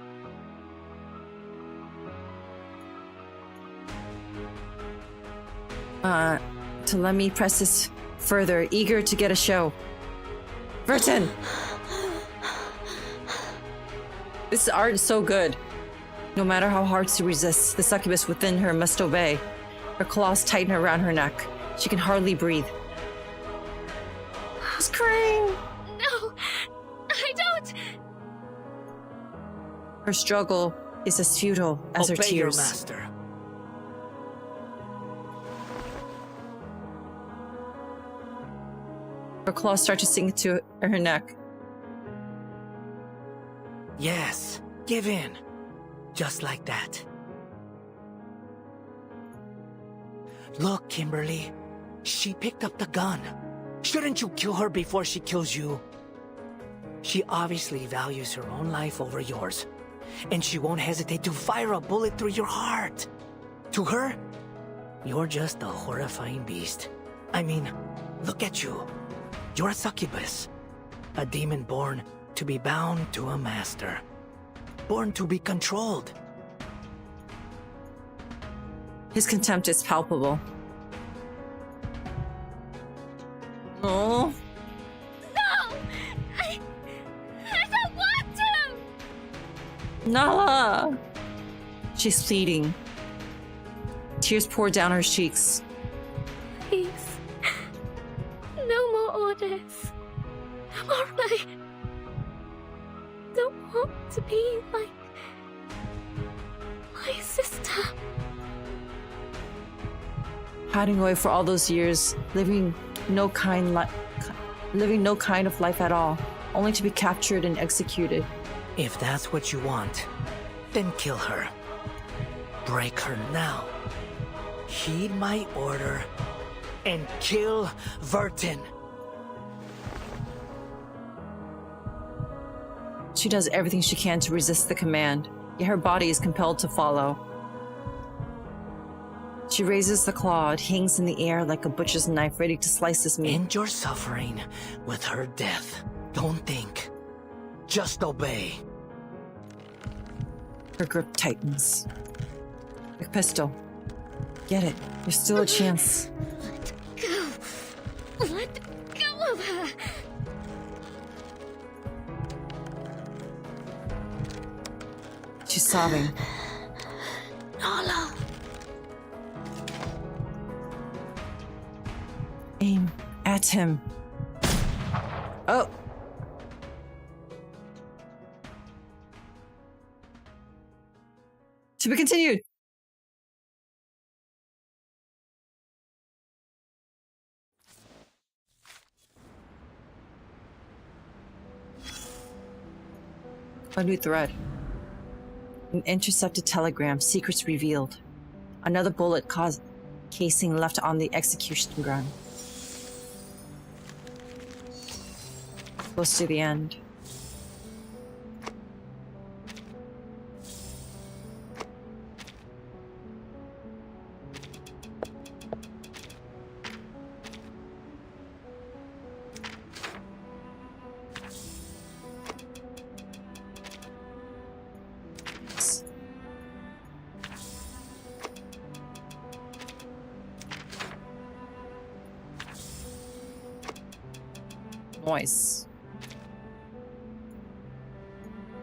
Ptolemy presses further, eager to get a show. Vertin! This art is so good. No matter how hard to resist, the succubus within her must obey. Her claws tighten around her neck. She can hardly breathe. She's crying! No! I don't! Her struggle is as futile as her Obey tears. your master. Her claws start to sink to her neck. Yes, give in. Just like that. Look, Kimberly. She picked up the gun. Shouldn't you kill her before she kills you? She obviously values her own life over yours. And she won't hesitate to fire a bullet through your heart. To her, you're just a horrifying beast. I mean, look at you. You're a succubus. A demon born to be bound to a master. Born to be controlled. His contempt is palpable. Oh. No! I don't want to! Nala! She's pleading. Tears pour down her cheeks. Please. No more orders. No more I don't want to be like my sister. Hiding away for all those years, living no kind of life at all, only to be captured and executed. If that's what you want, then kill her. Break her now. Heed my order and kill Vertin. She does everything she can to resist the command, yet her body is compelled to follow. She raises the claw, it hangs in the air like a butcher's knife ready to slice this meat. End your suffering with her death. Don't think. Just obey. Her grip tightens. Like a pistol. Get it. There's still a chance. Go. Let go of her. She's sobbing. Nala. Aim at him. Oh. To be continued. A new thread. An intercepted telegram. Secrets revealed. Another bullet casing left on the execution ground. Close to the end. Noise.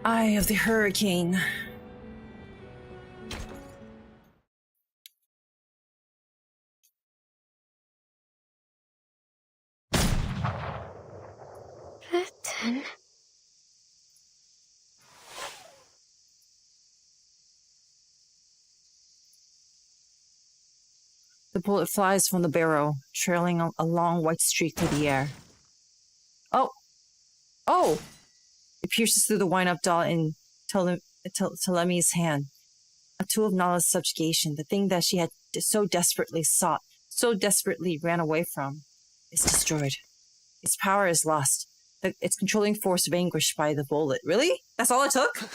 Eye of the hurricane. Written. The bullet flies from the barrel, trailing a long white streak through the air. Oh! Oh! It pierces through the wind-up doll in Telemi's hand. A tool of Nala's subjugation, the thing that she had so desperately sought, so desperately ran away from, is destroyed. Its power is lost. Its controlling force vanquished by the bullet. Really? That's all it took?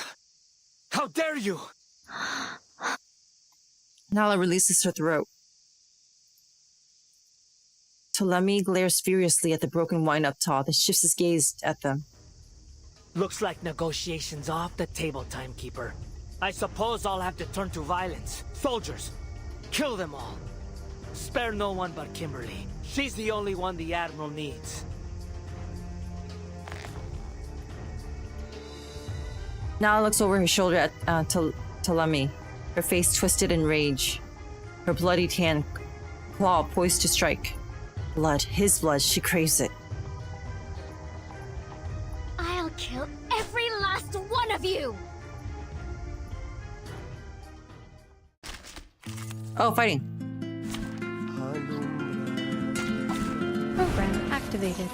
How dare you! Nala releases her throat. Telemi glares furiously at the broken wind-up doll, then shifts his gaze at them. Looks like negotiations off the table, Timekeeper. I suppose I'll have to turn to violence. Soldiers, kill them all. Spare no one but Kimberly. She's the only one the Admiral needs. Nala looks over her shoulder at Telemi, her face twisted in rage. Her bloodied hand, claw poised to strike. Blood, his blood, she craves it. I'll kill every last one of you! Oh, fighting. Program activated.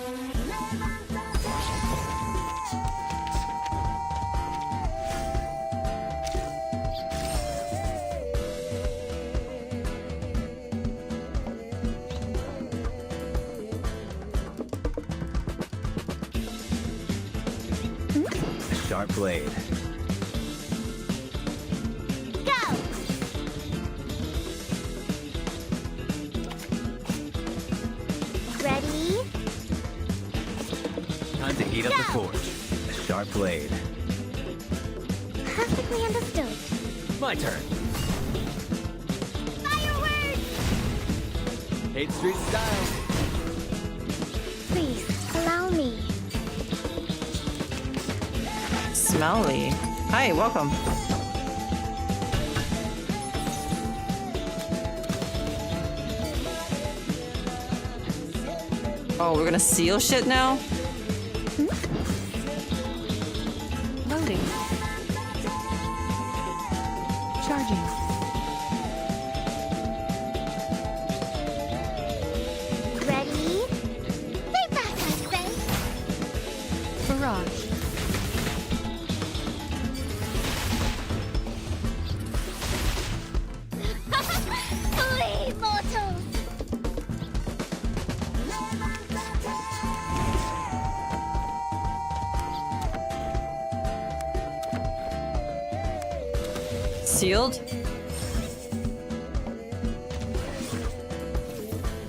Sharp blade. Go! Ready? Time to heat up the forge. A sharp blade. Perfectly understood. My turn. Fireworks! 8th Street style. Please, allow me. Smelly. Hi, welcome. Oh, we're gonna seal shit now? Loading. Charging. Ready? Stay back, I say. Barrage. Flee, mortals! Sealed?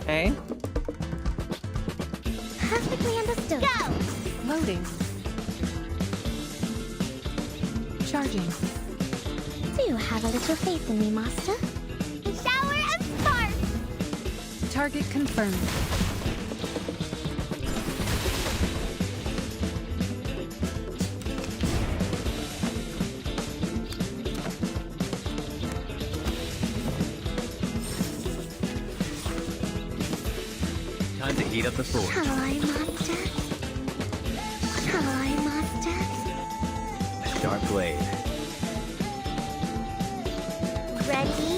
Okay. Perfectly understood. Go! Loading. Charging. Do you have a little faith in me, Master? Shower of sparks! Target confirmed. Time to heat up the forge. Shall I, Master? Shall I, Master? A sharp blade. Ready?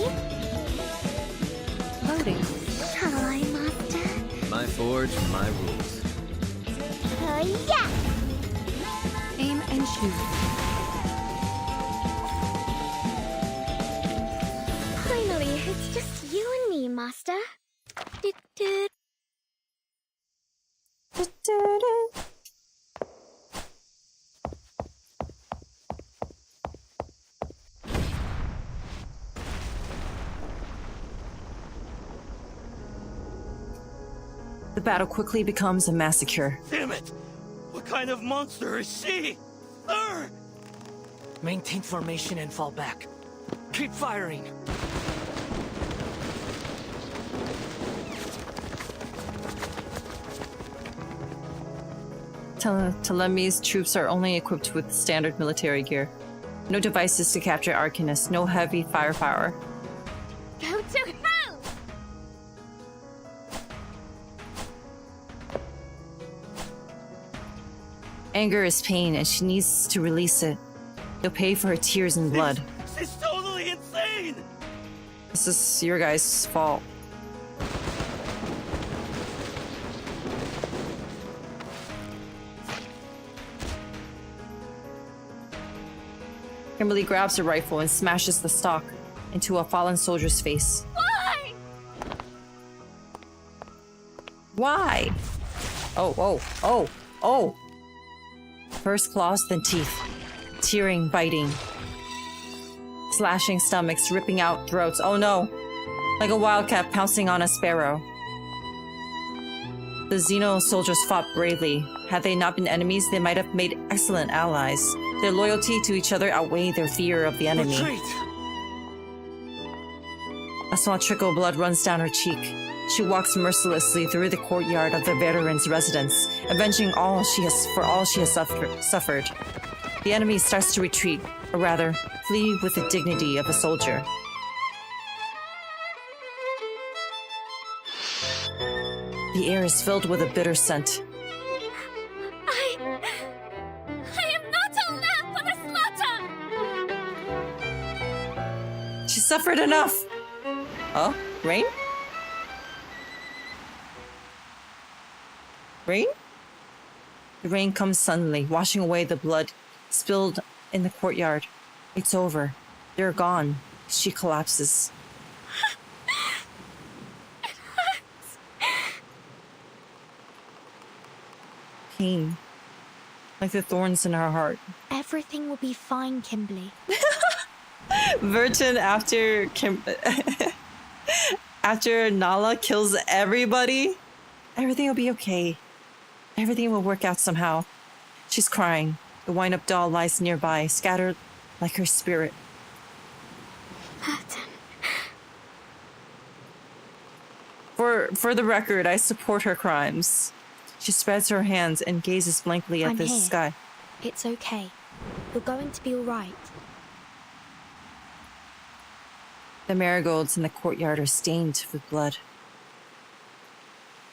Loading. Shall I, Master? My forge, my rules. Yeah! Aim and shoot. Master. Do-do. The battle quickly becomes a massacre. Damn it! What kind of monster is she? Maintain formation and fall back. Keep firing. Ptolemy's troops are only equipped with standard military gear. No devices to capture Arcanus, no heavy firepower. Go to hell! Anger is pain, and she needs to release it. You'll pay for her tears and blood. She's totally insane! This is your guys' fault. Kimberly grabs her rifle and smashes the stock into a fallen soldier's face. Why? Why? Oh. First claws, then teeth. Tearing, biting. Slashing stomachs, ripping out throats. Oh no! Like a wildcat pouncing on a sparrow. The Xeno soldiers fought bravely. Had they not been enemies, they might have made excellent allies. Their loyalty to each other outweighed their fear of the enemy. Retreat! A small trickle of blood runs down her cheek. She walks mercilessly through the courtyard of the veteran's residence, avenging all she has suffered. The enemy starts to retreat, or rather, flee with the dignity of a soldier. The air is filled with a bitter scent. I am not a lamb for the slaughter! She suffered enough! Oh, Rain? Rain? The rain comes suddenly, washing away the blood spilled in the courtyard. It's over. They're gone. She collapses. Pain. Like the thorns in her heart. Everything will be fine, Kimberly. Burton, after after Nala kills everybody, everything will be okay. Everything will work out somehow. She's crying. The wind-up doll lies nearby, scattered like her spirit. For the record, I support her crimes. She spreads her hands and gazes blankly at I'm the here. sky. It's okay. You're going to be all right. The marigolds in the courtyard are stained with blood.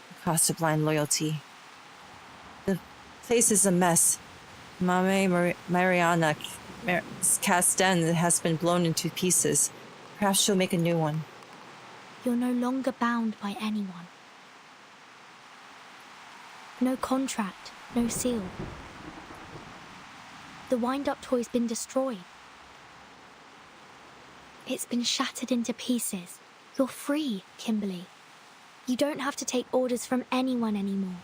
The cost of blind loyalty. The place is a mess. Mame Mariana Castan has been blown into pieces. Perhaps she'll make a new one. You're no longer bound by anyone. No contract, no seal. The wind-up toy's been destroyed. It's been shattered into pieces. You're free, Kimberly. You don't have to take orders from anyone anymore.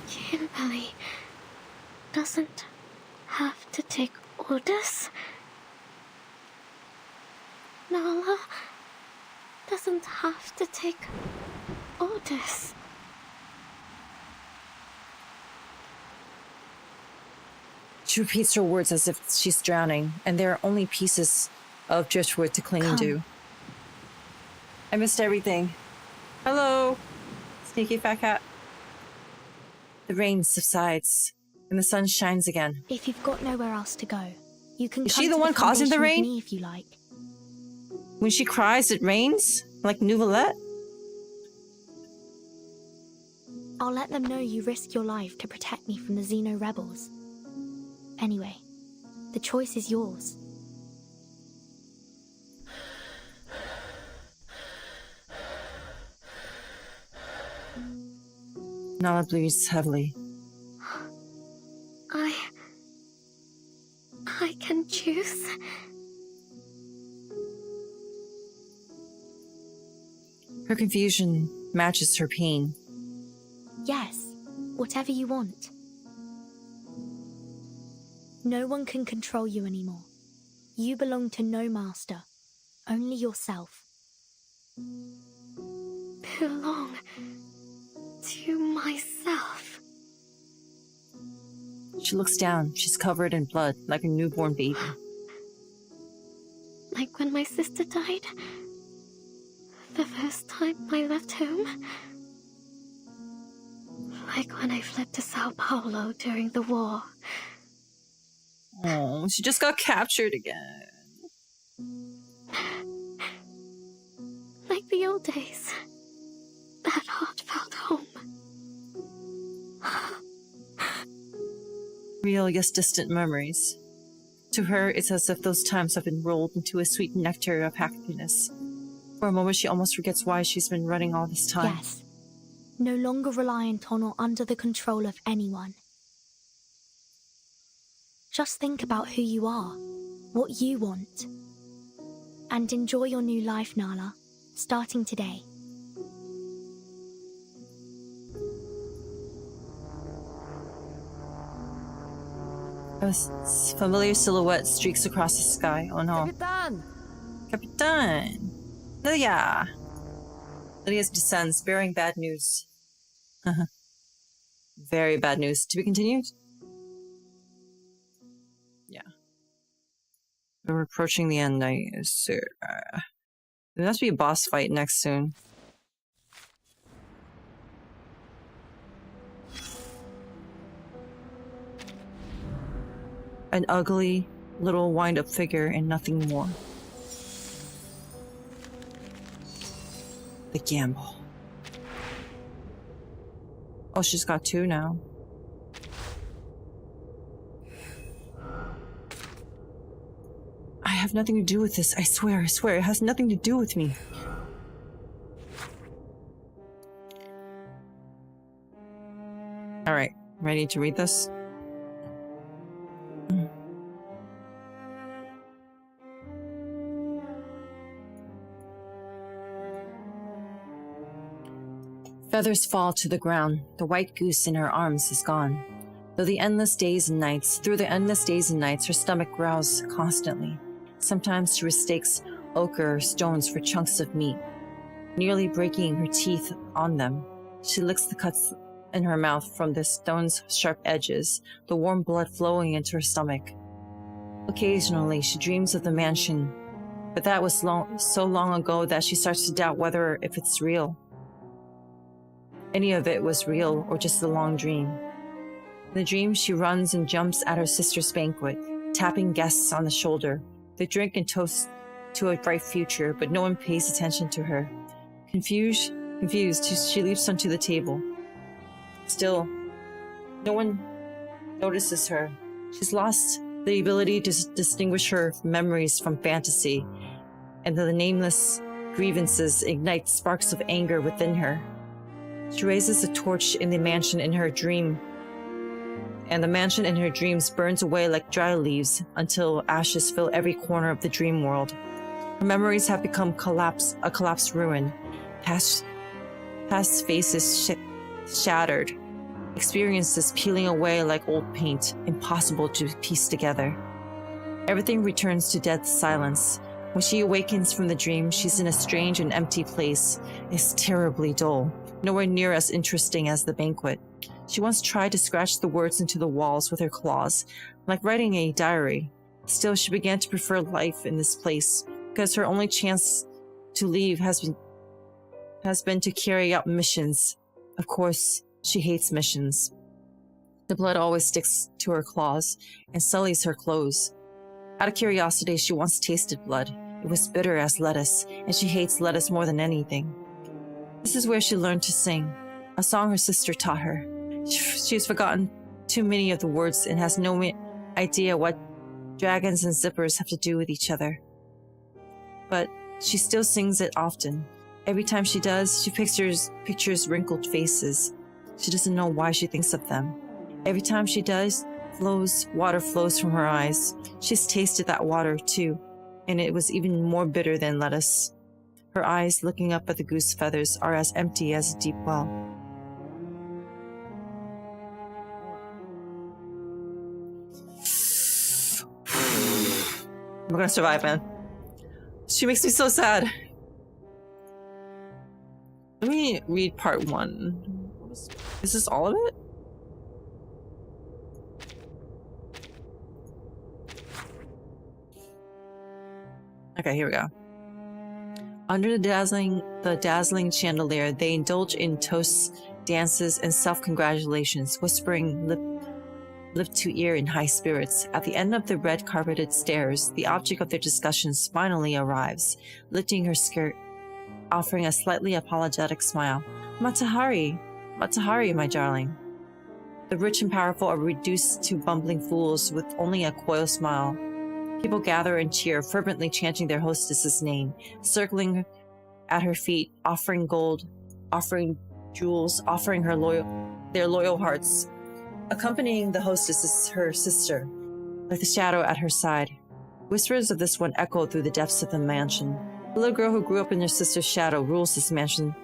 Kimberly doesn't have to take orders. Nala doesn't have to take orders. She repeats her words as if she's drowning, and there are only pieces of driftwood to cling to. I missed everything. Hello, sneaky fat cat. The rain subsides, and the sun shines again. If you've got nowhere else to go, you can Is come she the to one causing the Foundation with rain? me if you like. When she cries, it rains? Like Nouvelette? I'll let them know you risked your life to protect me from the Xeno rebels. Anyway, the choice is yours. Nala breathes heavily. I can choose. Her confusion matches her pain. Yes, whatever you want. No one can control you anymore. You belong to no master, only yourself. Belong to myself. She looks down. She's covered in blood, like a newborn baby. Like when my sister died? The first time I left home? Like when I fled to Sao Paulo during the war? Oh, she just got captured again. Like the old days. That heartfelt home. Real, yes, distant memories. To her, it's as if those times have been rolled into a sweet nectar of happiness. For a moment, she almost forgets why she's been running all this time. Yes. No longer reliant on or under the control of anyone. Just think about who you are, what you want. And enjoy your new life, Nala, starting today. A familiar silhouette streaks across the sky. Oh no. Capitan! Capitan! Lydia! Lydia descends, bearing bad news. Very bad news. To be continued? Yeah. We're approaching the end, I assume. There must be a boss fight next soon. An ugly little wind-up figure and nothing more. The gamble. Oh, she's got two now. I have nothing to do with this. I swear, it has nothing to do with me. Alright, ready to read this? Feathers fall to the ground. The white goose in her arms is gone. Through the endless days and nights, her stomach growls constantly. Sometimes she mistakes ochre or stones for chunks of meat, nearly breaking her teeth on them. She licks the cuts in her mouth from the stone's sharp edges, the warm blood flowing into her stomach. Occasionally, she dreams of the mansion, but that was so long ago that she starts to doubt whether if it's real. Any of it was real or just a long dream. In the dream, she runs and jumps at her sister's banquet, tapping guests on the shoulder. They drink and toast to a bright future, but no one pays attention to her. Confused, she leaps onto the table. Still, no one notices her. She's lost the ability to distinguish her memories from fantasy, and the nameless grievances ignite sparks of anger within her. She raises a torch in the mansion in her dream, and the mansion in her dreams burns away like dry leaves until ashes fill every corner of the dream world. Her memories have become a collapsed ruin, past faces shattered, experiences peeling away like old paint, impossible to piece together. Everything returns to dead silence. When she awakens from the dream, she's in a strange and empty place. It's terribly dull, nowhere near as interesting as the banquet. She once tried to scratch the words into the walls with her claws, like writing a diary. Still, she began to prefer life in this place, because her only chance to leave has been to carry out missions. Of course, she hates missions. The blood always sticks to her claws and sullies her clothes. Out of curiosity, she once tasted blood. It was bitter as lettuce, and she hates lettuce more than anything. This is where she learned to sing, a song her sister taught her. She's forgotten too many of the words and has no idea what dragons and zippers have to do with each other. But she still sings it often. Every time she does, she pictures wrinkled faces. She doesn't know why she thinks of them. Every time she does, water flows from her eyes. She's tasted that water too, and it was even more bitter than lettuce. Her eyes, looking up at the goose feathers, are as empty as a deep well. I'm gonna survive, man. She makes me so sad. Let me read part 1. Is this all of it? Okay, here we go. Under the dazzling chandelier, they indulge in toasts, dances, and self-congratulations, whispering lip to ear in high spirits. At the end of the red-carpeted stairs, the object of their discussions finally arrives, lifting her skirt, offering a slightly apologetic smile. Matahari! Matahari, my darling. The rich and powerful are reduced to bumbling fools with only a coy smile. People gather and cheer, fervently chanting their hostess's name, circling at her feet, offering gold, offering jewels, offering her their loyal hearts. Accompanying the hostess is her sister, like the shadow at her side. Whispers of this one echo through the depths of the mansion. The little girl who grew up in her sister's shadow rules this mansion's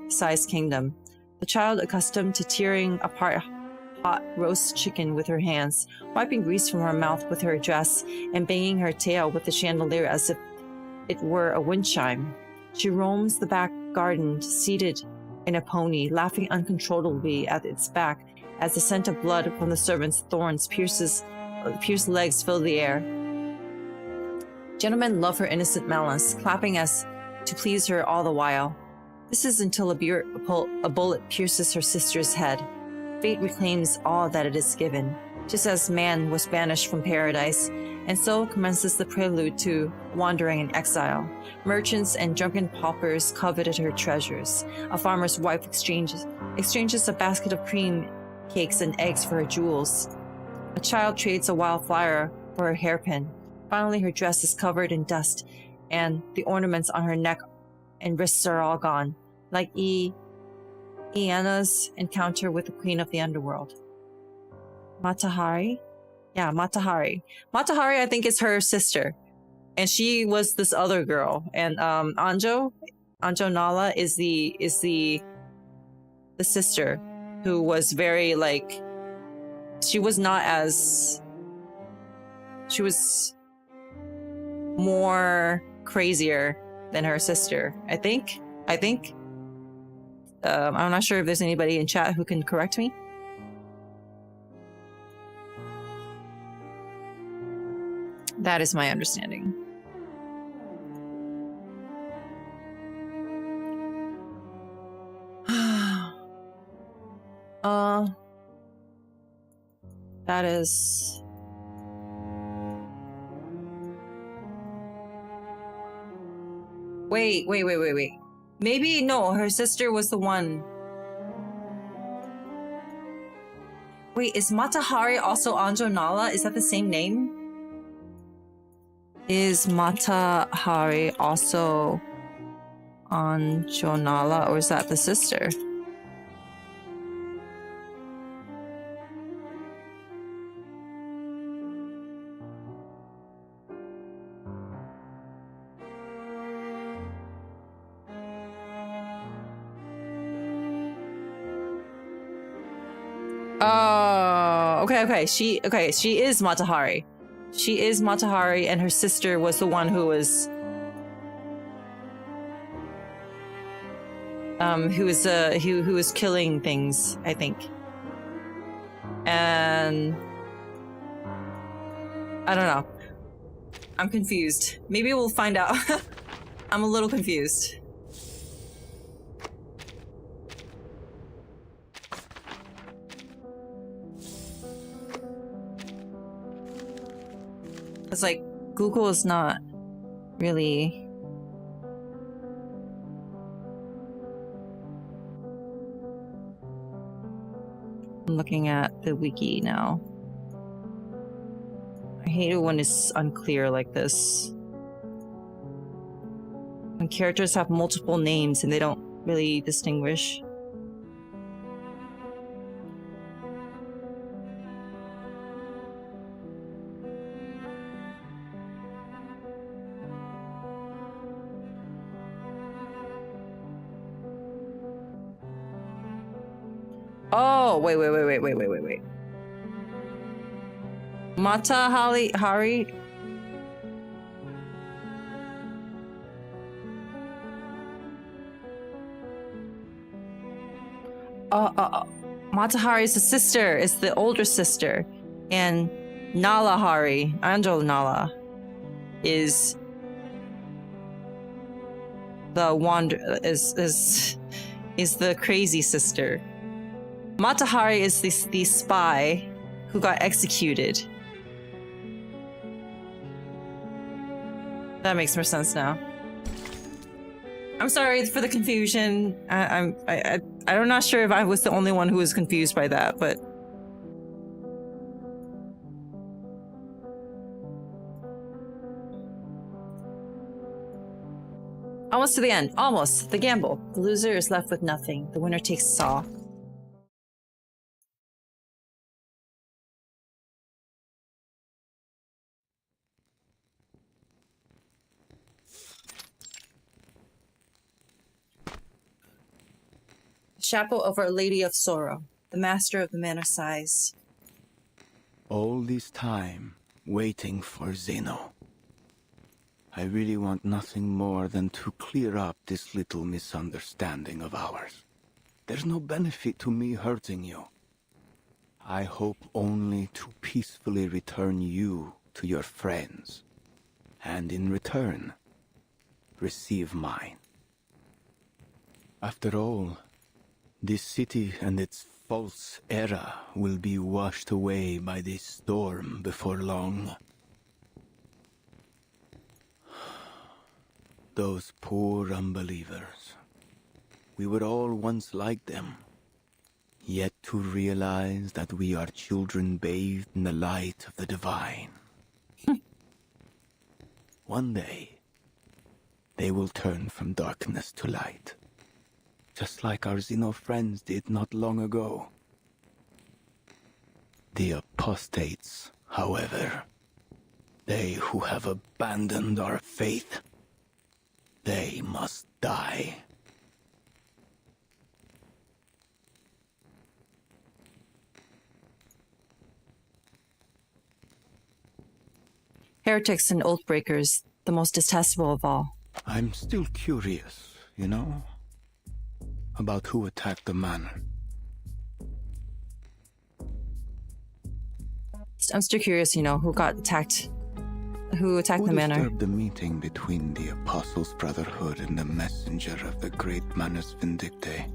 sized kingdom. The child, accustomed to tearing apart hot roast chicken with her hands, wiping grease from her mouth with her dress, and banging her tail with the chandelier as if it were a wind chime. She roams the back garden, seated in a pony, laughing uncontrollably at its back as the scent of blood from the servant's thorns pierced legs fill the air. Gentlemen love her innocent malice, clapping as to please her all the while. This is until a bullet pierces her sister's head. Fate reclaims all that it is given, just as man was banished from paradise, and so commences the prelude to wandering and exile. Merchants and drunken paupers coveted her treasures. A farmer's wife exchanges a basket of cream cakes and eggs for her jewels. A child trades a wildflower for her hairpin. Finally, her dress is covered in dust, and the ornaments on her neck and wrists are all gone, like Iana's encounter with the queen of the underworld. Matahari? Yeah, Matahari. Matahari, I think, is her sister. And she was this other girl. And Anjo Nala is the sister who was very, like, she was more crazier than her sister, I think. I'm not sure if there's anybody in chat who can correct me. That is my understanding. That is... Wait. Maybe, no, her sister was the one. Wait, is Matahari also Anjo Nala? Is that the same name? Is Matahari also Anjo Nala, or is that the sister? Oh, okay. She is Matahari. She is Matahari, and her sister was the one who was who was killing things, I think. And I don't know. I'm confused. Maybe we'll find out. I'm a little confused. It's like Google is not really I'm looking at the wiki now. I hate it when it's unclear like this. When characters have multiple names and they don't really distinguish. Oh, wait. Mata Hari. Mata Hari is the sister. It's the older sister, and Nala Hari, Angel Nala, is the is the crazy sister. Mata Hari is the spy who got executed. That makes more sense now. I'm sorry for the confusion. I'm not sure if I was the only one who was confused by that, but almost to the end. Almost. The gamble. The loser is left with nothing. The winner takes us all. Chapel of Our Lady of Sorrow, the master of the Man of Sighs. All this time, waiting for Zeno. I really want nothing more than to clear up this little misunderstanding of ours. There's no benefit to me hurting you. I hope only to peacefully return you to your friends, and in return, receive mine. After all, this city and its false era will be washed away by this storm before long. Those poor unbelievers. We were all once like them. Yet to realize that we are children bathed in the light of the divine. One day, they will turn from darkness to light. Just like our Xeno friends did not long ago. The apostates, however, they who have abandoned our faith, they must die. Heretics and oath breakers, the most detestable of all. I'm still curious, you know, about who attacked the manor. I'm still curious, you know, who attacked the manor. Who disturbed the meeting between the Apostles' Brotherhood and the messenger of the great Manus Vindictae?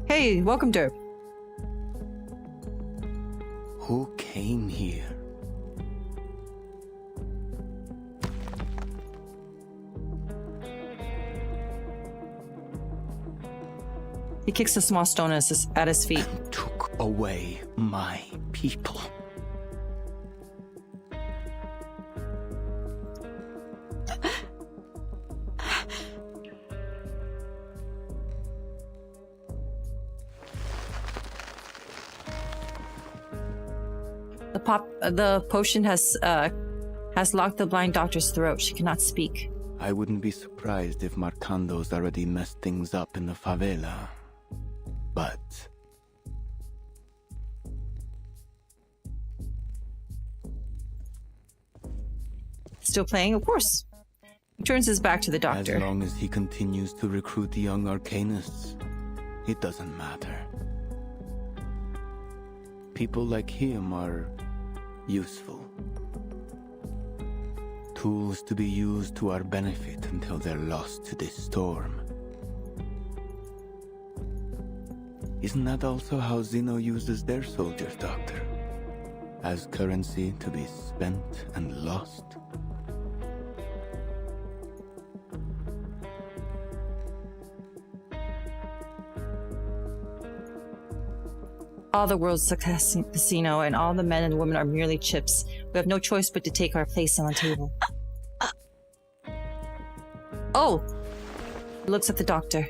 Hey, welcome, Derp. Who came here? He kicks a small stone at his feet. And took away my people. The potion has locked the blind doctor's throat. She cannot speak. I wouldn't be surprised if Marcando's already messed things up in the favela. But still playing, of course. He turns his back to the doctor. As long as he continues to recruit the young arcanists, it doesn't matter. People like him are useful. Tools to be used to our benefit until they're lost to this storm. Isn't that also how Zeno uses their soldiers, Doctor? As currency to be spent and lost? All the world's a casino, and all the men and women are merely chips. We have no choice but to take our place on the table. Oh! He looks at the doctor.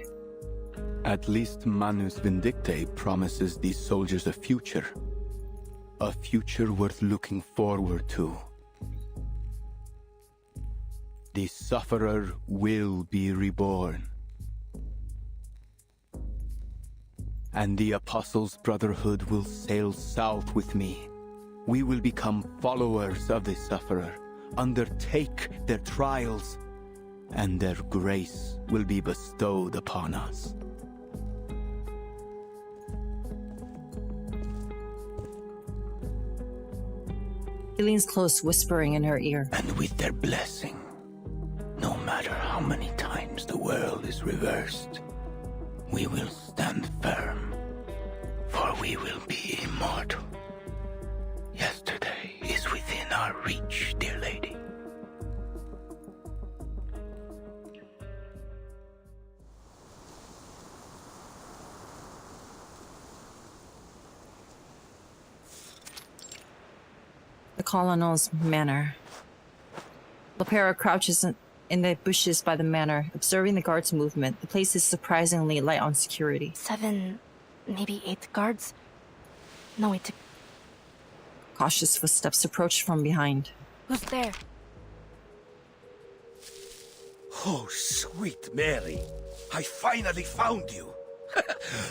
At least Manus Vindictae promises these soldiers a future. A future worth looking forward to. The sufferer will be reborn. and the Apostles' Brotherhood will sail south with me. We will become followers of the Sufferer, undertake their trials, and their grace will be bestowed upon us. He leans close, whispering in her ear. And with their blessing, no matter how many times the world is reversed, we will stand firm, for we will be immortal. Yesterday is within our reach, dear lady. The colonel's manor. Lepera crouches in the bushes by the manor, observing the guards' movement. The place is surprisingly light on security. 7, maybe 8 guards? No, wait. Cautious footsteps approach from behind. Who's there? Oh, sweet Mary. I finally found you.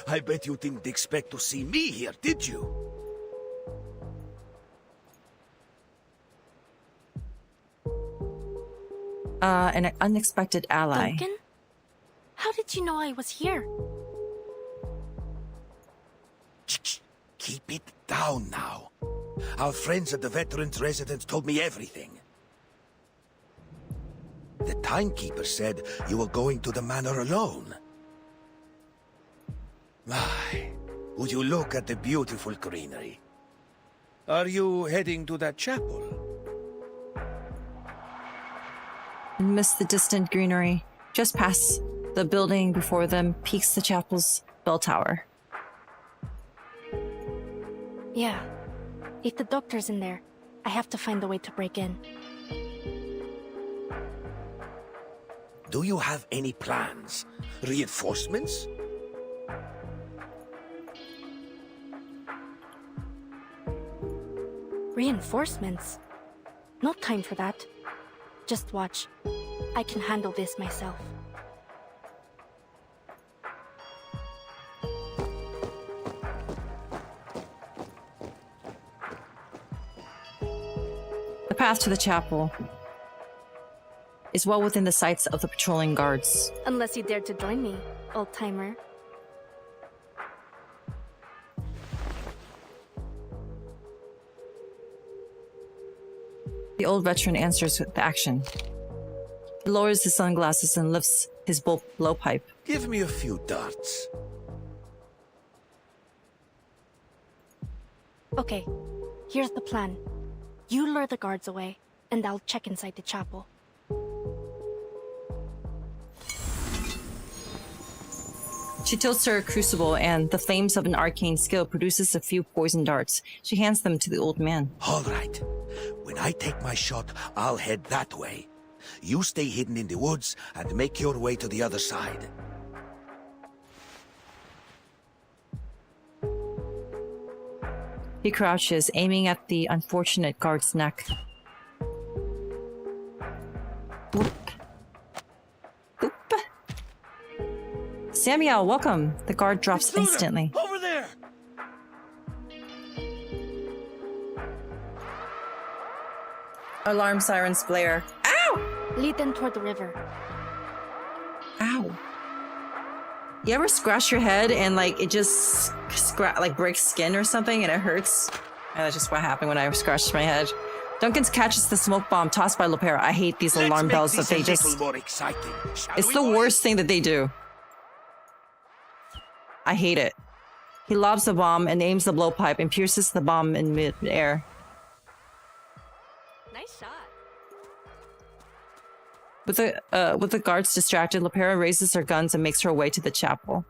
I bet you didn't expect to see me here, did you? An unexpected ally. Duncan? How did you know I was here? Keep it down now. Our friends at the Veterans Residence told me everything. The timekeeper said you were going to the manor alone. My, would you look at the beautiful greenery? Are you heading to that chapel? Amidst the distant greenery, just past the building before them, peeks the chapel's bell tower. Yeah. If the doctor's in there, I have to find a way to break in. Do you have any plans? Reinforcements? Reinforcements? No time for that. Just watch. I can handle this myself. The path to the chapel is well within the sights of the patrolling guards. Unless you dare to join me, old-timer. The old veteran answers with action. He lowers his sunglasses and lifts his blowpipe. Give me a few darts. Okay, here's the plan. You lure the guards away, and I'll check inside the chapel. She tilts her crucible, and the flames of an arcane skill produces a few poison darts. She hands them to the old man. All right. When I take my shot, I'll head that way. You stay hidden in the woods and make your way to the other side. He crouches, aiming at the unfortunate guard's neck. Boop. Boop. Samuel, welcome. The guard drops instantly. Over there! Alarm sirens blare. Ow! Lead them toward the river. Ow. You ever scratch your head and like it just breaks skin or something and it hurts? And that's just what happened when I scratched my head. Duncan catches the smoke bomb tossed by Lepera. I hate these alarm bells that they just... It's the worst thing that they do. I hate it. He lobs the bomb and aims the blowpipe and pierces the bomb in mid-air. Nice shot. With the guards distracted, Lepera raises her guns and makes her way to the chapel.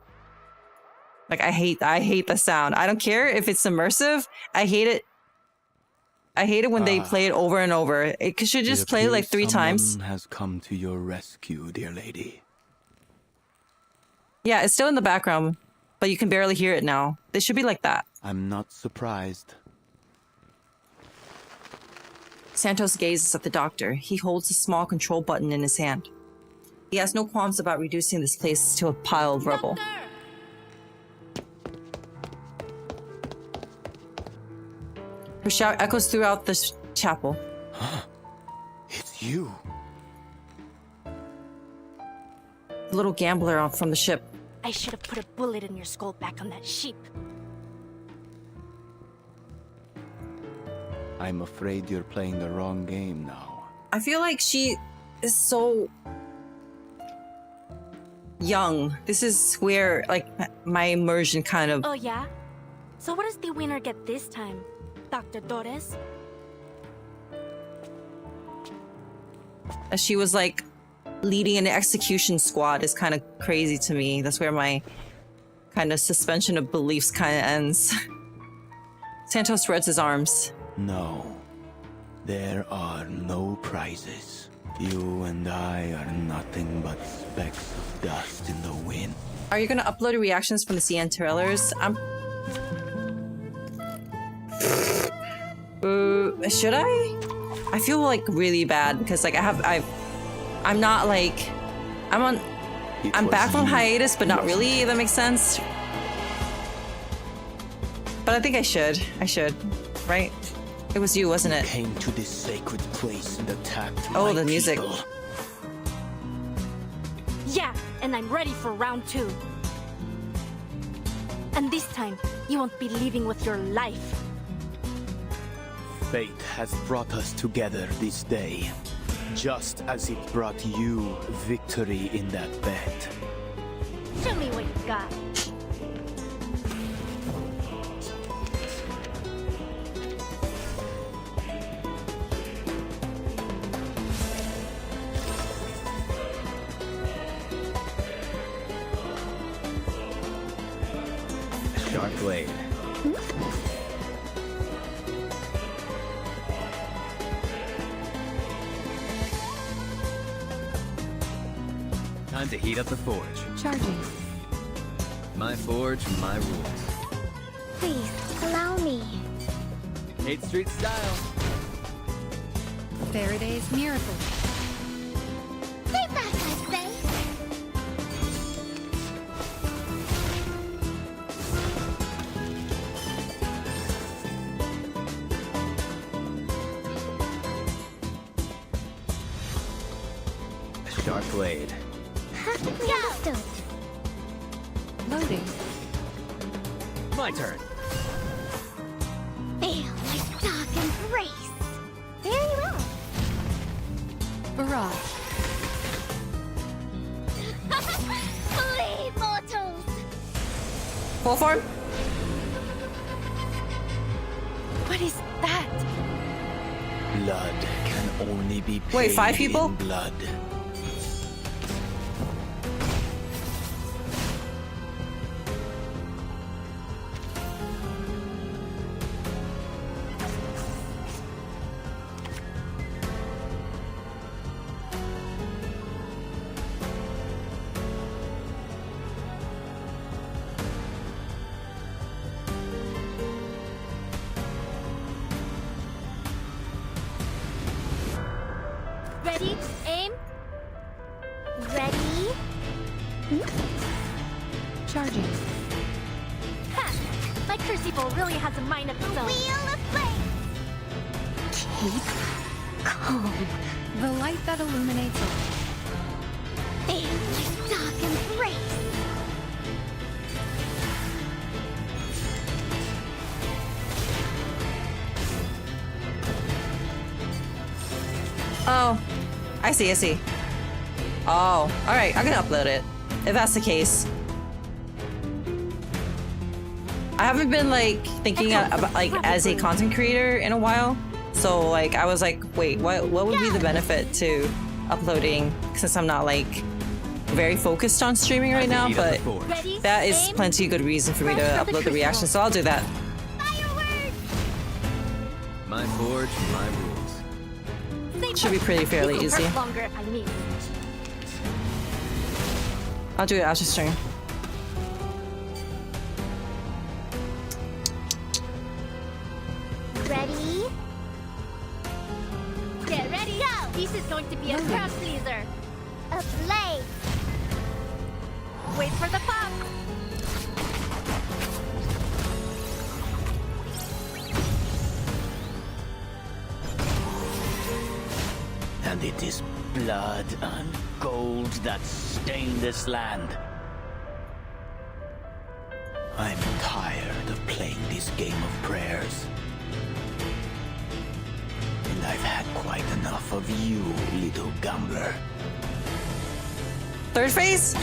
Like, I hate the sound. I don't care if it's immersive. I hate it. I hate it when they play it over and over. It should just play like 3 times. Someone has come to your rescue, dear lady. Yeah, it's still in the background, but you can barely hear it now. They should be like that. I'm not surprised. Santos gazes at the doctor. He holds a small control button in his hand. He has no qualms about reducing this place to a pile of rubble. Her shout echoes throughout the chapel. It's you. The little gambler from the ship. I should have put a bullet in your skull back on that sheep. I'm afraid you're playing the wrong game now. I feel like she is so young. This is where, like, my immersion kind of... Oh, yeah? So what does the winner get this time, Dr. Torres? She was, like, leading an execution squad is kind of crazy to me. That's where my kind of suspension of beliefs kind of ends. Santos spreads his arms. No. There are no prizes. You and I are nothing but specks of dust in the wind. Are you gonna upload the reactions from the CN trailers? Should I? I feel like really bad because like I'm not like I'm back from hiatus, but not really. If that makes sense. But I think I should. Right? It was you, wasn't it? Came to this sacred place and attacked Oh, my the music. people. Yeah, and I'm ready for round 2. And this time, you won't be leaving with your life. Fate has brought us together this day, just as it brought you victory in that bet. Show me what you got. Sharp blade. Time to heat up the forge. Charging. My forge, my rules. Please, allow me. 8th Street style. Faraday's miracle. Stay back, I say. Sharp blade. Perfectly understood. Loading. My turn. Feel my dark embrace. Very well. Barrage. Flee, mortals! Full form? What is that? Blood can only be paid Wait, 5 people? in blood. Ready, aim. Ready. Charging. Ha! My crucible really has a mind of its own. Wheel of flame. Keep calm. The light that illuminates all. Feel my dark embrace. Oh, I see. Oh, alright, I'm gonna upload it. If that's the case. I haven't been, like, thinking about, like, as a content creator in a while. So, like, I was like, wait, what would be the benefit to uploading since I'm not, like, very focused on streaming right now? But that is plenty good reason for me to upload the reaction, so I'll do that. My forge, my rules. Should be pretty fairly It will easy. hurt longer if I need. I'll do it after stream. Ready? Get ready, go! This is going to be a crowd pleaser. A blade. Wait for the pop. It is blood and gold that stain this land. I'm tired of playing this game of prayers. And I've had quite enough of you, little gambler. Third phase?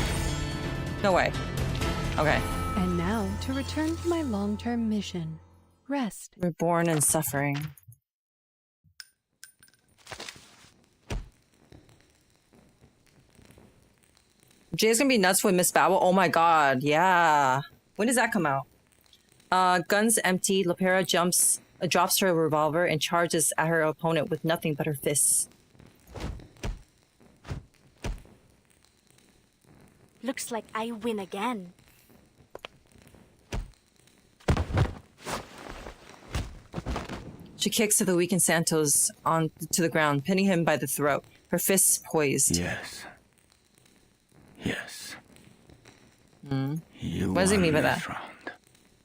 No way. Okay. And now to return to my long-term mission. Rest. Reborn in suffering. Jay's gonna be nuts with Miss Babel. Oh my god, yeah. When does that come out? Guns empty, Lepera drops her revolver and charges at her opponent with nothing but her fists. Looks like I win again. She kicks to the weakened Santos to the ground, pinning him by the throat, her fists poised. Yes. Yes. Hmm. You What does he mean by won that? this round.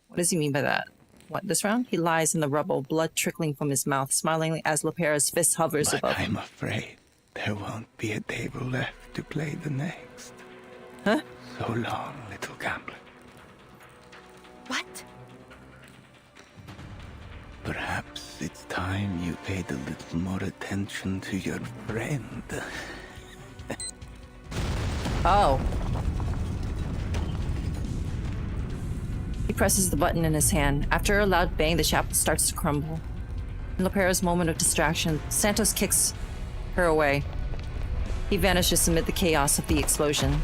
What does he mean by that? What, this round? He lies in the rubble, blood trickling from his mouth, smiling as Lepera's fist hovers But above him. I'm afraid there won't be a table left to play the next. Huh? So long, little gambler. What? Perhaps it's time you paid a little more attention to your friend. Oh. He presses the button in his hand. After a loud bang, the chapel starts to crumble. In Lepera's moment of distraction, Santos kicks her away. He vanishes amid the chaos of the explosion.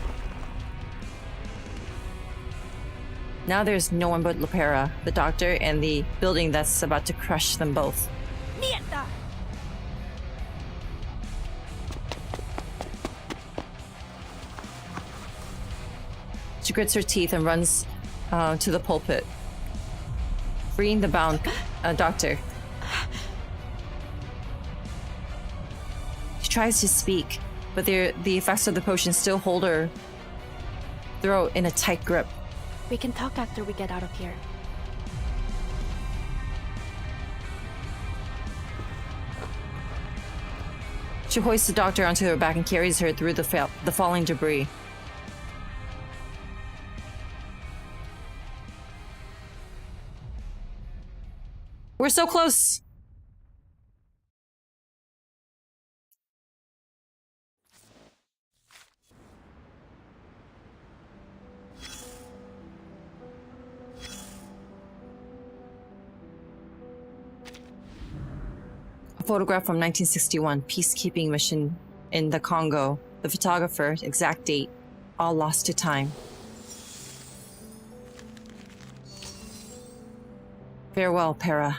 Now there's no one but Lepera, the doctor, and the building that's about to crush them both. Mierda! She grits her teeth and runs to the pulpit, freeing the bound doctor. She tries to speak, but the effects of the potion still hold her throat in a tight grip. We can talk after we get out of here. She hoists the doctor onto her back and carries her through the falling debris. We're so close! A photograph from 1961, peacekeeping mission in the Congo. The photographer, exact date, all lost to time. Farewell, Para.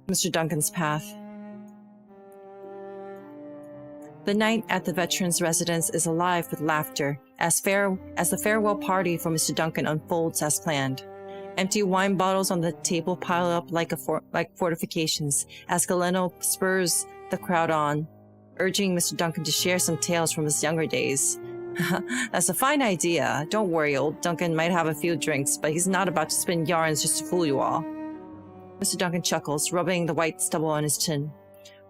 Mr. Duncan's path. The night at the veteran's residence is alive with laughter as the farewell party for Mr. Duncan unfolds as planned. Empty wine bottles on the table pile up like fortifications as Galeno spurs the crowd on, urging Mr. Duncan to share some tales from his younger days. That's a fine idea. Don't worry, old Duncan might have a few drinks, but he's not about to spin yarns just to fool you all. Mr. Duncan chuckles, rubbing the white stubble on his chin.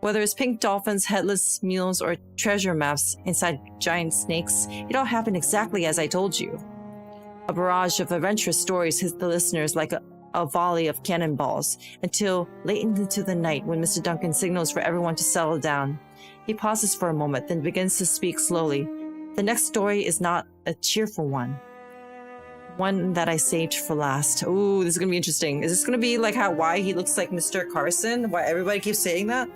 Whether it's pink dolphins, headless mules, or treasure maps inside giant snakes, it all happened exactly as I told you. A barrage of adventurous stories hit the listeners like a volley of cannonballs, until late into the night when Mr. Duncan signals for everyone to settle down. He pauses for a moment, then begins to speak slowly. The next story is not a cheerful one. One that I saved for last. Ooh, this is gonna be interesting. Is this gonna be like why he looks like Mr. Carson? Why everybody keeps saying that?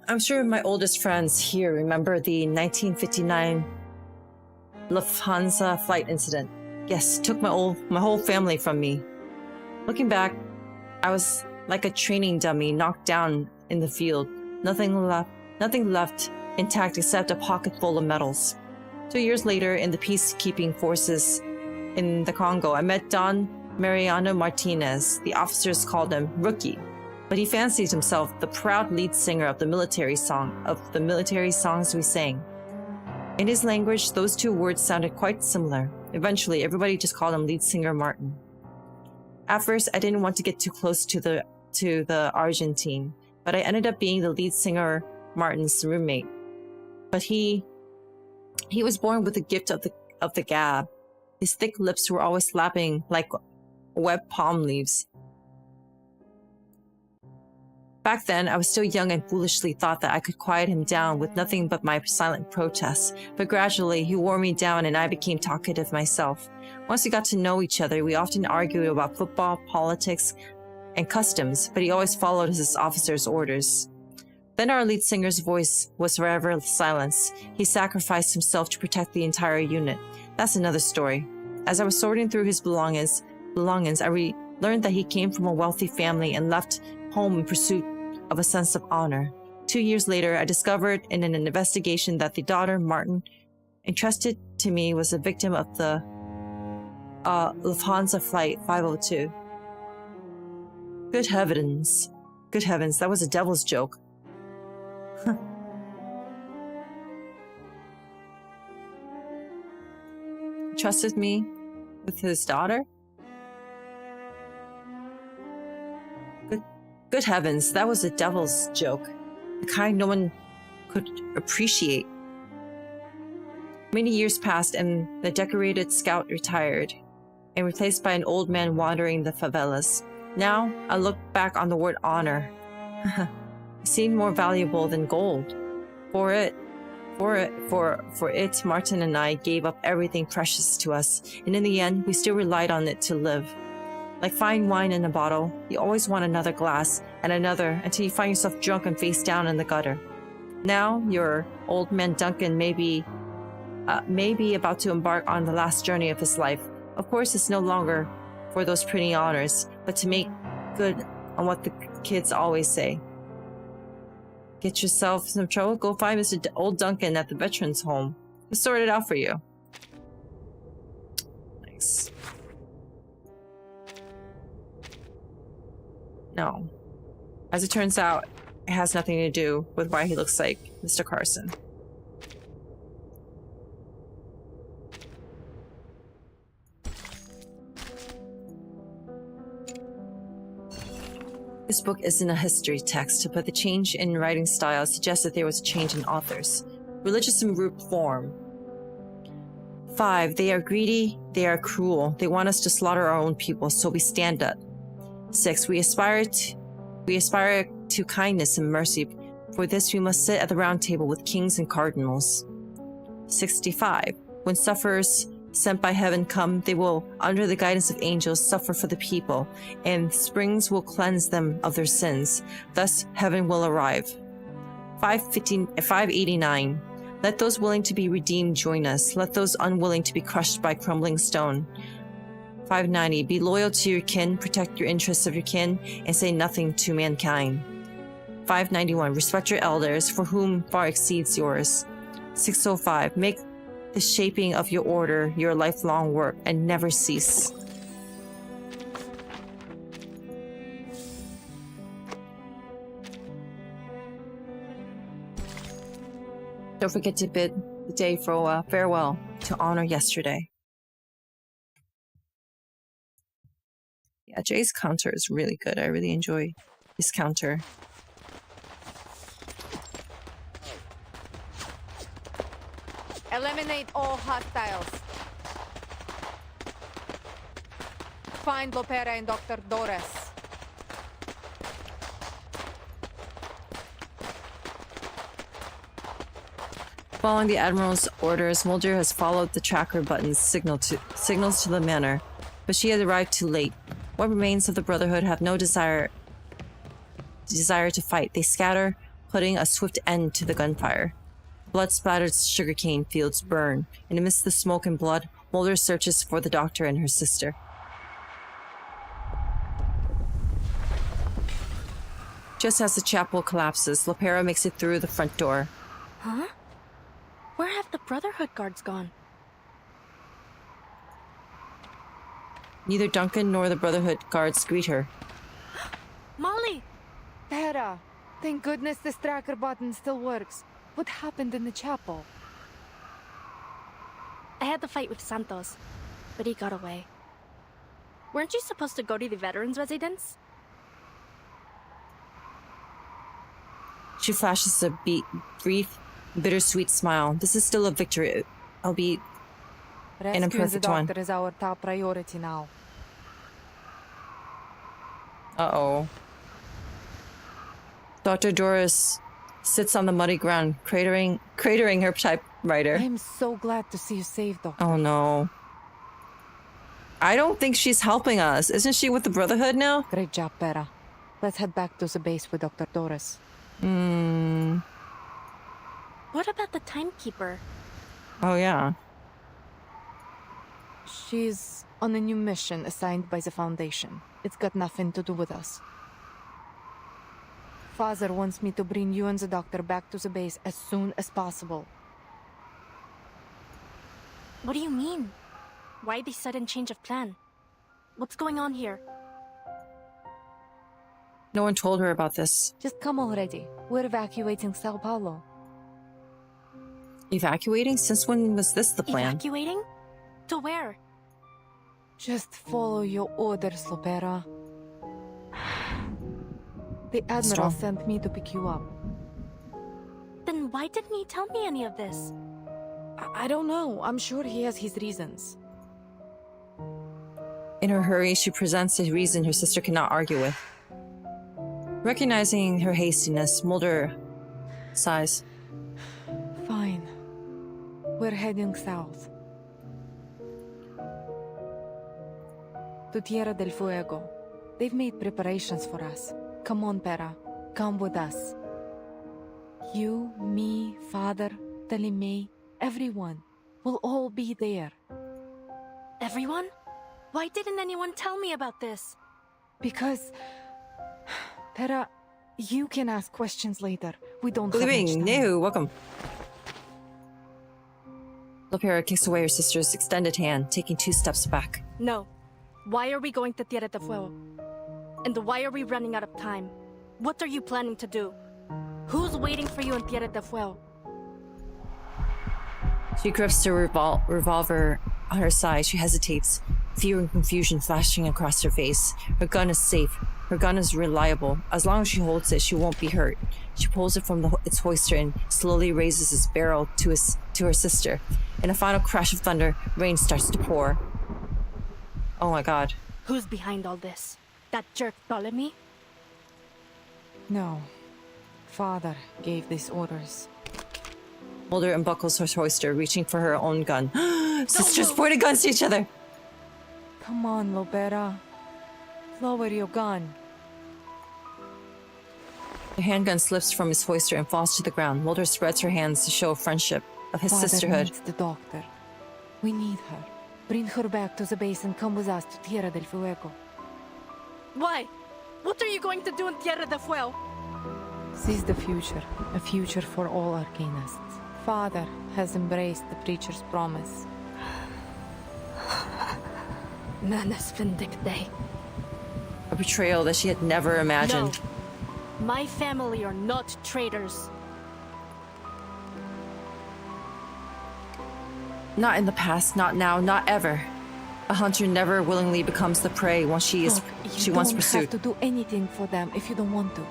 I'm sure my oldest friends here remember the 1959 Lufthansa flight incident. Yes, took my whole family from me. Looking back, I was like a training dummy knocked down in the field. Nothing left intact except a pocket full of medals. 2 years later, in the peacekeeping forces in the Congo, I met Don Mariano Martinez. The officers called him Rookie, but he fancied himself the proud lead singer of the military songs we sang. In his language, those two words sounded quite similar. Eventually, everybody just called him lead singer Martin. At first, I didn't want to get too close to the Argentine, but I ended up being the lead singer Martin's roommate. But he was born with the gift of the gab. His thick lips were always slapping like wet palm leaves. Back then, I was still young and foolishly thought that I could quiet him down with nothing but my silent protests, but gradually he wore me down and I became talkative myself. Once we got to know each other, we often argued about football, politics, and customs, but he always followed his officer's orders. Then our lead singer's voice was forever silenced. He sacrificed himself to protect the entire unit. That's another story. As I was sorting through his belongings, I learned that he came from a wealthy family and left home in pursuit of a sense of honor. 2 years later, I discovered in an investigation that the daughter, Martin, entrusted to me was a victim of the Lufthansa Flight 502. Good heavens. Good heavens, that was a devil's joke. Trusted me with his daughter? Good heavens, that was a devil's joke. The kind no one could appreciate. Many years passed and the decorated scout retired and replaced by an old man wandering the favelas. Now, I look back on the word honor. It seemed more valuable than gold. For it, Martin and I gave up everything precious to us, and in the end, we still relied on it to live. Like fine wine in a bottle, you always want another glass and another until you find yourself drunk and face down in the gutter. Now, your old man Duncan may be about to embark on the last journey of his life. Of course, it's no longer for those pretty honors, but to make good on what the kids always say. Get yourself some trouble? Go find Mr. Old Duncan at the veterans home. He'll sort it out for you. Nice. No. As it turns out, it has nothing to do with why he looks like Mr. Carson. This book isn't a history text, but the change in writing style suggests that there was a change in authors. Religious in root form. 5. They are greedy, they are cruel, they want us to slaughter our own people, so we stand up. 6. We aspire to kindness and mercy. For this we must sit at the round table with kings and cardinals. 65. When sufferers sent by heaven come, they will, under the guidance of angels, suffer for the people, and springs will cleanse them of their sins. Thus heaven will arrive. 589. Let those willing to be redeemed join us. Let those unwilling to be crushed by crumbling stone. 590. Be loyal to your kin, protect your interests of your kin, and say nothing to mankind. 591. Respect your elders, for whom far exceeds yours. 605. Make the shaping of your order your lifelong work, and never cease. Don't forget to bid the day for farewell to honor yesterday. Yeah, Jay's counter is really good. I really enjoy his counter. Eliminate all hostiles. Find Lopera and Dr. Doris. Following the Admiral's orders, Mulder has followed the tracker button's signals to the manor, but she has arrived too late. What remains of the Brotherhood have no desire to fight. They scatter, putting a swift end to the gunfire. Blood-splattered sugarcane fields burn, and amidst the smoke and blood, Mulder searches for the doctor and her sister. Just as the chapel collapses, Lopera makes it through the front door. Huh? Where have the Brotherhood guards gone? Neither Duncan nor the Brotherhood guards greet her. Molly! Tara, thank goodness this tracker button still works. What happened in the chapel? had to fight with Santos, but he got away. Weren't you supposed to go to the veterans' residence? She flashes a brief, bittersweet smile. This is still a victory, albeit an Rescuing the imperfect one. doctor is our top priority now. Uh-oh. Dr. Doris sits on the muddy ground, cratering her typewriter. I'm so glad to see you safe, Doctor. Oh no. I don't think she's helping us. Isn't she with the Brotherhood now? Great job, Pera. Let's head back to the base with Dr. Doris. What about the timekeeper? Oh yeah. She's on a new mission assigned by the Foundation. It's got nothing to do with us. Father wants me to bring you and the doctor back to the base as soon as possible. What do you mean? Why the sudden change of plan? What's going on here? No one told her about this. Just come already. We're evacuating Sao Paulo. Evacuating? Since when was this the plan? Evacuating? To where? Just follow your orders, Lopera. The Admiral sent me to pick you up. Then why didn't he tell me any of this? I don't know. I'm sure he has his reasons. In her hurry, she presents a reason her sister cannot argue with. Recognizing her hastiness, Mulder sighs. Fine. We're heading south. To Tierra del Fuego. They've made preparations for us. Come on, Pera. Come with us. You, me, Father, Telimay, everyone. We'll all be there. Everyone? Why didn't anyone tell me about this? Because... Pera, you can ask questions later. We don't have much Hulijing, time. no, welcome. Lopera kicks away her sister's extended hand, taking 2 steps back. No. Why are we going to Tierra del Fuego? And why are we running out of time? What are you planning to do? Who's waiting for you in Tierra del Fuego? She grips her revolver on her side. She hesitates, fear and confusion flashing across her face. Her gun is safe. Her gun is reliable. As long as she holds it, she won't be hurt. She pulls it from its holster and slowly raises its barrel to her sister. In a final crash of thunder, rain starts to pour. Oh my god. Who's behind all this? That jerk Ptolemy? No. Father gave these orders. Mulder unbuckles her holster, reaching for her own gun. Sisters pointing guns to each other! Come on, Lopera. Lower your gun. The handgun slips from his holster and falls to the ground. Mulder spreads her hands to show friendship of his Father sisterhood. needs the doctor. We need her. Bring her back to the base and come with us to Tierra del Fuego. Why? What are you going to do in Tierra del Fuego? Seize the future. A future for all Arcanists. Father has embraced the preacher's promise. Manus Vindicte. A betrayal that she had never imagined. No. My family are not traitors. Not in the past, not now, not ever. A hunter never willingly becomes the prey once she is once You pursued. don't have to do anything for them if you don't want to.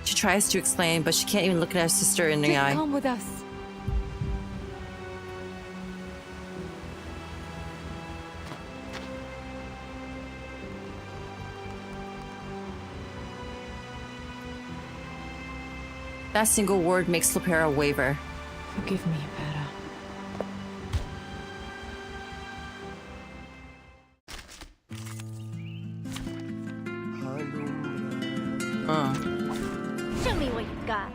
She tries to explain, but she can't even look at her sister in the Just eye. come with us. That single word makes Lopera waver. Forgive me, Pera. Show me what you got.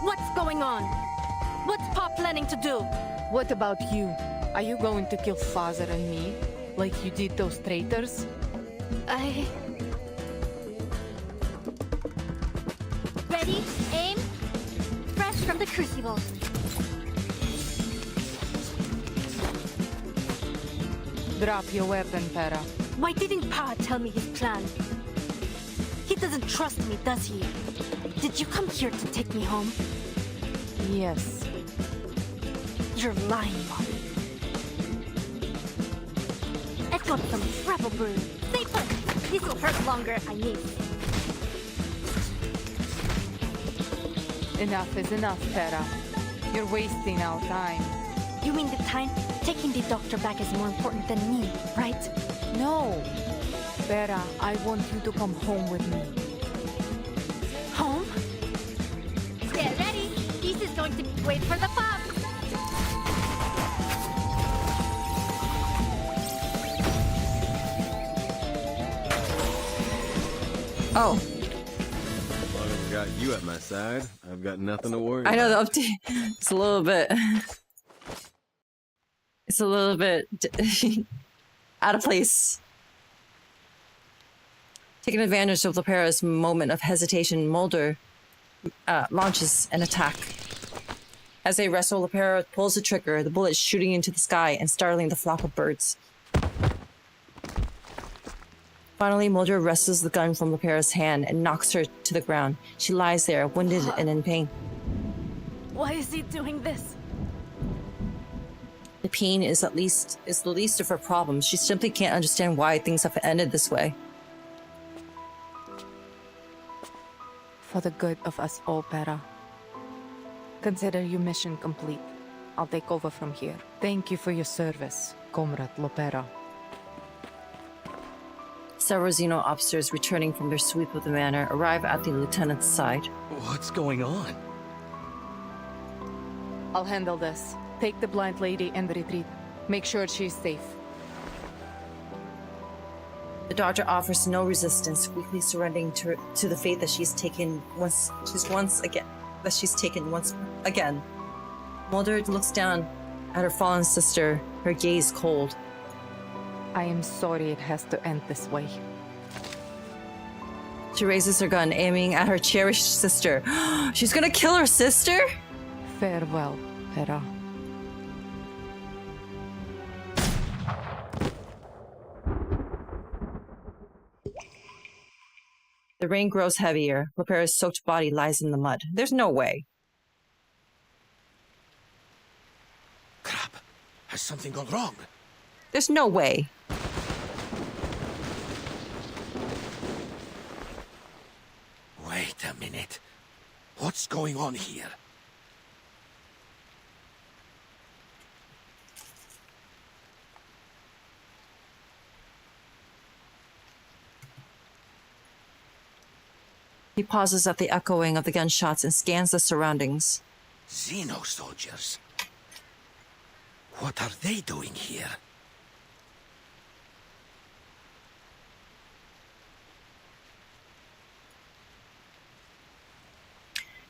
What's going on? What's Pop planning to do? What about you? Are you going to kill Father and me, like you did those traitors? Ready, aim, fresh from the crucible. Drop your weapon, Pera. Why didn't Pa tell me his plan? He doesn't trust me, does he? Did you come here to take me home? Yes. You're lying, Mom. I've got some travel brew. Stay put. This will hurt longer, I need. Enough is enough, Terra. You're wasting our time. You mean the time? Taking the doctor back is more important than me, right? No. Terra, I want you to come home with me. Home? Get ready. This is going to be wait for the pub. Oh. As long as I've got you at my side, I've got nothing to worry I know about. the update. It's a little bit. It's a little bit out of place. Taking advantage of Lopera's moment of hesitation, Mulder launches an attack. As they wrestle, Lopera pulls the trigger, the bullet shooting into the sky and startling the flock of birds. Finally, Mulder wrestles the gun from Lopera's hand and knocks her to the ground. She lies there, wounded and in pain. Why is he doing this? The pain is the least of her problems. She simply can't understand why things have ended this way. For the good of us all, Terra. Consider your mission complete. I'll take over from here. Thank you for your service, Comrade Lopera. Several Xeno officers returning from their sweep of the manor arrive at the lieutenant's side. What's going on? I'll handle this. Take the blind lady and retreat. Make sure she's safe. The doctor offers no resistance, weakly surrendering to the fate that she's taken once again. Mulder looks down at her fallen sister, her gaze cold. I am sorry it has to end this way. She raises her gun, aiming at her cherished sister. She's gonna kill her sister? Farewell, Terra. The rain grows heavier. Lopera's soaked body lies in the mud. There's no way. Crap. Has something gone wrong? There's no way. Wait a minute. What's going on here? He pauses at the echoing of the gunshots and scans the surroundings. Xeno soldiers. What are they doing here?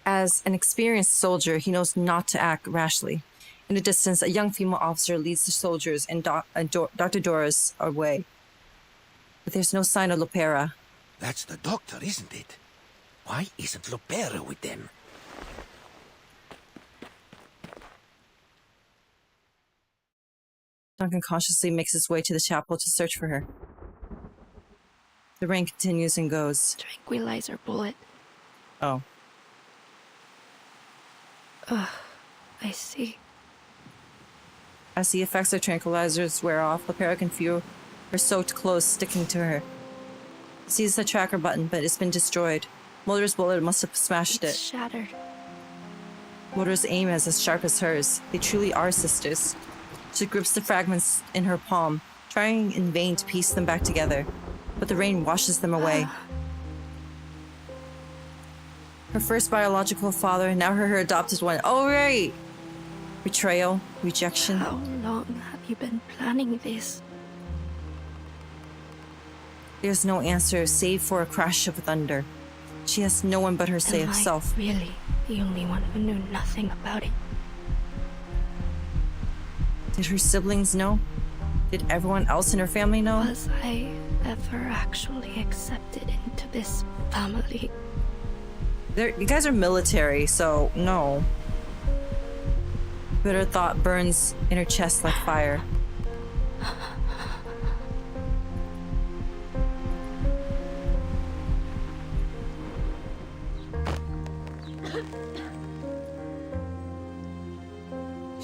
As an experienced soldier, he knows not to act rashly. In the distance, a young female officer leads the soldiers and Dr. Doris away. But there's no sign of Lopera. That's the doctor, isn't it? Why isn't Lopera with them? Duncan cautiously makes his way to the chapel to search for her. The rain continues and goes. Tranquilizer bullet. Oh. Ugh, I see. As the effects of tranquilizers wear off, Lopera can feel her soaked clothes sticking to her. He sees the tracker button, but it's been destroyed. Mulder's bullet must have smashed it. Shattered. Mulder's aim is as sharp as hers. They truly are sisters. She grips the fragments in her palm, trying in vain to piece them back together, but the rain washes them away. Her first biological father, now her adopted one. Oh, right! Betrayal, rejection. How long have you been planning this? There's no answer save for a crash of thunder. She has no one but herself. Am I really the only one who knew nothing about it? Did her siblings know? Did everyone else in her family know? Was I ever actually accepted into this family? You guys are military, so no. Bitter thought burns in her chest like fire.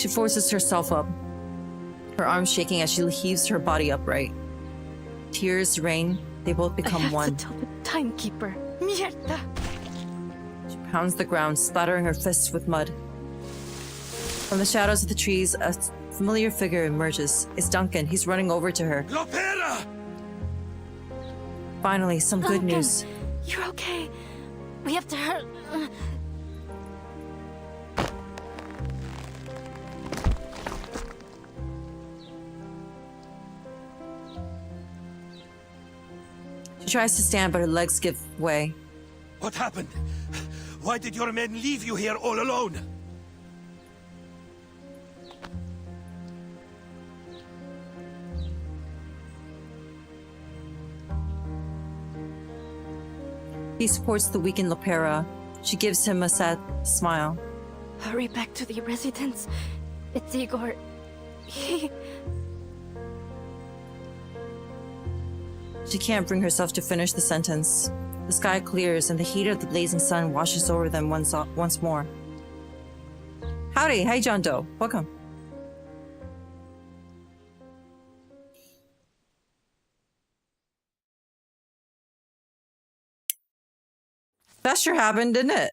She forces herself up, her arms shaking as she heaves her body upright. Tears rain, they both become one. I have to tell the timekeeper. Mierda! She pounds the ground, splattering her fists with mud. From the shadows of the trees, a familiar figure emerges. It's Duncan. He's running over to her. Lopera! Finally, some good Duncan, news. You're okay. We have to hurt. She tries to stand, but her legs give way. What happened? Why did your men leave you here all alone? He supports the weakened Lopera. She gives him a sad smile. Hurry back to the residence. It's Igor. He... She can't bring herself to finish the sentence. The sky clears and the heat of the blazing sun washes over them once more. Howdy, hey John Doe, welcome. That sure happened, didn't it?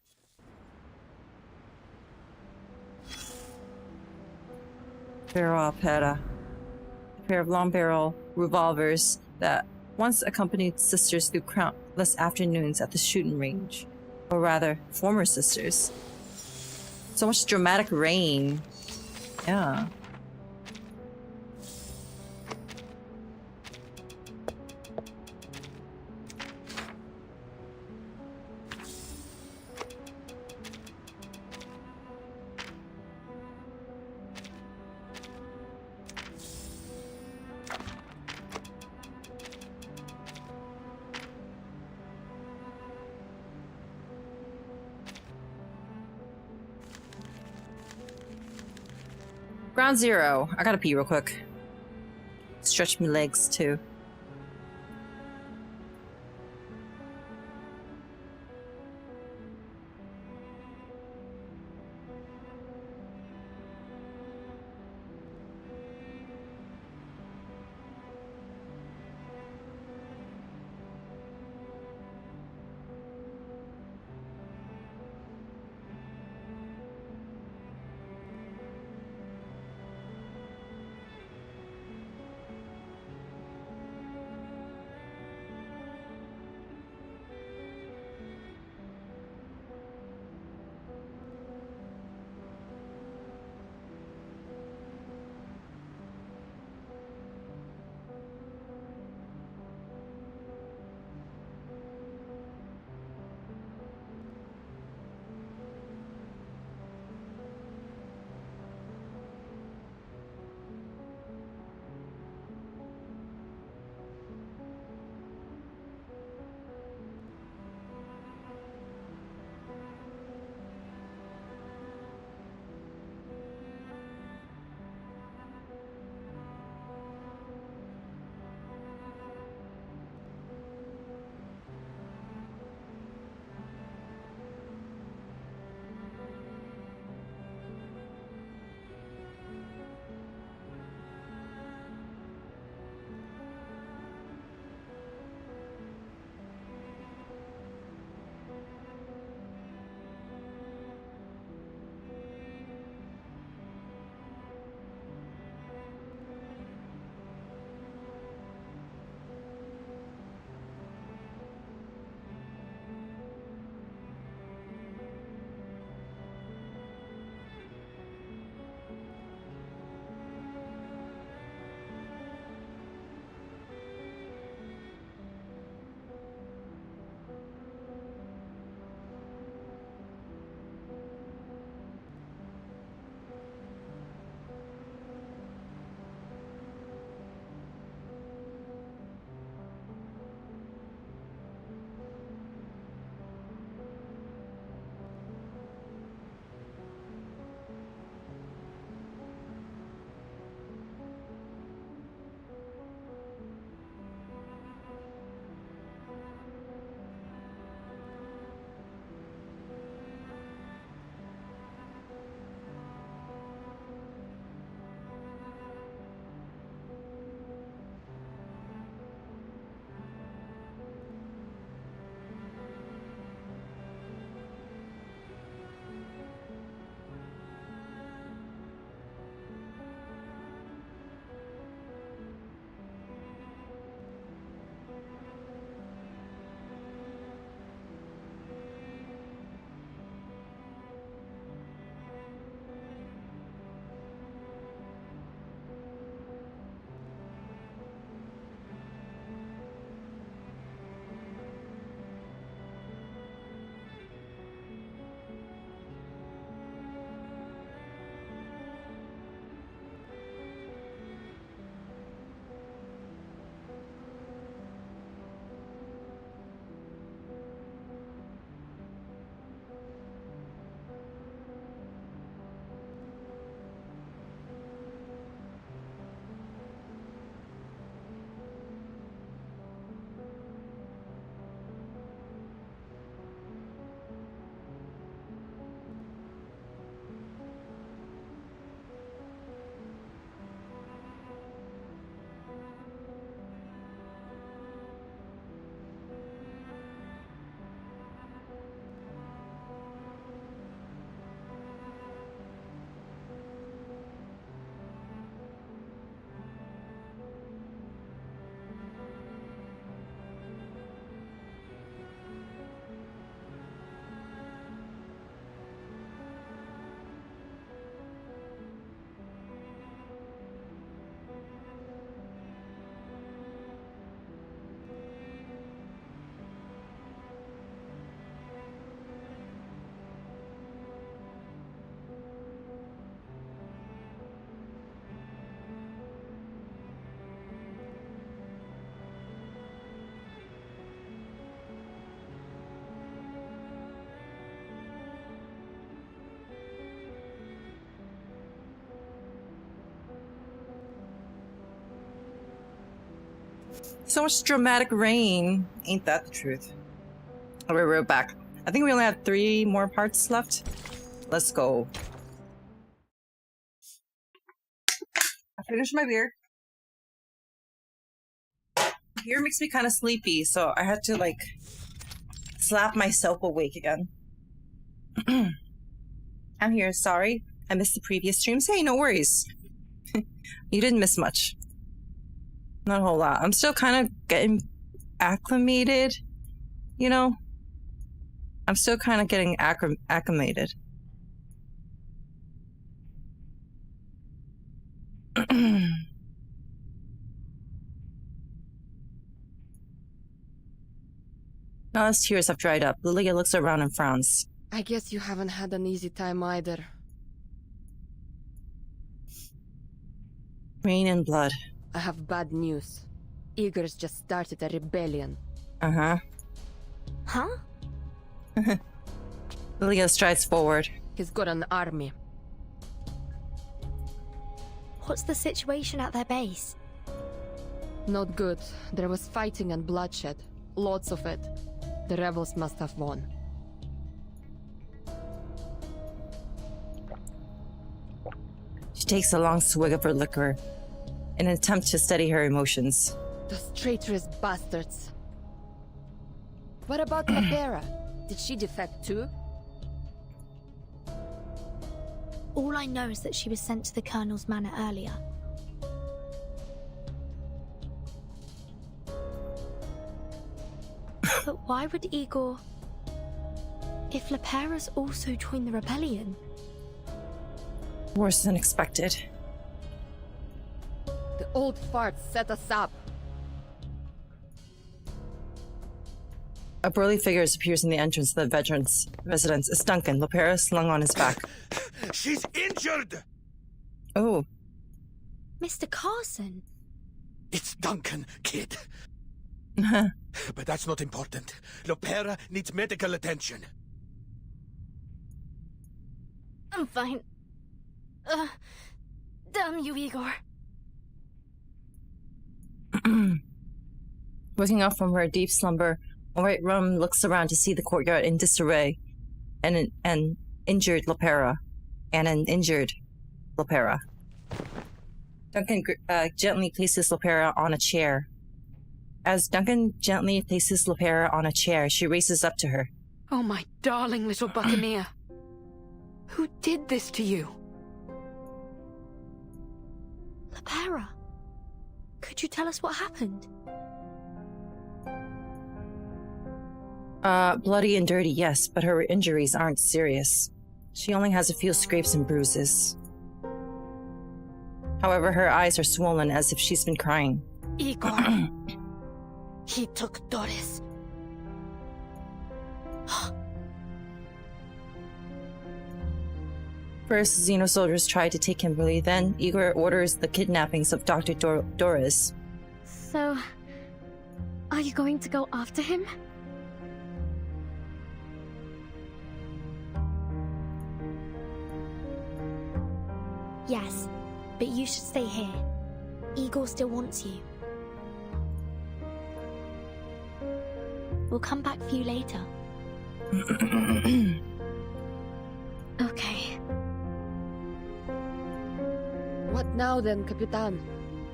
Barrel Opera. A pair of long barrel revolvers that once accompanied sisters through countless afternoons at the shooting range. Or rather, former sisters. So much dramatic rain. Yeah. Ground zero. I gotta pee real quick. Stretch my legs too. So much dramatic rain. Ain't that the truth? Alright, we're back. I think we only have 3 more parts left. Let's go. I finished my beer. Beer makes me kind of sleepy, so I had to like slap myself awake again. I'm here, sorry. I missed the previous streams. Hey, no worries. You didn't miss much. Not a whole lot. I'm still kind of getting acclimated, you know? I'm still kind of getting acclimated. Now his tears have dried up. Lilia looks around and frowns. I guess you haven't had an easy time either. Rain and blood. I have bad news. Igor's just started a rebellion. Uh-huh. Huh? Lilia strides forward. He's got an army. What's the situation at their base? Not good. There was fighting and bloodshed. Lots of it. The rebels must have won. She takes a long swig of her liquor in an attempt to steady her emotions. Those traitorous bastards. What about Lapera? Did she defect too? All I know is that she was sent to the Colonel's manor earlier. But why would Igor... If Lapera's also joined the rebellion? Worse than expected. The old farts set us up. A burly figure appears in the entrance of the veterans' residence. It's Duncan, Lapera slung on his back. She's injured! Oh. Mr. Carson? It's Duncan, kid. But that's not important. Lapera needs medical attention. I'm fine. Damn you, Igor. Waking up from her deep slumber, Alright Rum looks around to see the courtyard in disarray, and an injured Lapera. Duncan gently places Lapera on a chair. As Duncan gently places Lapera on a chair, she races up to her. Oh, my darling little buccaneer. Who did this to you? Lapera, could you tell us what happened? Bloody and dirty, yes, but her injuries aren't serious. She only has a few scrapes and bruises. However, her eyes are swollen as if she's been crying. Igor. He took Doris. First, Xeno soldiers tried to take Kimberly, then Igor orders the kidnappings of Dr. Doris. So, are you going to go after him? Yes, but you should stay here. Igor still wants you. We'll come back for you later. Okay. What now then, Capitan?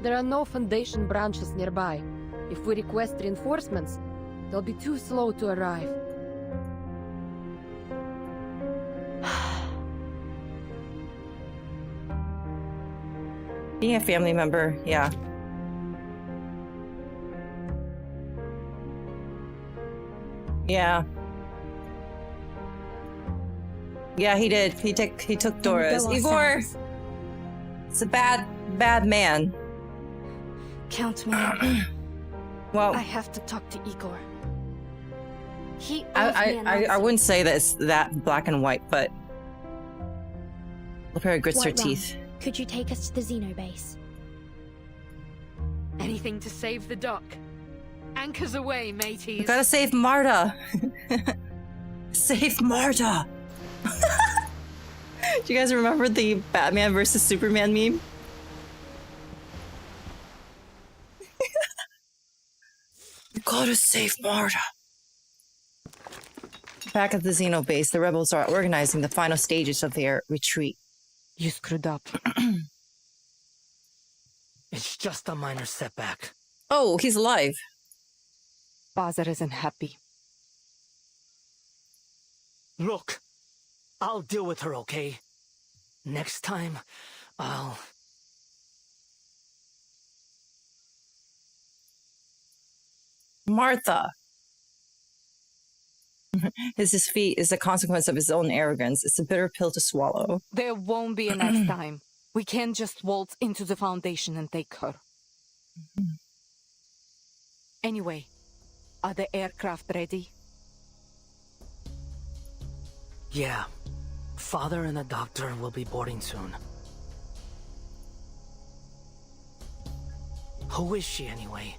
There are no Foundation branches nearby. If we request reinforcements, they'll be too slow to arrive. Being a family member, yeah. Yeah. Yeah, he did. He took Doris. Igor! It's a bad man. Count me out. Well, I have to talk to Igor. He I wouldn't say that it's that black and white, but Lapera grits her teeth. Could you take us to the Xeno base? Anything to save the dock. Anchors away, mateys. We gotta save Marta. Save Marta. Do you guys remember the Batman versus Superman meme? gotta save Marta. Back at the Xeno base, the rebels are organizing the final stages of their retreat. You screwed up. It's just a minor setback. Oh, he's alive. Father isn't happy. Look, I'll deal with her, okay? Next time, I'll... Martha. His defeat is a consequence of his own arrogance. It's a bitter pill to swallow. There won't be a next time. We can't just waltz into the Foundation and take her. Anyway, are the aircraft ready? Yeah. Father and the doctor will be boarding soon. Who is she, anyway?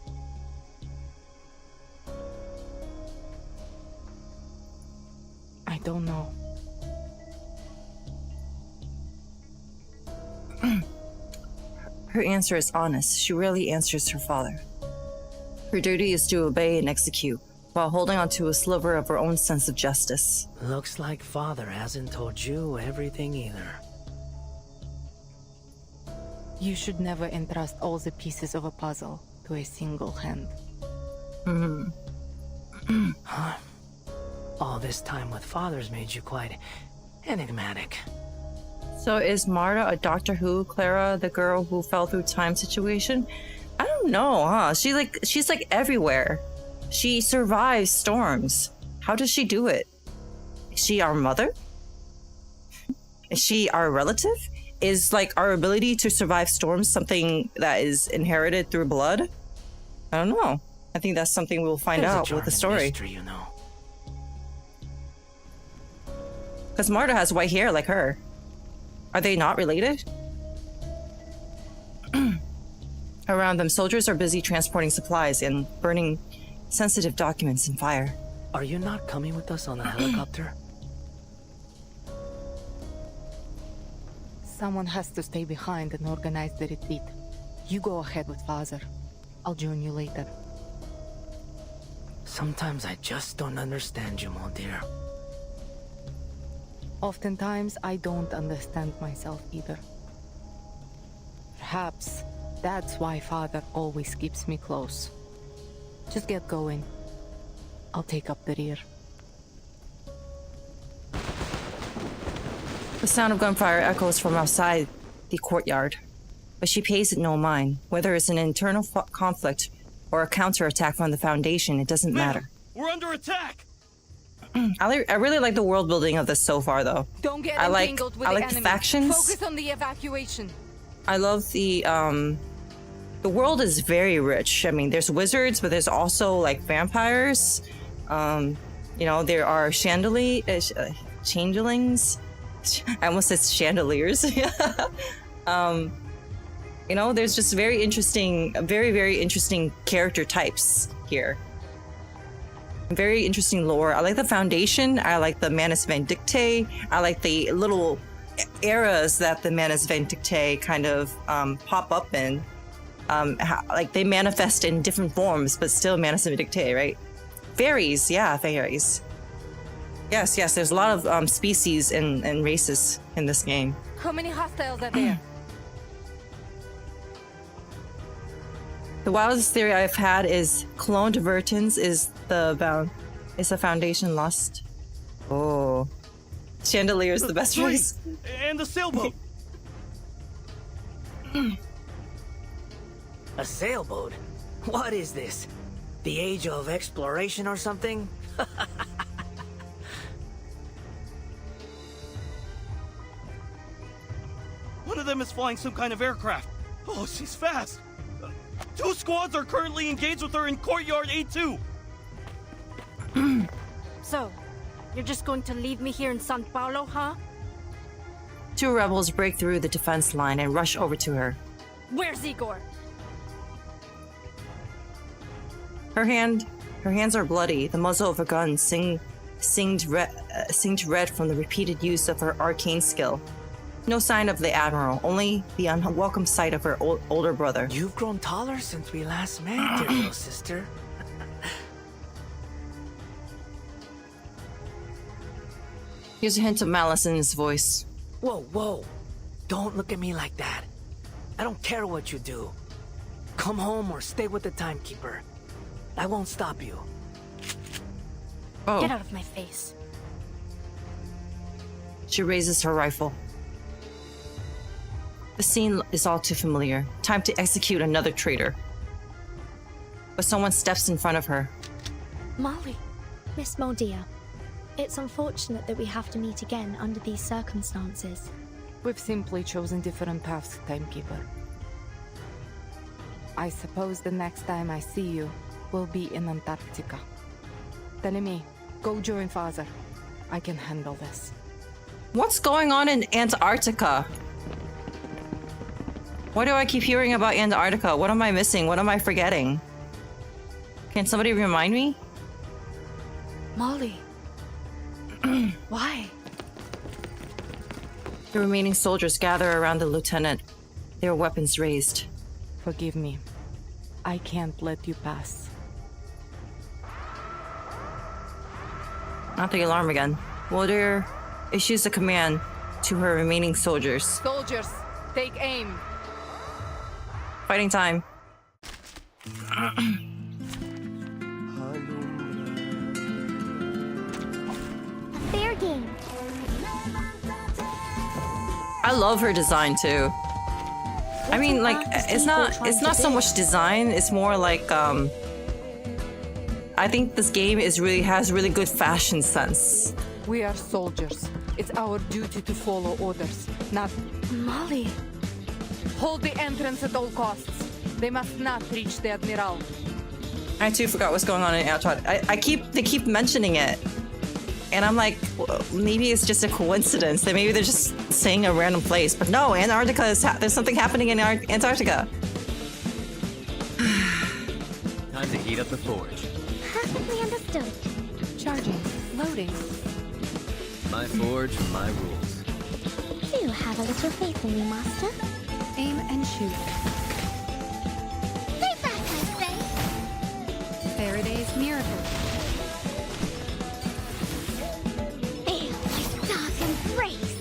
I don't know. Her answer is honest. She rarely answers her father. Her duty is to obey and execute, while holding on to a sliver of her own sense of justice. Looks like Father hasn't told you everything either. You should never entrust all the pieces of a puzzle to a single hand. Huh? All this time with Father's made you quite enigmatic. So is Marta a Doctor Who Clara, the girl who fell through time situation? I don't know, huh? She's like everywhere. She survives storms. How does she do it? Is she our mother? Is she our relative? Is like our ability to survive storms something that is inherited through blood? I don't know. I think that's something we'll find out with the story. Mystery, you know. Because Marta has white hair like her. Are they not related? Around them, soldiers are busy transporting supplies and burning sensitive documents in fire. Are you not coming with us on the helicopter? Someone has to stay behind and organize the retreat. You go ahead with Father. I'll join you later. Sometimes I just don't understand you, mon dear. Oftentimes, I don't understand myself either. Perhaps that's why Father always keeps me close. Just get going. I'll take up the rear. The sound of gunfire echoes from outside the courtyard, but she pays it no mind. Whether it's an internal conflict or a counterattack from the Foundation, it doesn't matter. We're under attack! I really like the world building of this so far, though. Don't get entangled with the enemy. The factions. Focus on the evacuation. I love the world is very rich. I mean, there's wizards, but there's also like vampires. You know, there are changelings. I almost said chandeliers. You know, there's just very interesting character types here. Very interesting lore. I like the Foundation. I like the Manus Vindictae. I like the little eras that the Manus Vindictae kind of pop up in. Like they manifest in different forms, but still Manus Vindictae, right? Fairies, yeah, fairies. Yes, there's a lot of species and races in this game. How many hostiles are there? The wildest theory I've had is clone divergence is the Foundation lost. Oh, chandelier is the best choice. And the sailboat. A sailboat? What is this? The age of exploration or something? One of them is flying some kind of aircraft. Oh, she's fast. 2 squads are currently engaged with her in Courtyard A2. So, you're just going to leave me here in San Paulo, huh? 2 rebels break through the defense line and rush over to her. Where's Igor? Her hands are bloody. The muzzle of her gun singed red from the repeated use of her arcane skill. No sign of the Admiral, only the unwelcome sight of her older brother. You've grown taller since we last met, dear little sister. Here's a hint of malice in his voice. Whoa, whoa. Don't look at me like that. I don't care what you do. Come home or stay with the timekeeper. I won't stop you. Oh. Get out of my face. She raises her rifle. The scene is all too familiar. Time to execute another traitor. But someone steps in front of her. Molly. Miss Moldia, it's unfortunate that we have to meet again under these circumstances. We've simply chosen different paths, Timekeeper. I suppose the next time I see you will be in Antarctica. Telemi, go join Father. I can handle this. What's going on in Antarctica? Why do I keep hearing about Antarctica? What am I missing? What am I forgetting? Can somebody remind me? Molly. Why? The remaining soldiers gather around the lieutenant, their weapons raised. Forgive me. I can't let you pass. Not the alarm again. Warder issues a command to her remaining soldiers. Soldiers, take aim. Fighting time. Fair game. I love her design too. I mean, like, it's not so much design, it's more like I think this game has really good fashion sense. We are soldiers. It's our duty to follow orders, not... Molly. Hold the entrance at all costs. They must not reach the Admiral. I too forgot what's going on in Antarctica. They keep mentioning it. And I'm like, well, maybe it's just a coincidence that maybe they're just saying a random place. But no, Antarctica is there's something happening in Antarctica. Time to heat up the forge. Perfectly understood. Charging. Loading. My forge, my rules. Do have a little faith in me, Master. Aim and shoot. Stay back, I say. Faraday's miracle. Feel my dark embrace.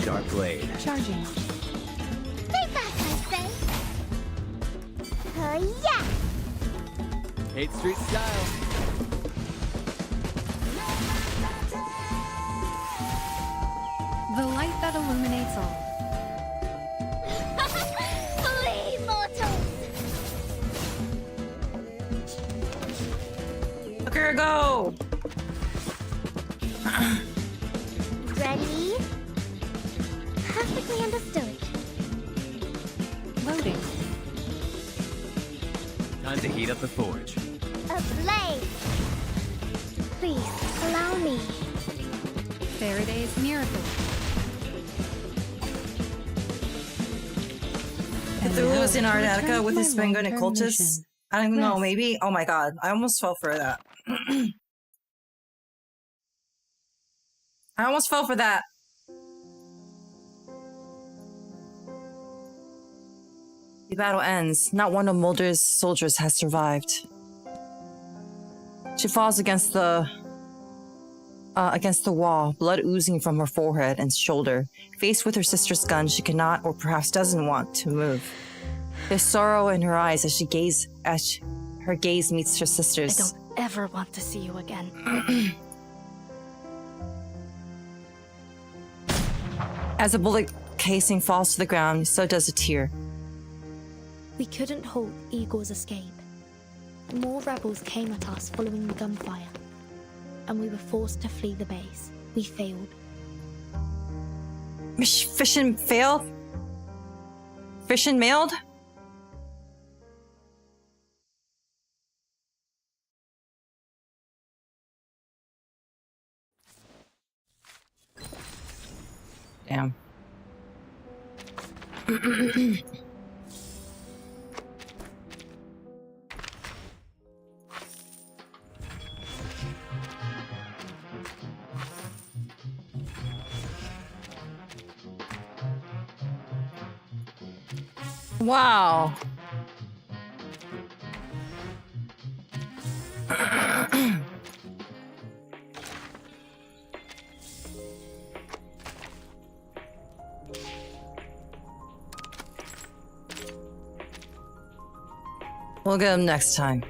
Sharp blade. Charging. Stay back, I say. Yeah. 8th Street style. The light that illuminates all. Flee, mortals! Look at her go! Ready? Perfectly understood. Loading. Time to heat up the forge. Ablaze! Please, allow me. Faraday's miracle. Cthulhu was in Antarctica with his penguin and cultists. I don't know, maybe? Oh my god, I almost fell for that. I almost fell for that. The battle ends. Not one of Mulder's soldiers has survived. She falls against the wall, blood oozing from her forehead and shoulder. Faced with her sister's gun, she cannot, or perhaps doesn't want, to move. There's sorrow in her eyes as her gaze meets her sister's. I don't ever want to see you again. As a bullet casing falls to the ground, so does a tear. We couldn't halt Igor's escape. More rebels came at us following the gunfire, and we were forced to flee the base. We failed. Fission failed? Fission mailed? Damn. Wow. We'll get him next time.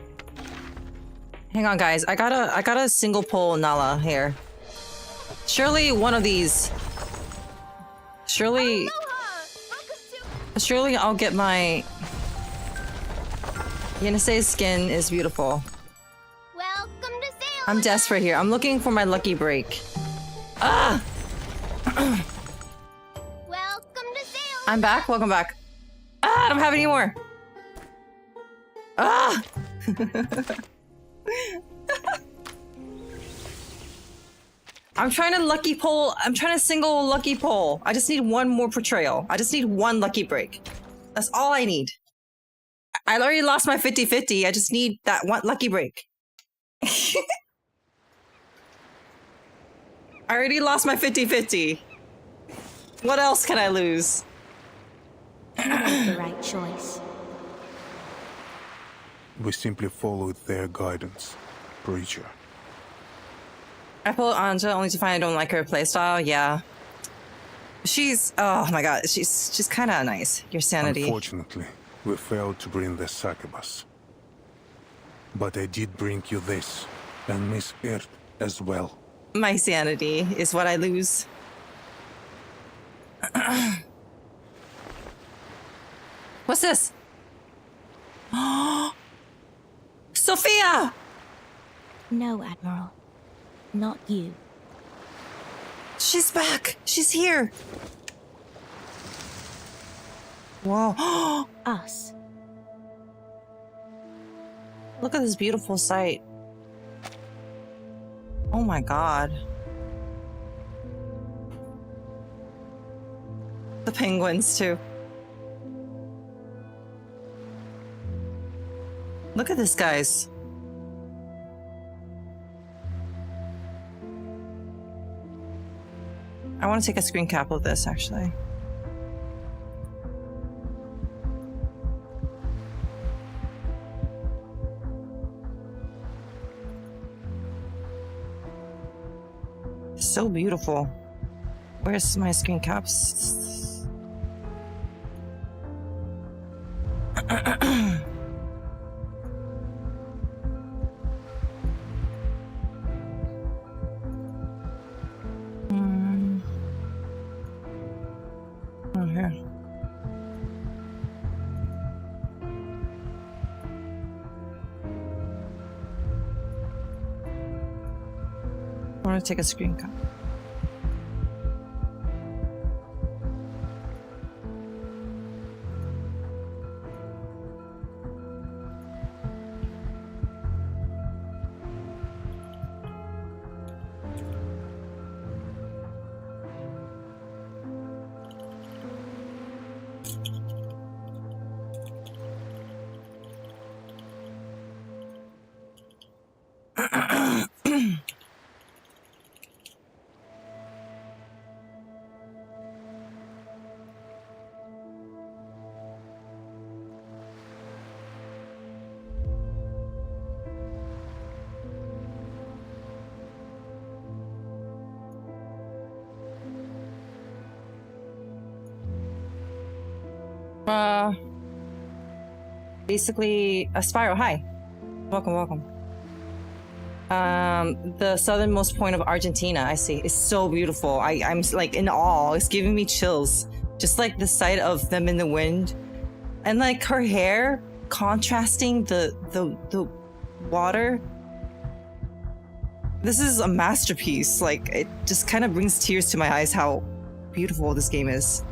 Hang on, guys. I got a single pole Nala here. Surely one of these. Surely I'll get my. Yenisei's skin is beautiful. Welcome to Sail. I'm desperate here. I'm looking for my lucky break. Ah! Welcome to Sail. I'm back. Welcome back. Ah! I don't have any more. Ah! I'm trying to lucky pull. I'm trying to single lucky pull. I just need one more portrayal. I just need one lucky break. That's all I need. I already lost my 50-50. I just need that one lucky break. I already lost my 50-50. What else can I lose? You made the right choice. We simply followed their guidance, Preacher. I pulled Anja only to find I don't like her playstyle. Yeah. She's... Oh my god. She's kind of nice. Your sanity. Unfortunately, we failed to bring the succubus. But I did bring you this, and Miss Earth as well. My sanity is what I lose. What's this? Sophia! No, Admiral. Not you. She's back! She's here! Whoa. Us. Look at this beautiful sight. Oh my god. The penguins, too. Look at this, guys. I want to take a screen cap of this, actually. So beautiful. Where's my screen caps? Oh, here. I want to take a screen cap. Basically a spiral. Hi. Welcome. The southernmost point of Argentina, I see. It's so beautiful. I'm like in awe. It's giving me chills. Just like the sight of them in the wind. And like her hair contrasting the water. This is a masterpiece. Like it just kind of brings tears to my eyes how beautiful this game is.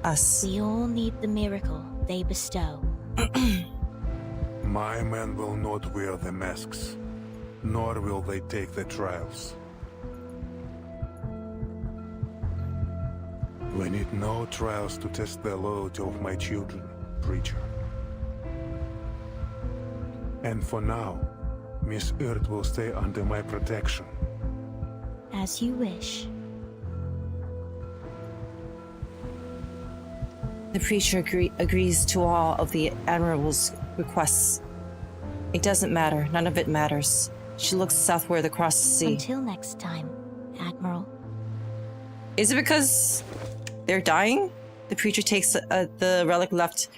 Us. We all need the miracle they bestow. My men will not wear the masks, nor will they take the trials. We need no trials to test the loyalty of my children, Preacher. And for now, Miss Earth will stay under my protection. As you wish. The preacher agrees to all of the Admiral's requests. It doesn't matter. None of it matters. She looks southward across the sea. Until next time, Admiral. Is it because they're dying? The preacher takes the relic left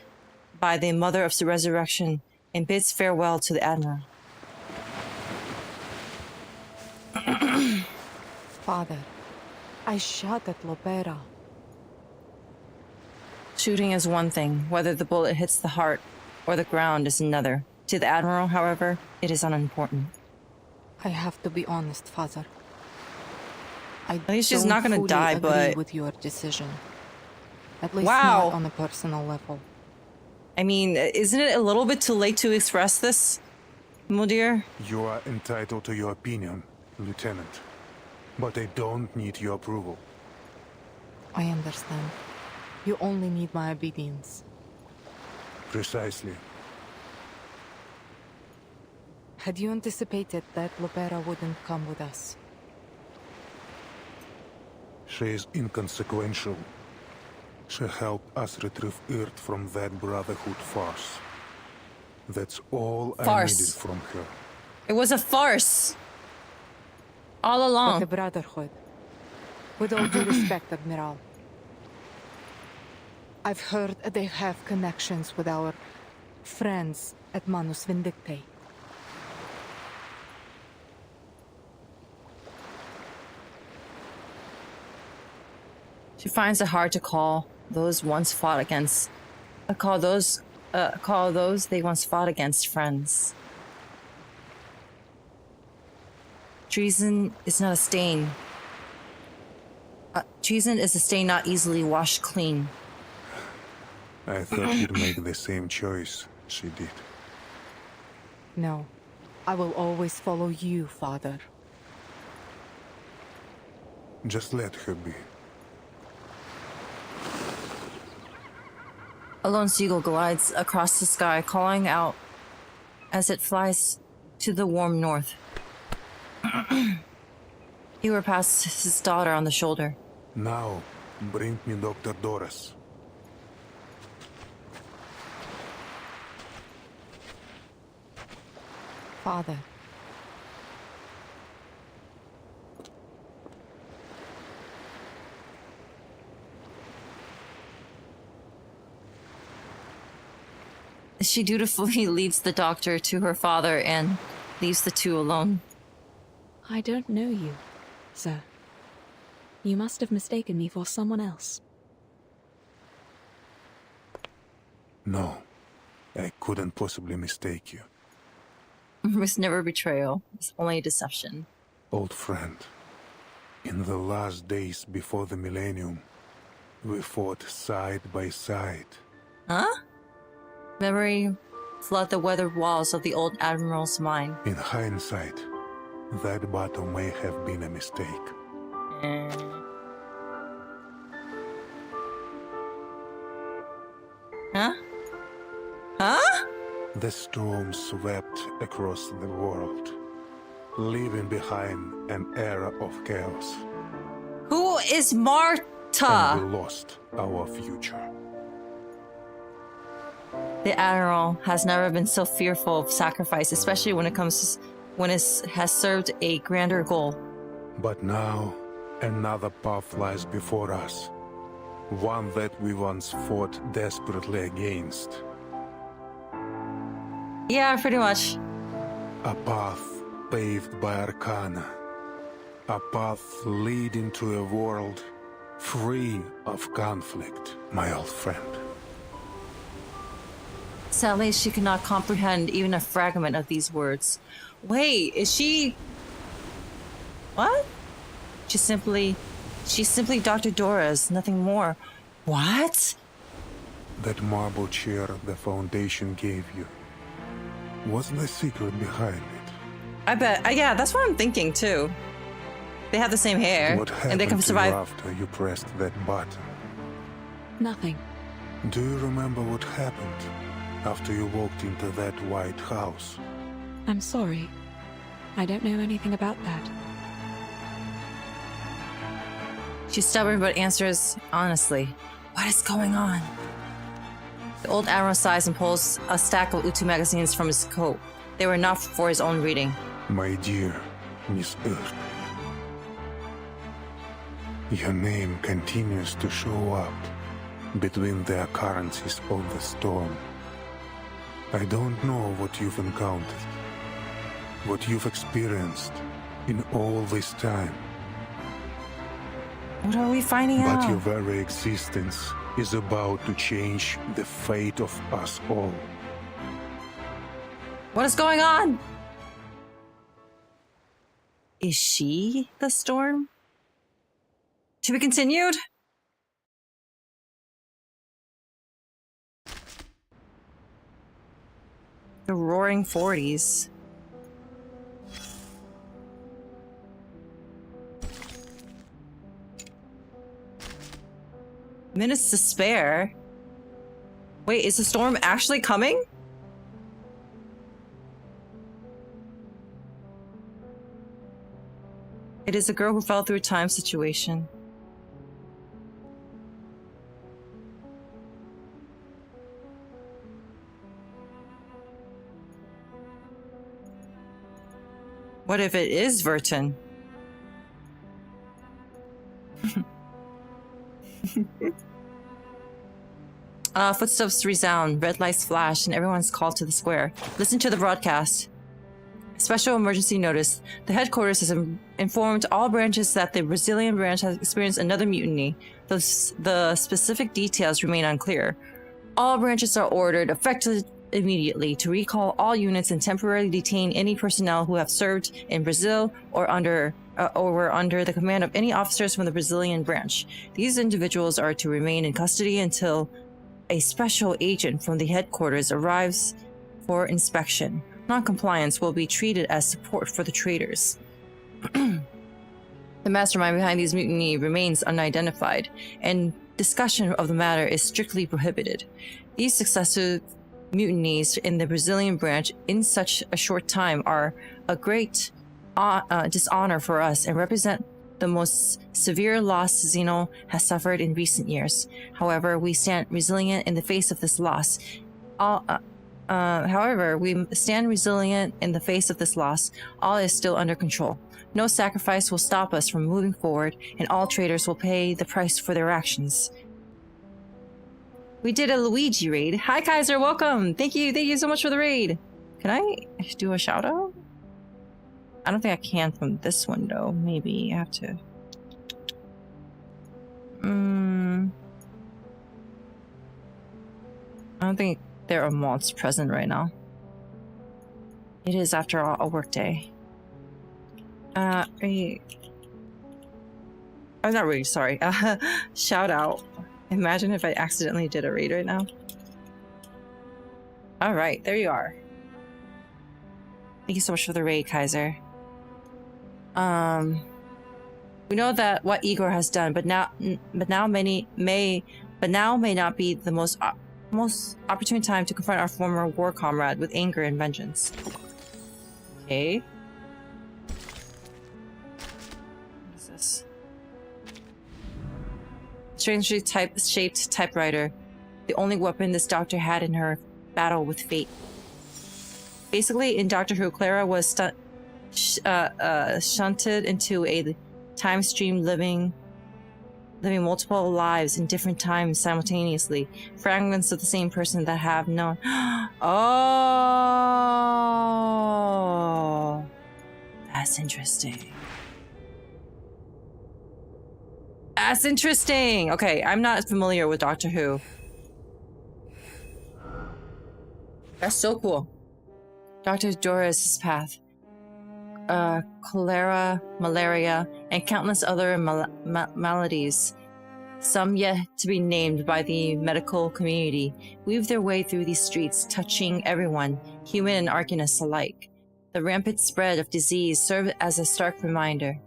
by the Mother of the Resurrection and bids farewell to the Admiral. Father, I shot at Lopera. Shooting is one thing. Whether the bullet hits the heart or the ground is another. To the Admiral, however, it is unimportant. I have to be honest, Father. At least she's not gonna die, agree but with your decision. At least wow, not on a personal level. I mean, isn't it a little bit too late to express this, Mudir? You are entitled to your opinion, Lieutenant. But I don't need your approval. I understand. You only need my obedience. Precisely. Had you anticipated that Lopera wouldn't come with us? She is inconsequential. She helped us retrieve Earth from that Brotherhood farce. That's all I needed from her. It was a farce. All along. But the Brotherhood. With all due respect, Admiral. I've heard they have connections with our friends at Manus Vindictae. She finds it hard to call those once fought against. Call those they once fought against friends. Treason is not a stain. Treason is a stain not easily washed clean. I thought you'd make the same choice she did. No, I will always follow you, Father. Just let her be. A lone seagull glides across the sky, calling out as it flies to the warm north. He pats his daughter on the shoulder. Now, bring me Dr. Doris. Father. She dutifully leads the doctor to her father and leaves the two alone. I don't know you, sir. You must have mistaken me for someone else. No, I couldn't possibly mistake you. It was never betrayal. It's only deception. Old friend, in the last days before the millennium, we fought side by side. Huh? Memory flood the weathered walls of the old Admiral's mind. In hindsight, that battle may have been a mistake. Huh? Huh? The storm swept across the world, leaving behind an era of chaos. Who is Marta? And we lost our future. The Admiral has never been so fearful of sacrifice, especially when it has served a grander goal. But now, another path lies before us. One that we once fought desperately against. Yeah, pretty much. A path paved by Arcana. A path leading to a world free of conflict, my old friend. Sadly, she could not comprehend even a fragment of these words. Wait, is she... What? She's simply Dr. Doris, nothing more. What? That marble chair the Foundation gave you. What's the secret behind it? I bet. Yeah, that's what I'm thinking too. They have the same hair, What happened and they can survive. to you after you pressed that button? Nothing. Do you remember what happened after you walked into that white house? I'm sorry. I don't know anything about that. She's stubborn but answers honestly. What is going on? The old admiral sighs and pulls a stack of Utu magazines from his coat. They were enough for his own reading. My dear Miss Earth, your name continues to show up between the occurrences of the storm. I don't know what you've encountered, what you've experienced in all this time. What are we finding out? But your very existence is about to change the fate of us all. What is going on? Is she the storm? To be continued? The Roaring 40s. Minutes to spare. Wait, is the storm actually coming? It is a girl who fell through a time situation. What if it is Verton? Footsteps resound, red lights flash, and everyone's called to the square. Listen to the broadcast. Special emergency notice. The headquarters has informed all branches that the Brazilian branch has experienced another mutiny. The specific details remain unclear. All branches are ordered, effective immediately, to recall all units and temporarily detain any personnel who have served in Brazil or were under the command of any officers from the Brazilian branch. These individuals are to remain in custody until a special agent from the headquarters arrives for inspection. Non-compliance will be treated as support for the traitors. The mastermind behind these mutiny remains unidentified, and discussion of the matter is strictly prohibited. These successive mutinies in the Brazilian branch in such a short time are a great dishonor for us and represent the most severe loss Zeno has suffered in recent years. However, we stand resilient in the face of this loss. All is still under control. No sacrifice will stop us from moving forward, and all traitors will pay the price for their actions. We did a Luigi raid. Hi, Kaiser, welcome. Thank you so much for the raid. Can I do a shout out? I don't think I can from this window. Maybe I have to. I don't think there are mods present right now. It is, after all, a work day. I'm not really sorry. Shout out. Imagine if I accidentally did a raid right now. Alright, there you are. Thank you so much for the raid, Kaiser. We know that what Igor has done, but now may not be the most opportune time to confront our former war comrade with anger and vengeance. Okay. What is this? Strangely shaped typewriter. The only weapon this doctor had in her battle with fate. Basically, in Doctor Who, Clara was shunted into a time stream living multiple lives in different times simultaneously. Fragments of the same person that have known. Oh, that's interesting. That's interesting. Okay, I'm not familiar with Doctor Who. That's so cool. Dr. Doris' path. Cholera, malaria, and countless other maladies, some yet to be named by the medical community, weave their way through these streets, touching everyone, human and Arcanists alike. The rampant spread of disease served as a stark reminder.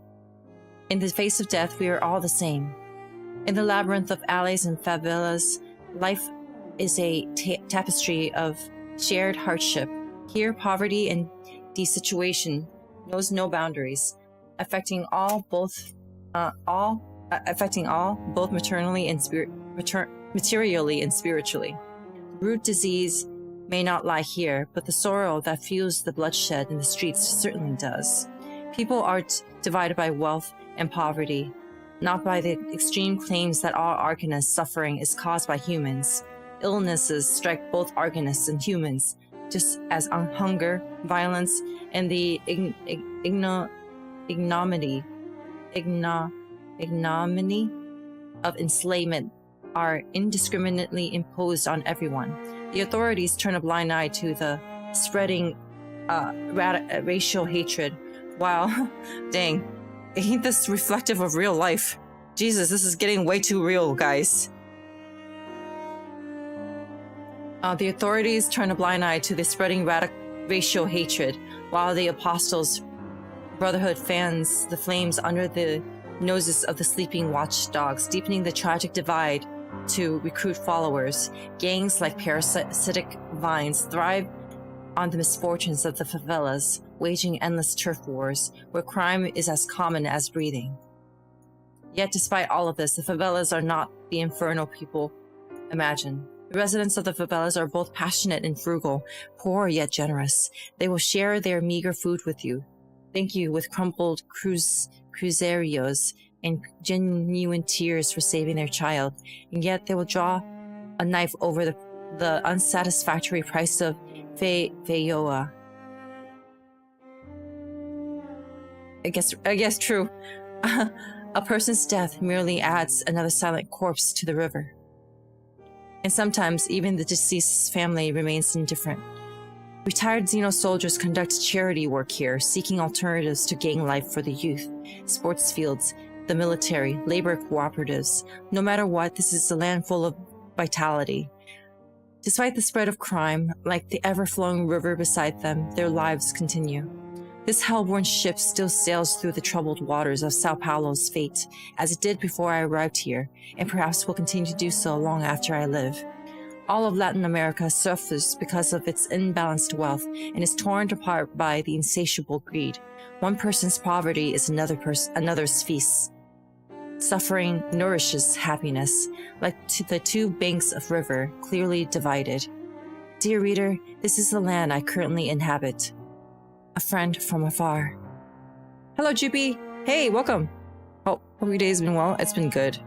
In the face of death, we are all the same. In the labyrinth of alleys and favelas, life is a tapestry of shared hardship. Here, poverty and desituation knows no boundaries, affecting all both maternally and materially and spiritually. Root disease may not lie here, but the sorrow that fuels the bloodshed in the streets certainly does. People are divided by wealth and poverty, not by the extreme claims that all Arcanist suffering is caused by humans. Illnesses strike both Arcanists and humans, just as hunger, violence, and the ignominy of enslavement are indiscriminately imposed on everyone. The authorities turn a blind eye to the spreading racial hatred, while, dang, ain't this reflective of real life? Jesus, this is getting way too real, guys. The authorities turn a blind eye to the spreading racial hatred, while the Apostles' Brotherhood fans the flames under the noses of the sleeping watchdogs, deepening the tragic divide to recruit followers. Gangs like parasitic vines thrive on the misfortunes of the favelas, waging endless turf wars, where crime is as common as breathing. Yet despite all of this, the favelas are not the inferno people imagine. The residents of the favelas are both passionate and frugal, poor yet generous. They will share their meager food with you. Thank you with crumpled cruzerios and genuine tears for saving their child, and yet they will draw a knife over the unsatisfactory price of feyoa. I guess true. A person's death merely adds another silent corpse to the river. And sometimes even the deceased's family remains indifferent. Retired Xeno soldiers conduct charity work here, seeking alternatives to gang life for the youth, sports fields, the military, labor cooperatives. No matter what, this is a land full of vitality. Despite the spread of crime, like the ever-flowing river beside them, their lives continue. This hellborn ship still sails through the troubled waters of Sao Paulo's fate, as it did before I arrived here, and perhaps will continue to do so long after I live. All of Latin America suffers because of its imbalanced wealth and is torn apart by the insatiable greed. One person's poverty is another's feast. Suffering nourishes happiness, like the two banks of river, clearly divided. Dear reader, this is the land I currently inhabit. A friend from afar. Hello, Juppy. Hey, welcome. Hope your day's been well. It's been good.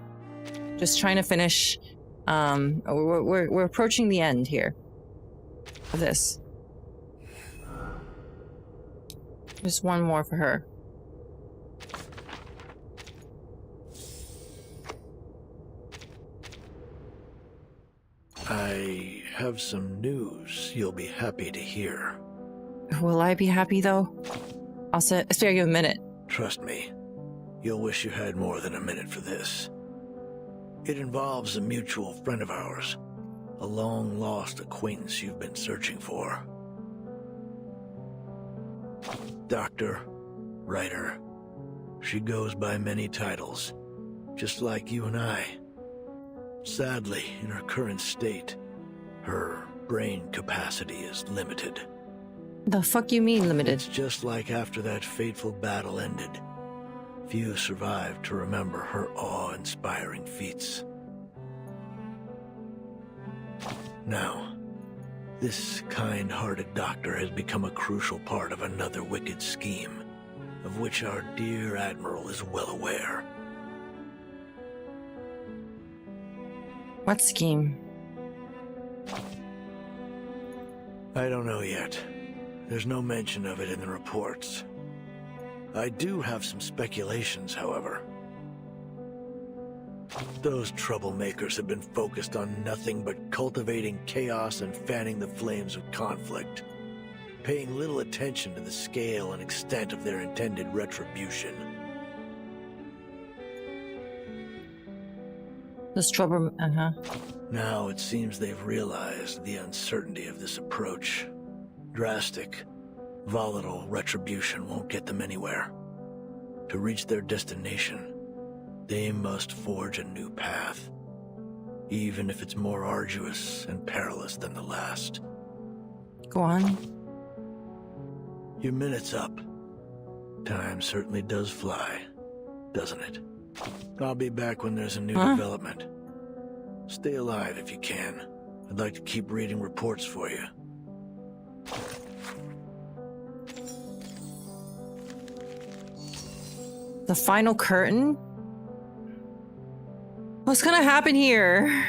Just trying to finish. We're approaching the end here of this. Just one more for her. I have some news you'll be happy to hear. Will I be happy, though? I'll spare you a minute. Trust me, you'll wish you had more than a minute for this. It involves a mutual friend of ours, a long-lost acquaintance you've been searching for. Doctor, writer, she goes by many titles, just like you and I. Sadly, in her current state, her brain capacity is limited. The fuck you mean limited? It's just like after that fateful battle ended. Few survived to remember her awe-inspiring feats. Now, this kind-hearted doctor has become a crucial part of another wicked scheme, of which our dear Admiral is well aware. What scheme? I don't know yet. There's no mention of it in the reports. I do have some speculations, however. Those troublemakers have been focused on nothing but cultivating chaos and fanning the flames of conflict, paying little attention to the scale and extent of their intended retribution. Those trouble, Now it seems they've realized the uncertainty of this approach. Drastic, volatile retribution won't get them anywhere. To reach their destination, they must forge a new path, even if it's more arduous and perilous than the last. Go on. Your minute's up. Time certainly does fly, doesn't it? I'll be back when there's a new development. Stay alive if you can. I'd like to keep reading reports for you. The final curtain? What's gonna happen here?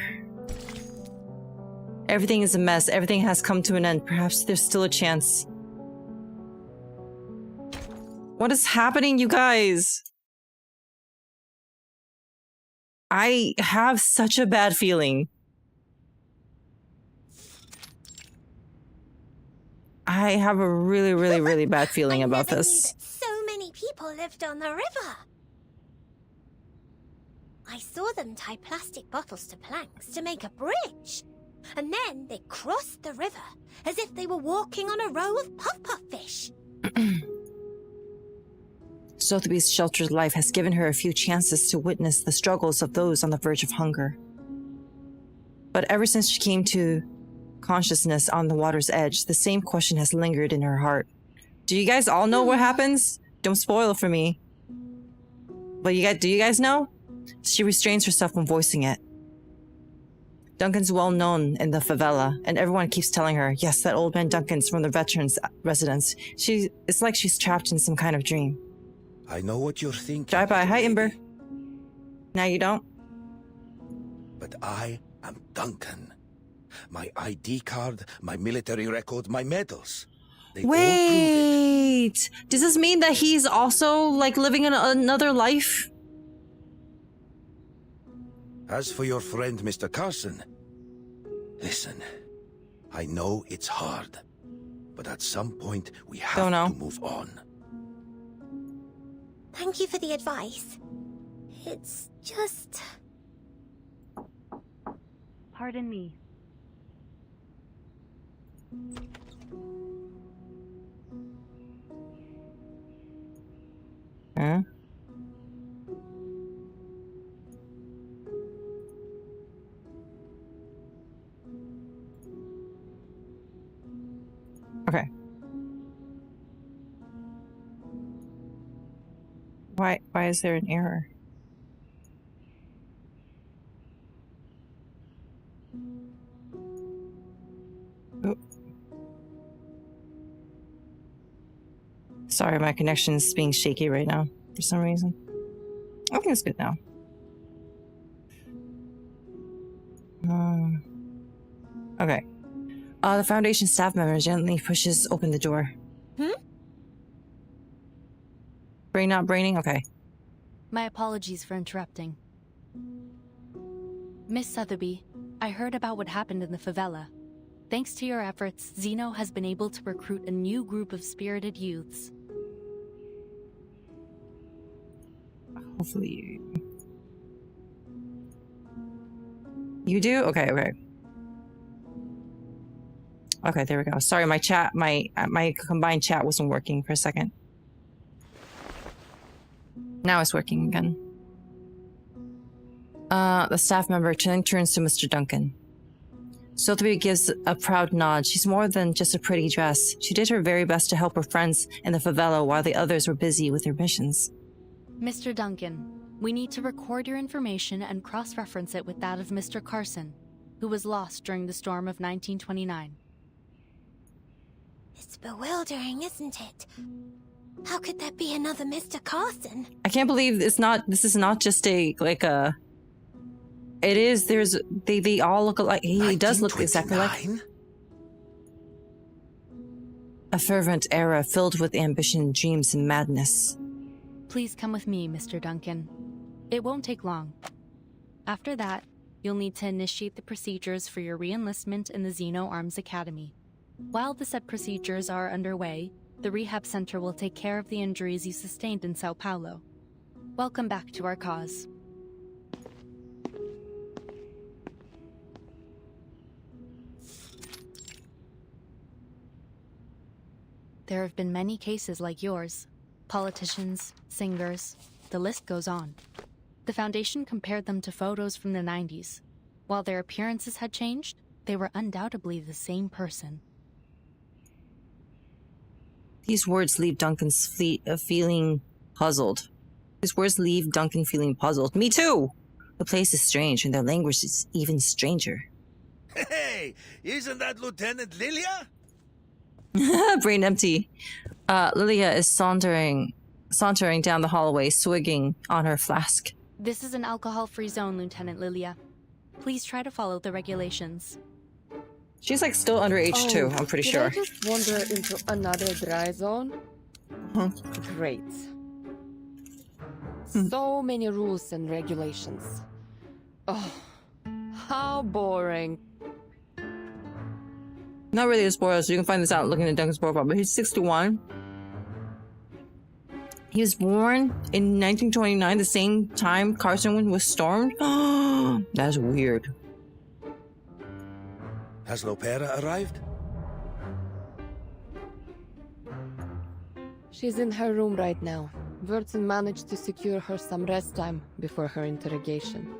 Everything is a mess. Everything has come to an end. Perhaps there's still a chance. What is happening, you guys? I have such a bad feeling. I have a really, really, really bad feeling about this. So many people lived on the river. I saw them tie plastic bottles to planks to make a bridge. And then they crossed the river as if they were walking on a row of puff-puff fish. Sotheby's sheltered life has given her a few chances to witness the struggles of those on the verge of hunger. But ever since she came to consciousness on the water's edge, the same question has lingered in her heart. Do you guys all know what happens? Don't spoil it for me. But do you guys know? She restrains herself from voicing it. Duncan's well known in the favela, and everyone keeps telling her, yes, that old man Duncan's from the veterans' residence. It's like she's trapped in some kind of dream. I know what you're thinking. Drive by. Hi, Ember. Now you don't? But I am Duncan. My ID card, my military record, my medals. They all prove Wait! Does this mean that he's also, like, living in another life? As for your friend, Mr. Carson, listen, I know it's hard, but at some point we have to move on. Thank you for the advice. It's just... Pardon me. Huh? Okay. Why is there an error? Oh. Sorry, my connection is being shaky right now for some reason. I think it's good now. Okay. The Foundation staff member gently pushes open the door. Brain not braining? Okay. My apologies for interrupting. Miss Sotheby, I heard about what happened in the favela. Thanks to your efforts, Zeno has been able to recruit a new group of spirited youths. Hopefully you do? Okay, okay. Okay, there we go. Sorry, my chat, my combined chat wasn't working for a second. Now it's working again. The staff member turns to Mr. Duncan. Sotheby gives a proud nod. She's more than just a pretty dress. She did her very best to help her friends in the favela while the others were busy with their missions. Mr. Duncan, we need to record your information and cross-reference it with that of Mr. Carson, who was lost during the storm of 1929. It's bewildering, isn't it? How could there be another Mr. Carson? I can't believe this is not just a, like a... It is, they all look alike. He does look exactly like... A fervent era filled with ambition, dreams, and madness. Please come with me, Mr. Duncan. It won't take long. After that, you'll need to initiate the procedures for your re-enlistment in the Zeno Arms Academy. While the said procedures are underway, the rehab center will take care of the injuries you sustained in Sao Paulo. Welcome back to our cause. There have been many cases like yours. Politicians, singers, the list goes on. The Foundation compared them to photos from the 90s. While their appearances had changed, they were undoubtedly the same person. These words leave Duncan feeling puzzled. These words leave Duncan feeling puzzled. Me too! The place is strange, and their language is even stranger. Hey, isn't that Lieutenant Lilia? Brain empty. Lilia is sauntering down the hallway, swigging on her flask. This is an alcohol-free zone, Lieutenant Lilia. Please try to follow the regulations. She's like still underage too, I'm pretty sure. Did I just wander into another dry zone? Great. So many rules and regulations. Oh, how boring. Not really a spoiler, so you can find this out looking at Duncan's profile, but he's 61. He was born in 1929, the same time Carson was stormed. That's weird. Has Lopera arrived? She's in her room right now. Wurtzen managed to secure her some rest time before her interrogation.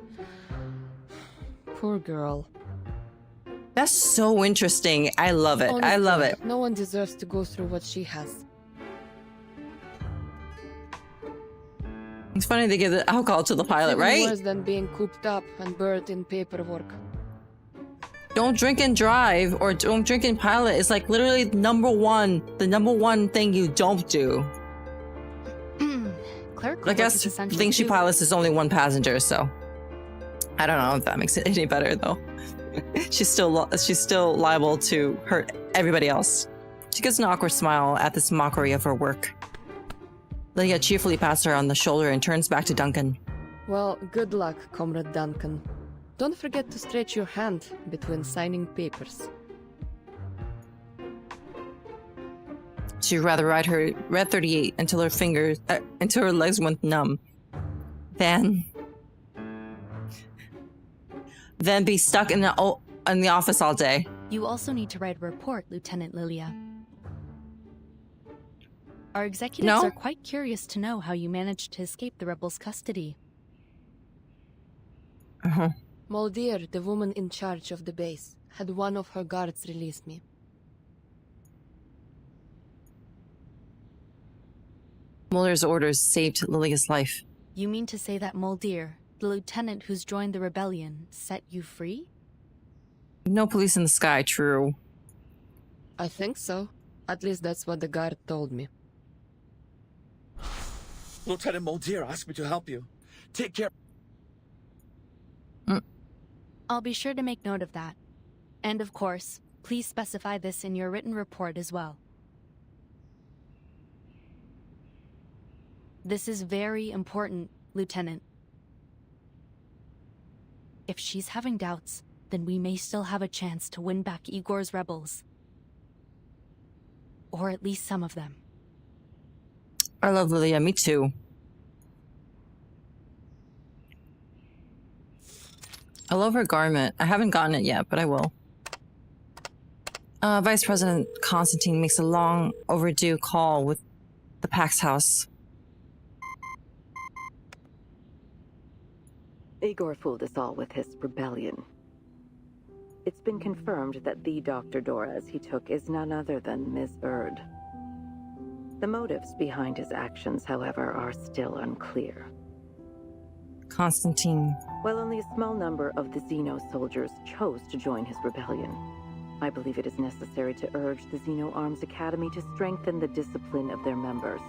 Poor girl. That's so interesting. I love it. Honestly, I love it. No one deserves to go through what she has. It's funny they give the alcohol to the pilot, Even right? worse than being cooped up and buried in paperwork. Don't drink and drive, or don't drink and pilot. It's like literally the number one thing you don't do. I guess the thing she pilots is only one passenger, so I don't know if that makes it any better though. She's still liable to hurt everybody else. She gets an awkward smile at this mockery of her work. Lydia cheerfully pats her on the shoulder and turns back to Duncan. Well, good luck, Comrade Duncan. Don't forget to stretch your hand between signing papers. She'd rather ride her Red 38 until her legs went numb than be stuck in the office all day. You also need to write a report, Lieutenant Lilia. Our executives are quite curious to know how you managed to escape the rebels' custody. Moldir, the woman in charge of the base, had one of her guards release me. Muller's orders saved Lilia's life. You mean to say that Moldir, the lieutenant who's joined the rebellion, set you free? No police in the sky, true. I think so. At least that's what the guard told me. Lieutenant Moldir asked me to help you. Take care. I'll be sure to make note of that. And of course, please specify this in your written report as well. This is very important, Lieutenant. If she's having doubts, then we may still have a chance to win back Igor's rebels. Or at least some of them. I love Lilia, me too. I love her garment. I haven't gotten it yet, but I will. Vice President Constantine makes a long overdue call with the Pax House. Igor fooled us all with his rebellion. It's been confirmed that the Dr. Doras he took is none other than Ms. Erd. The motives behind his actions, however, are still unclear. Constantine. While only a small number of the Xeno soldiers chose to join his rebellion, I believe it is necessary to urge the Xeno Arms Academy to strengthen the discipline of their members.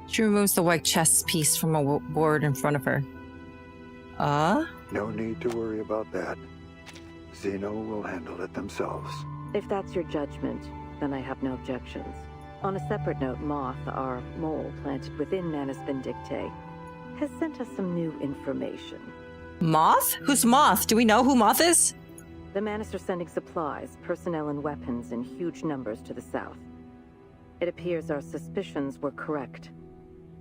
She removes the white chess piece from a board in front of her. No need to worry about that. Xeno will handle it themselves. If that's your judgment, then I have no objections. On a separate note, Moth, our mole planted within Manus Vindictae, has sent us some new information. Moth? Who's Moth? Do we know who Moth is? The Manus are sending supplies, personnel, and weapons in huge numbers to the south. It appears our suspicions were correct.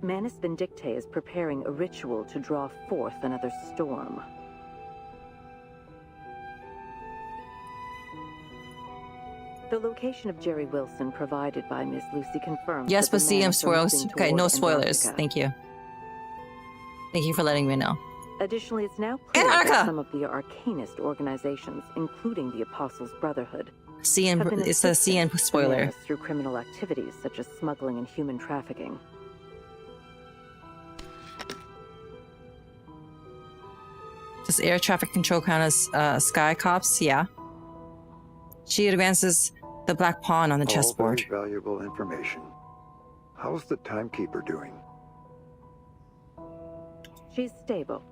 Manus Vindictae is preparing a ritual to draw forth another storm. The location of Jerry Wilson provided by Miss Lucy confirms. Yes, but see, I'm spoilers. Okay, no spoilers. Thank you. Thank you for letting me know. Additionally, it's now clear that some of the arcanist organizations, including the Apostles' Brotherhood, It's a CN spoiler. through criminal activities such as smuggling and human trafficking. Does air traffic control count as sky cops? Yeah. She advances the black pawn on the chessboard. All very valuable information. How's the timekeeper doing? She's stable.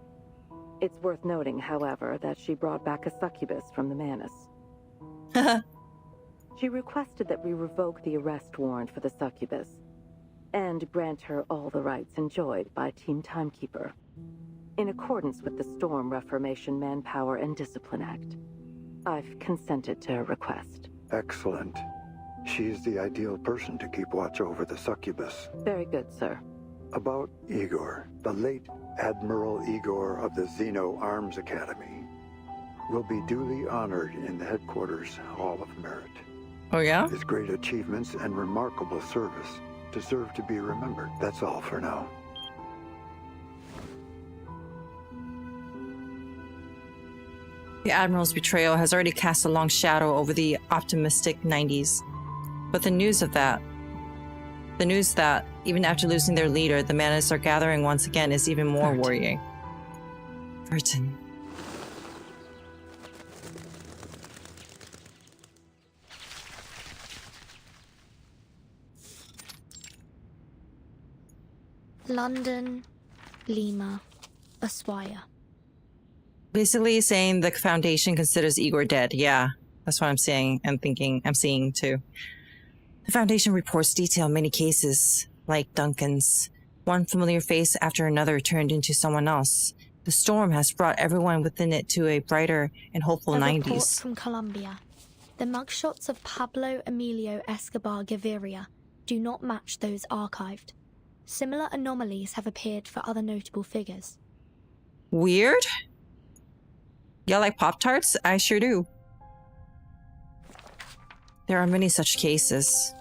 It's worth noting, however, that she brought back a succubus from the Manus. She requested that we revoke the arrest warrant for the succubus and grant her all the rights enjoyed by Team Timekeeper, in accordance with the Storm Reformation Manpower and Discipline Act. I've consented to her request. Excellent. She's the ideal person to keep watch over the succubus. Very good, sir. About Igor, the late Admiral Igor of the Xeno Arms Academy, will be duly honored in the headquarters Hall of Merit. Oh, yeah? His great achievements and remarkable service deserve to be remembered. That's all for now. The Admiral's betrayal has already cast a long shadow over the optimistic 90s. But the news that even after losing their leader, the Manus are gathering once again is even more worrying. Vertin. London, Lima, Ushuaia. Basically saying the Foundation considers Igor dead. Yeah, that's what I'm saying and thinking. I'm seeing too. The Foundation reports detail many cases, like Duncan's. One familiar face after another turned into someone else. The storm has brought everyone within it to a brighter and hopeful 90s. Report from Colombia. The mugshots of Pablo Emilio Escobar Gaviria do not match those archived. Similar anomalies have appeared for other notable figures. Weird? Y'all like Pop-Tarts? I sure do. There are many such cases.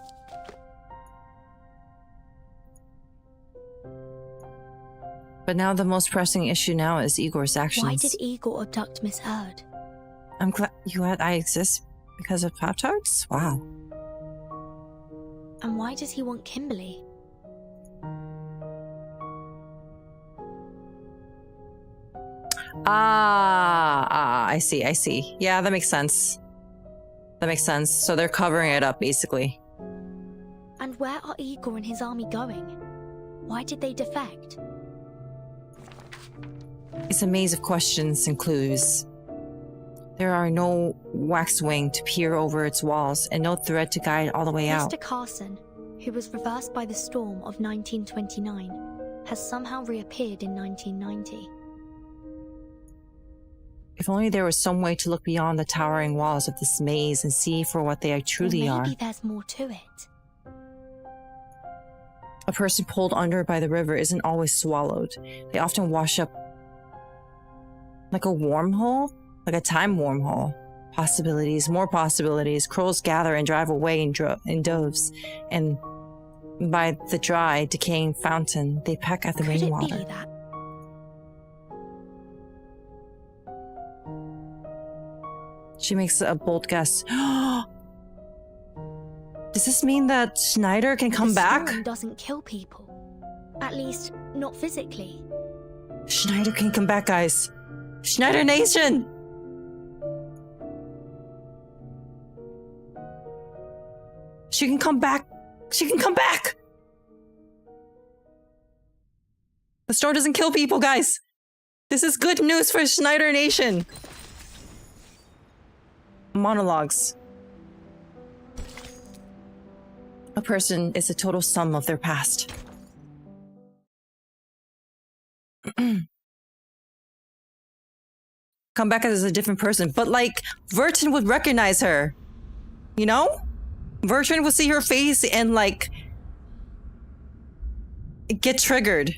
But now the most pressing issue now is Igor's actions. Why did Igor abduct Miss Heard? I'm glad I exist because of Pop-Tarts? Wow. And why does he want Kimberly? I see. Yeah, that makes sense. So they're covering it up, basically. And where are Igor and his army going? Why did they defect? It's a maze of questions and clues. There are no waxwing to peer over its walls and no thread to guide all the way out. Mr. Carson, who was reversed by the storm of 1929, has somehow reappeared in 1990. If only there was some way to look beyond the towering walls of this maze and see for what they truly are. Maybe there's more to it. A person pulled under by the river isn't always swallowed. They often wash up like a wormhole, like a time wormhole. Possibilities, more possibilities. Crows gather and drive away in doves. And by the dry, decaying fountain, they peck at the rainwater. Could it be that? She makes a bold guess. Does this mean that Schneider can come back? The storm doesn't kill people. At least, not physically. Schneider can come back, guys. Schneider Nation! She can come back. She can come back! The storm doesn't kill people, guys. This is good news for Schneider Nation. Monologues. A person is a total sum of their past. Come back as a different person, but like Vertin would recognize her, you know? Vertin would see her face and like get triggered.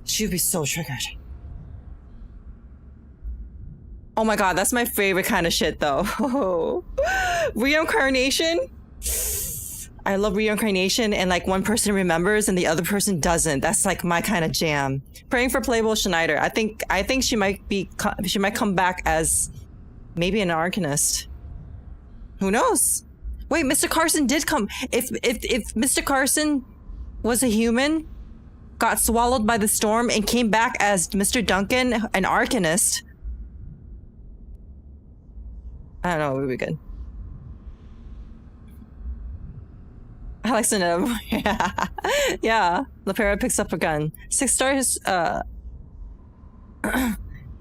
She'd be so triggered. Oh my god, that's my favorite kind of shit though. Reincarnation? I love reincarnation and like one person remembers and the other person doesn't. That's like my kind of jam. Praying for Playable Schneider. I think she might come back as maybe an Arcanist. Who knows? Wait, Mr. Carson did come. If Mr. Carson was a human, got swallowed by the storm, and came back as Mr. Duncan, an Arcanist. I don't know, we'll be good. Alex and yeah. Yeah. Lepera picks up a gun. 6 stars,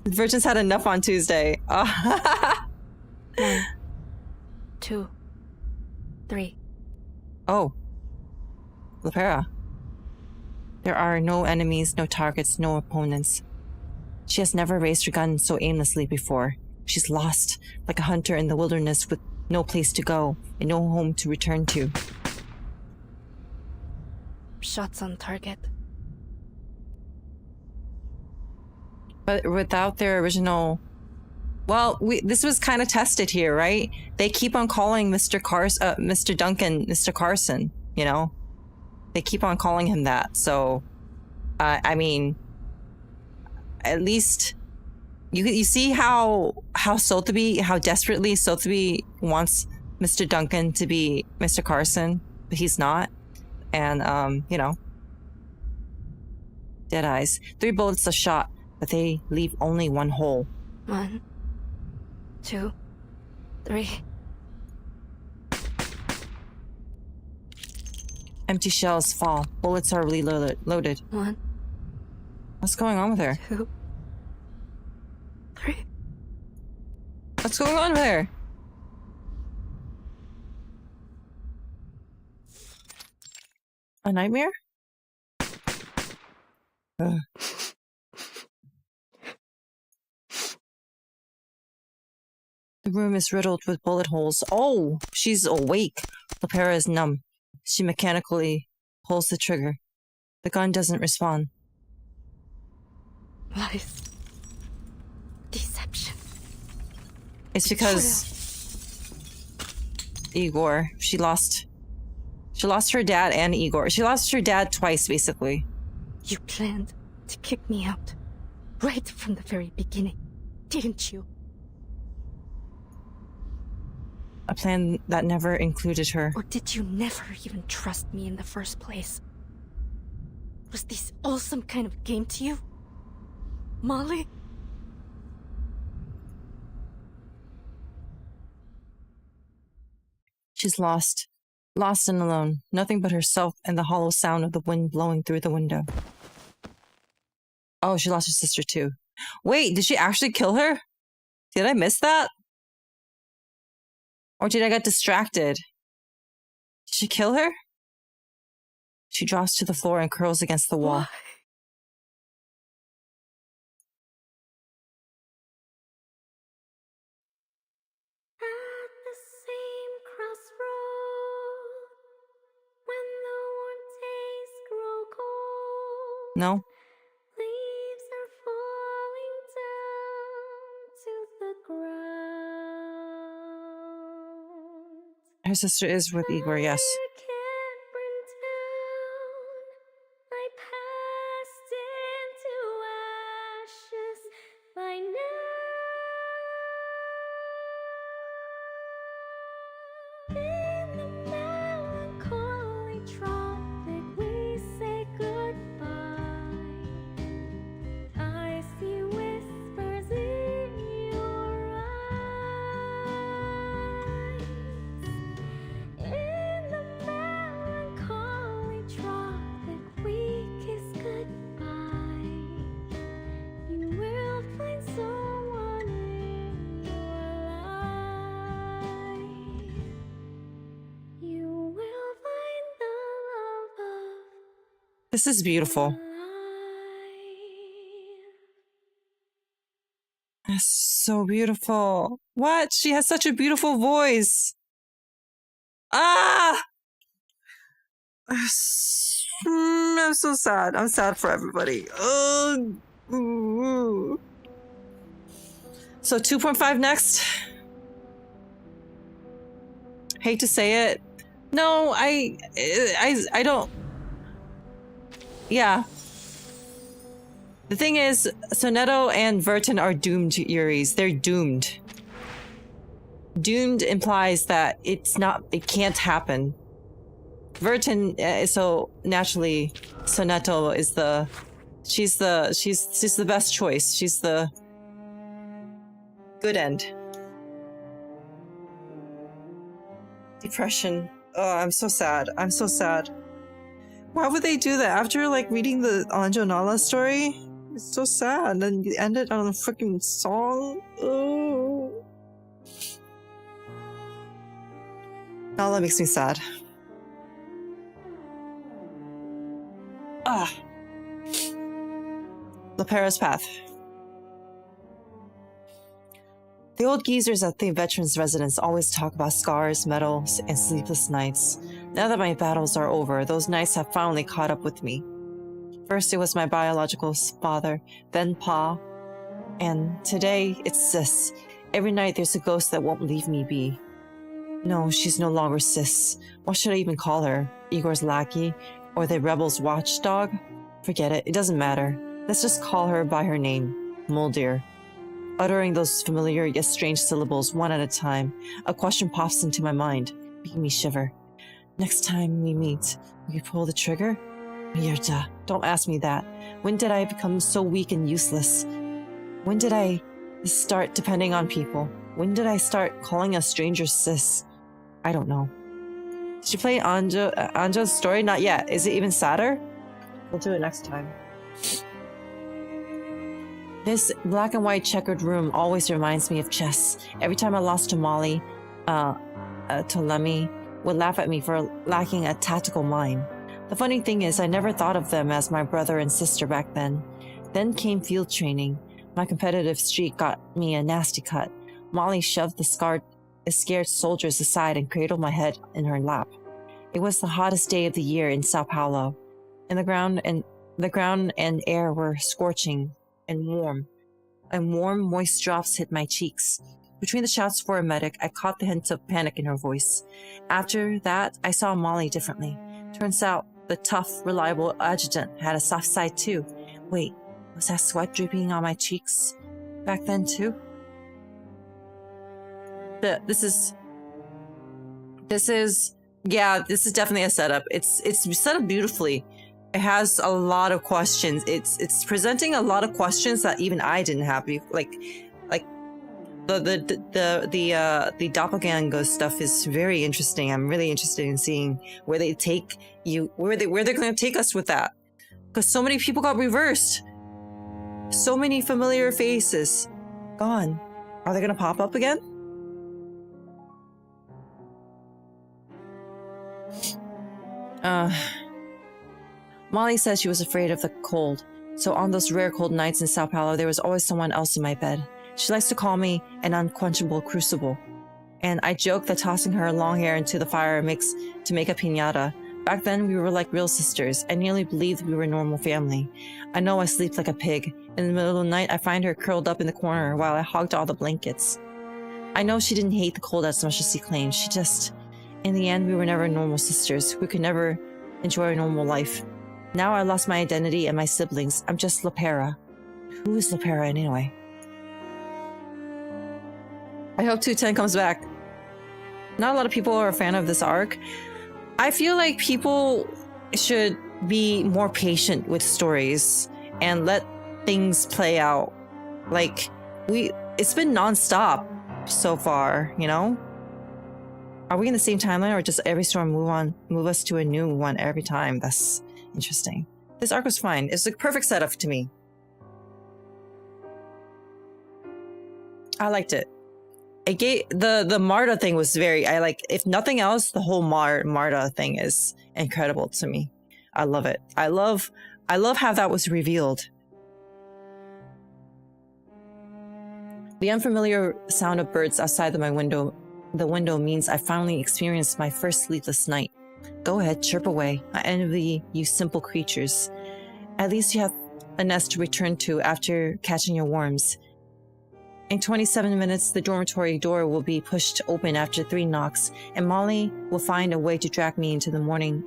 Virgins had enough on Tuesday. 1, 2, 3. Oh. Lepera. There are no enemies, no targets, no opponents. She has never raised her gun so aimlessly before. She's lost, like a hunter in the wilderness with no place to go and no home to return to. Shots on target. But without their original... Well, this was kind of tested here, right? They keep on calling Mr. Duncan, Mr. Carson, you know? They keep on calling him that, so... I mean... At least... You see how Sotheby, how desperately Sotheby wants Mr. Duncan to be Mr. Carson, but he's not. And, you know. Dead eyes. 3 bullets a shot, but they leave only 1 hole. 1, 2, 3. Empty shells fall. Bullets are reloaded. 1. What's going on with her? 2, 3. What's going on with her? A nightmare? Ugh. The room is riddled with bullet holes. Oh, she's awake. Lepera is numb. She mechanically pulls the trigger. The gun doesn't respond. Lies. Deception. It's because Igor, she lost her dad and Igor. She lost her dad twice, basically. You planned to kick me out right from the very beginning, didn't you? A plan that never included her. Or did you never even trust me in the first place? Was this all some kind of game to you? Molly? She's lost and alone. Nothing but herself and the hollow sound of the wind blowing through the window. Oh, she lost her sister too. Wait, did she actually kill her? Did I miss that? Or did I get distracted? Did she kill her? She drops to the floor and curls against the wall. Why? No? Leaves are falling down to the ground. Her sister is with Igor, yes. I passed into ashes by now. In the melancholy tropic, we say goodbye. I see whispers in your eyes. In the melancholy tropic, we kiss goodbye. You will find someone in your life. You will find the love of This is beautiful. That's so beautiful. What? She has such a beautiful voice. Ah! I'm so sad. I'm sad for everybody. Ugh. So 2.5 next. Hate to say it. No, I don't. Yeah. The thing is, Sonetto and Verton are doomed to Uris. They're doomed. Doomed implies that it can't happen. Verton, so naturally, Soneto is the... She's the best choice. She's the good end. Depression. Oh, I'm so sad. I'm so sad. Why would they do that? After, like, reading the Anjo Nala story? It's so sad. And you end it on a freaking song. Oh. Nala makes me sad. Ah. Lepera's Path. The old geezers at the veterans' residence always talk about scars, medals, and sleepless nights. Now that my battles are over, those nights have finally caught up with me. First it was my biological father, then Pa, and today it's Sis. Every night there's a ghost that won't leave me be. No, she's no longer Sis. What should I even call her? Igor's lackey? Or the rebel's watchdog? Forget it, it doesn't matter. Let's just call her by her name, Muldir. Uttering those familiar yet strange syllables one at a time, a question pops into my mind, making me shiver. Next time we meet, will you pull the trigger? Mierda, don't ask me that. When did I become so weak and useless? When did I start depending on people? When did I start calling a stranger sis? I don't know. Did you play Anjo's story? Not yet. Is it even sadder? We'll do it next time. This black and white checkered room always reminds me of chess. Every time I lost to Molly, Ptolemy would laugh at me for lacking a tactical mind. The funny thing is, I never thought of them as my brother and sister back then. Then came field training. My competitive streak got me a nasty cut. Molly shoved the scared soldiers aside and cradled my head in her lap. It was the hottest day of the year in Sao Paulo, and the ground and air were scorching and warm. And warm, moist drops hit my cheeks. Between the shouts for a medic, I caught the hint of panic in her voice. After that, I saw Molly differently. Turns out, the tough, reliable adjutant had a soft side too. Wait, was that sweat dripping on my cheeks back then too? This is definitely a setup. It's set up beautifully. It has a lot of questions. It's presenting a lot of questions that even I didn't have. Like the doppelganger stuff is very interesting. I'm really interested in seeing where they take you, where they're going to take us with that. Because so many people got reversed. So many familiar faces gone. Are they going to pop up again? Molly says she was afraid of the cold, so on those rare cold nights in Sao Paulo, there was always someone else in my bed. She likes to call me an unquenchable crucible, and I joke that tossing her long hair into the fire makes to make a piñata. Back then, we were like real sisters. I nearly believed we were a normal family. I know I sleep like a pig. In the middle of the night, I find her curled up in the corner while I hogged all the blankets. I know she didn't hate the cold as much as she claimed. She just... In the end, we were never normal sisters. We could never enjoy a normal life. Now I lost my identity and my siblings. I'm just Lepera. Who is Lepera anyway? I hope 210 comes back. Not a lot of people are a fan of this arc. I feel like people should be more patient with stories and let things play out. Like, it's been non-stop so far, you know? Are we in the same timeline, or just every story move us to a new one every time? That's interesting. This arc was fine. It's a perfect setup to me. I liked it. It gave the Marta thing was very. I like. If nothing else, the whole Marta thing is incredible to me. I love it. I love how that was revealed. The unfamiliar sound of birds outside of my window. The window means I finally experienced my first sleepless night. Go ahead, chirp away. I envy you simple creatures. At least you have a nest to return to after catching your worms. In 27 minutes, the dormitory door will be pushed open after 3 knocks, and Molly will find a way to drag me into the morning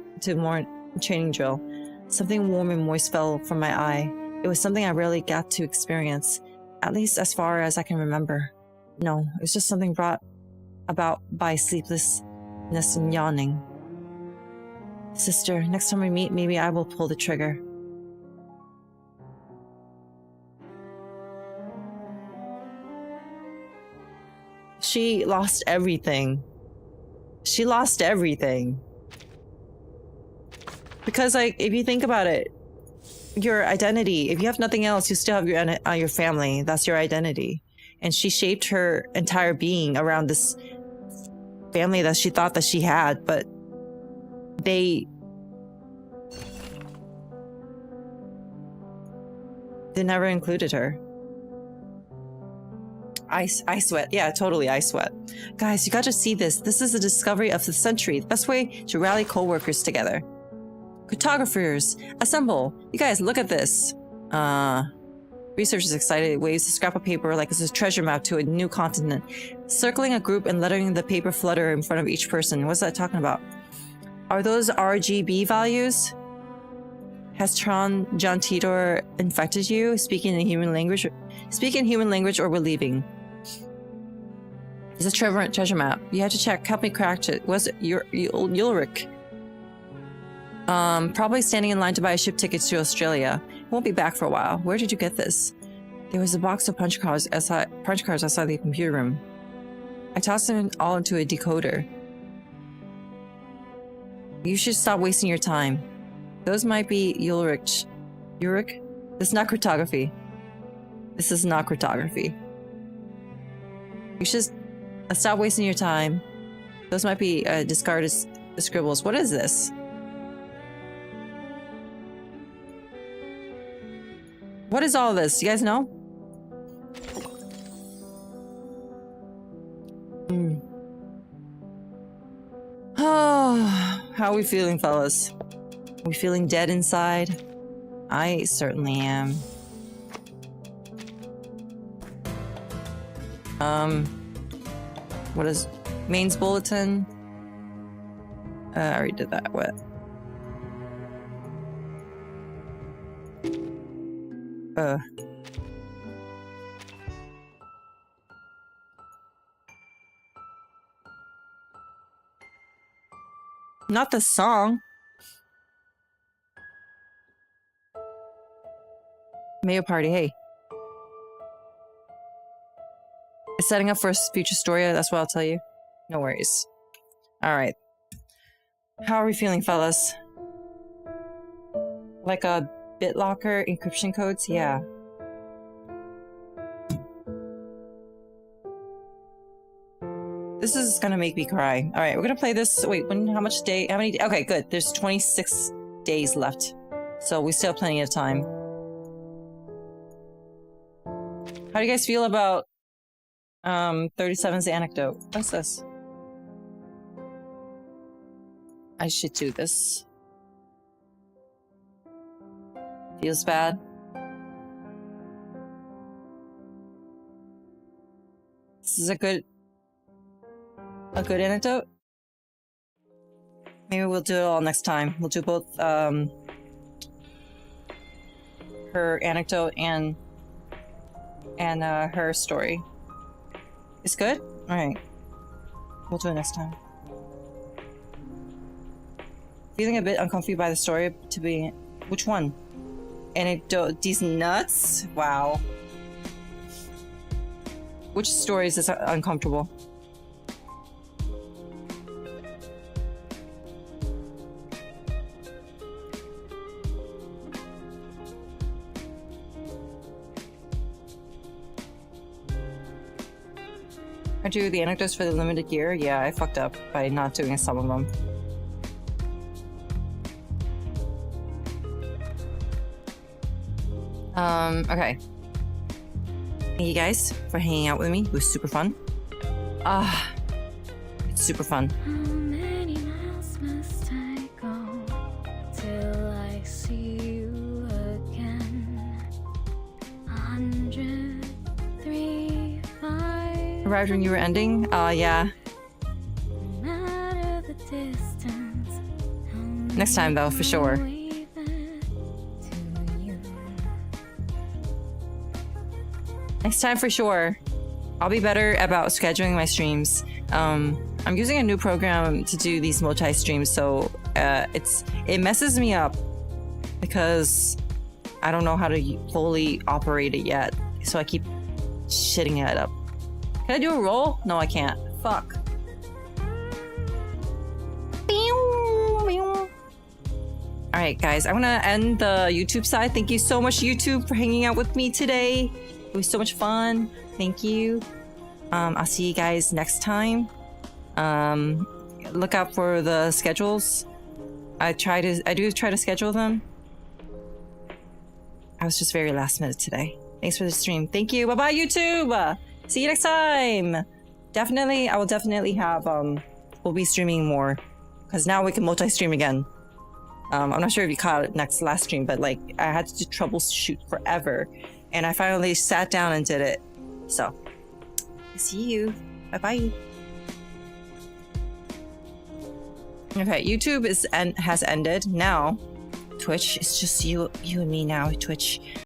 training drill. Something warm and moist fell from my eye. It was something I rarely got to experience, at least as far as I can remember. No, it was just something brought about by sleeplessness and yawning. Sister, next time we meet, maybe I will pull the trigger. She lost everything. She lost everything. Because, like, if you think about it, your identity, if you have nothing else, you still have your family. That's your identity. And she shaped her entire being around this family that she thought that she had, but they never included her. I sweat. Yeah, totally, I sweat. Guys, you got to see this. This is the discovery of the century. The best way to rally co-workers together. Cartographers, assemble. You guys, look at this. Researchers excited. Waves a scrap of paper like it's a treasure map to a new continent. Circling a group and letting the paper flutter in front of each person. What's that talking about? Are those RGB values? Has John Titor infected you? Speaking in human language? Speak in human language or we're leaving. It's a treasure map. You have to check. Help me crack it. Was it Ulrich? Probably standing in line to buy a ship ticket to Australia. Won't be back for a while. Where did you get this? There was a box of punch cards outside the computer room. I tossed them all into a decoder. You should stop wasting your time. Those might be Ulrich. Ulrich? This is not cryptography. This is not cryptography. You should stop wasting your time. Those might be discarded scribbles. What is this? What is all this? You guys know? Oh, how are we feeling, fellas? Are we feeling dead inside? I certainly am. What is mains bulletin? I already did that. What? Not the song. Mayo party, hey. It's setting up for a future story, that's what I'll tell you. No worries. Alright. How are we feeling, fellas? Like a BitLocker encryption codes? Yeah. This is gonna make me cry. Alright, we're gonna play this. Wait, how many? Okay, good. There's 26 days left. So we still have plenty of time. How do you guys feel about 37's anecdote? What's this? I should do this. Feels bad. This is a good anecdote. Maybe we'll do it all next time. We'll do both her anecdote and her story. It's good? Alright. We'll do it next time. Feeling a bit uncomfy by the story to be... Which one? Anecdote? These nuts? Wow. Which story is this uncomfortable? I do the anecdotes for the limited gear? Yeah, I fucked up by not doing some of them. Okay. Thank you guys for hanging out with me. It was super fun. It's super fun. How many miles must I go till I see you again? 103, 5. Arrived when you were ending? Yeah. No matter the distance. Next time though, for sure. Next time for sure. I'll be better about scheduling my streams. I'm using a new program to do these multi-streams, so it messes me up because I don't know how to fully operate it yet. So I keep shitting it up. Can I do a roll? No, I can't. Fuck. Alright guys, I'm gonna end the YouTube side. Thank you so much YouTube for hanging out with me today. It was so much fun. Thank you. I'll see you guys next time. Look out for the schedules. I do try to schedule them. I was just very last minute today. Thanks for the stream. Thank you. Bye-bye, YouTube. See you next time. I will definitely have, we'll be streaming more. Because now we can multi-stream again. I'm not sure if you caught it last stream, but like, I had to troubleshoot forever. And I finally sat down and did it. So, see you. Bye-bye. Okay, YouTube has ended. Now, Twitch, it's just you and me now, Twitch.